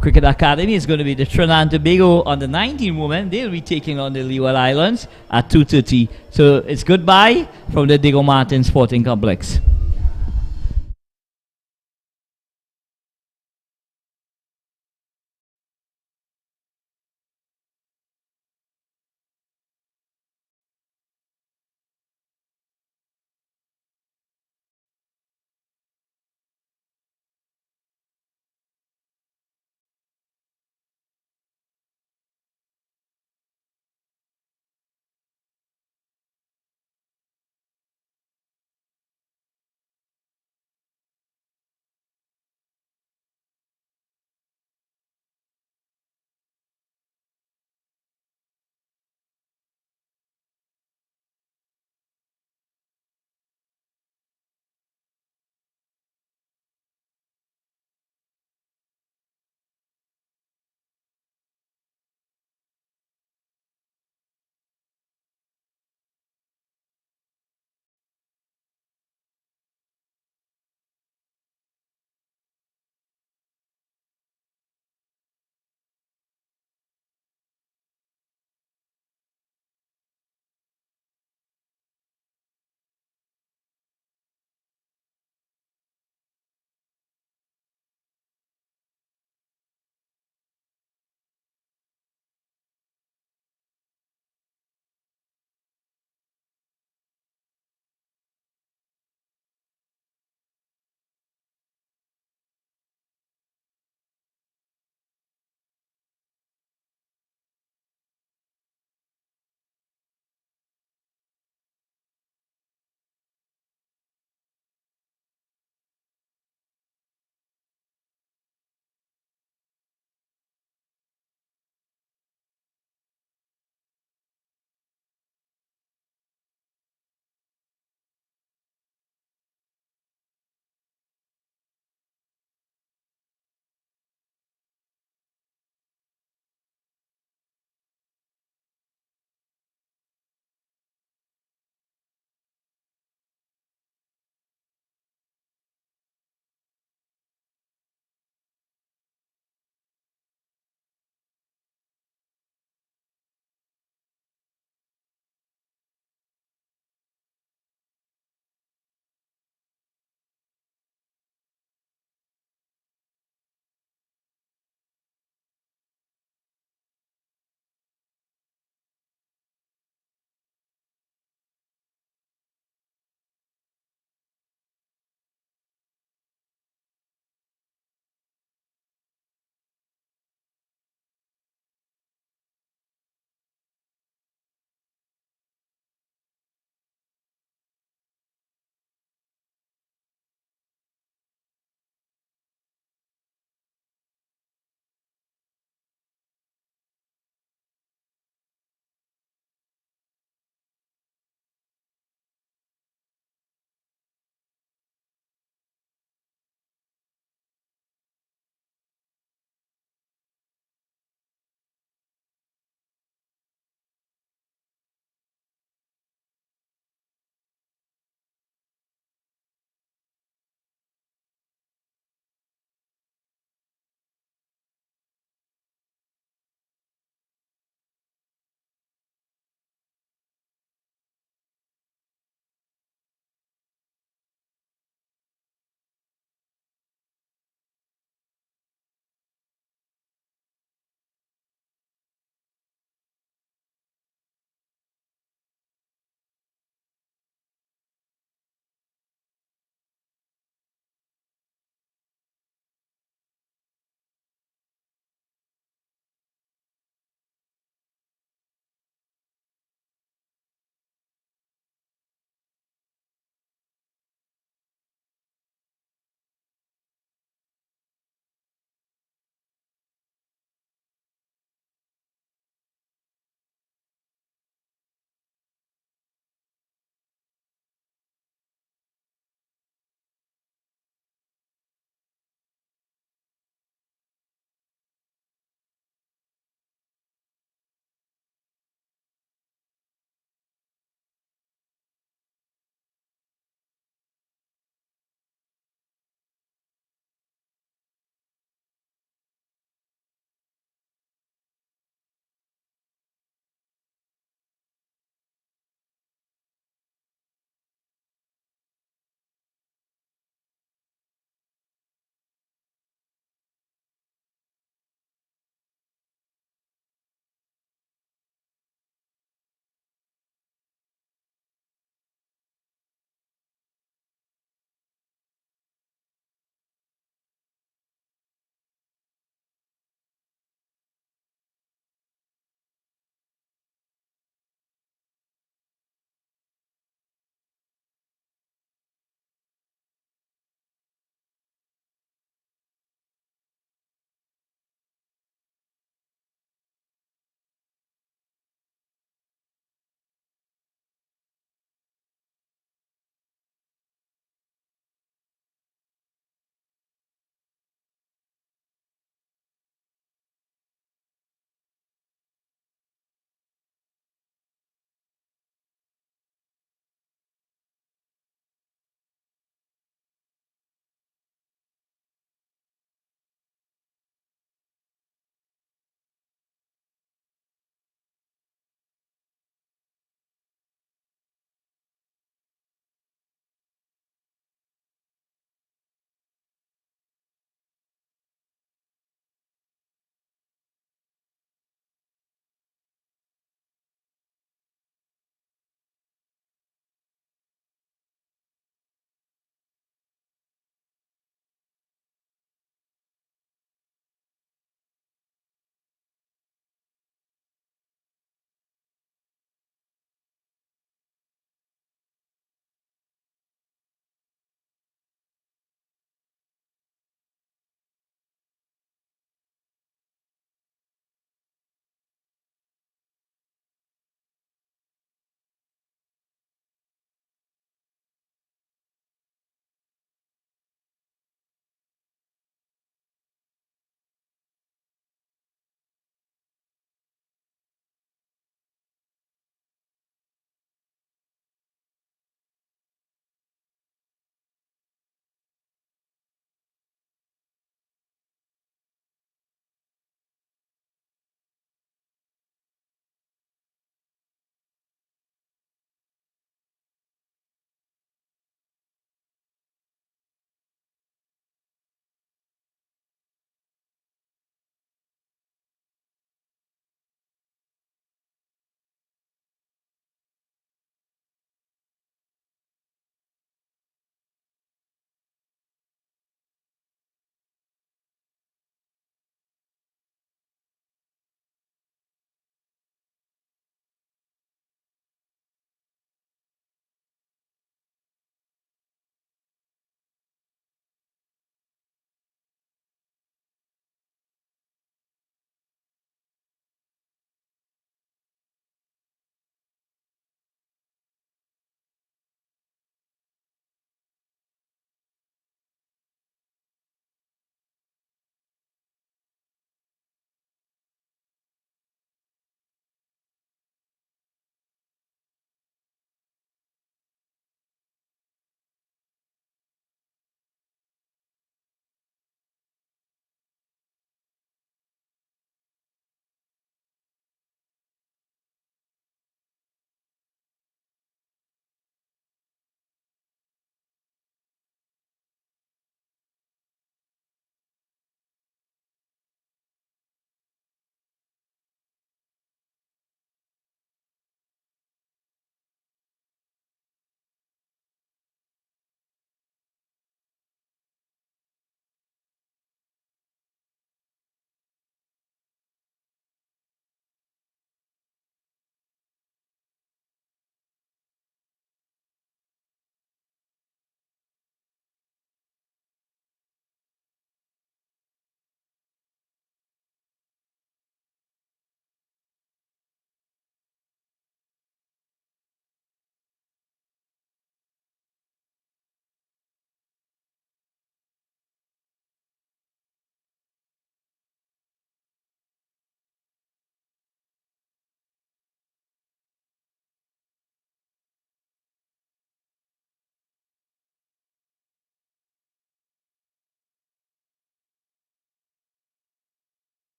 Cricket Academy. It's going to be the Trinidad and Tobago under 19 women. They'll be taking on the Leeward Islands at 2:30. So it's goodbye from the Diego Martin Sporting Complex.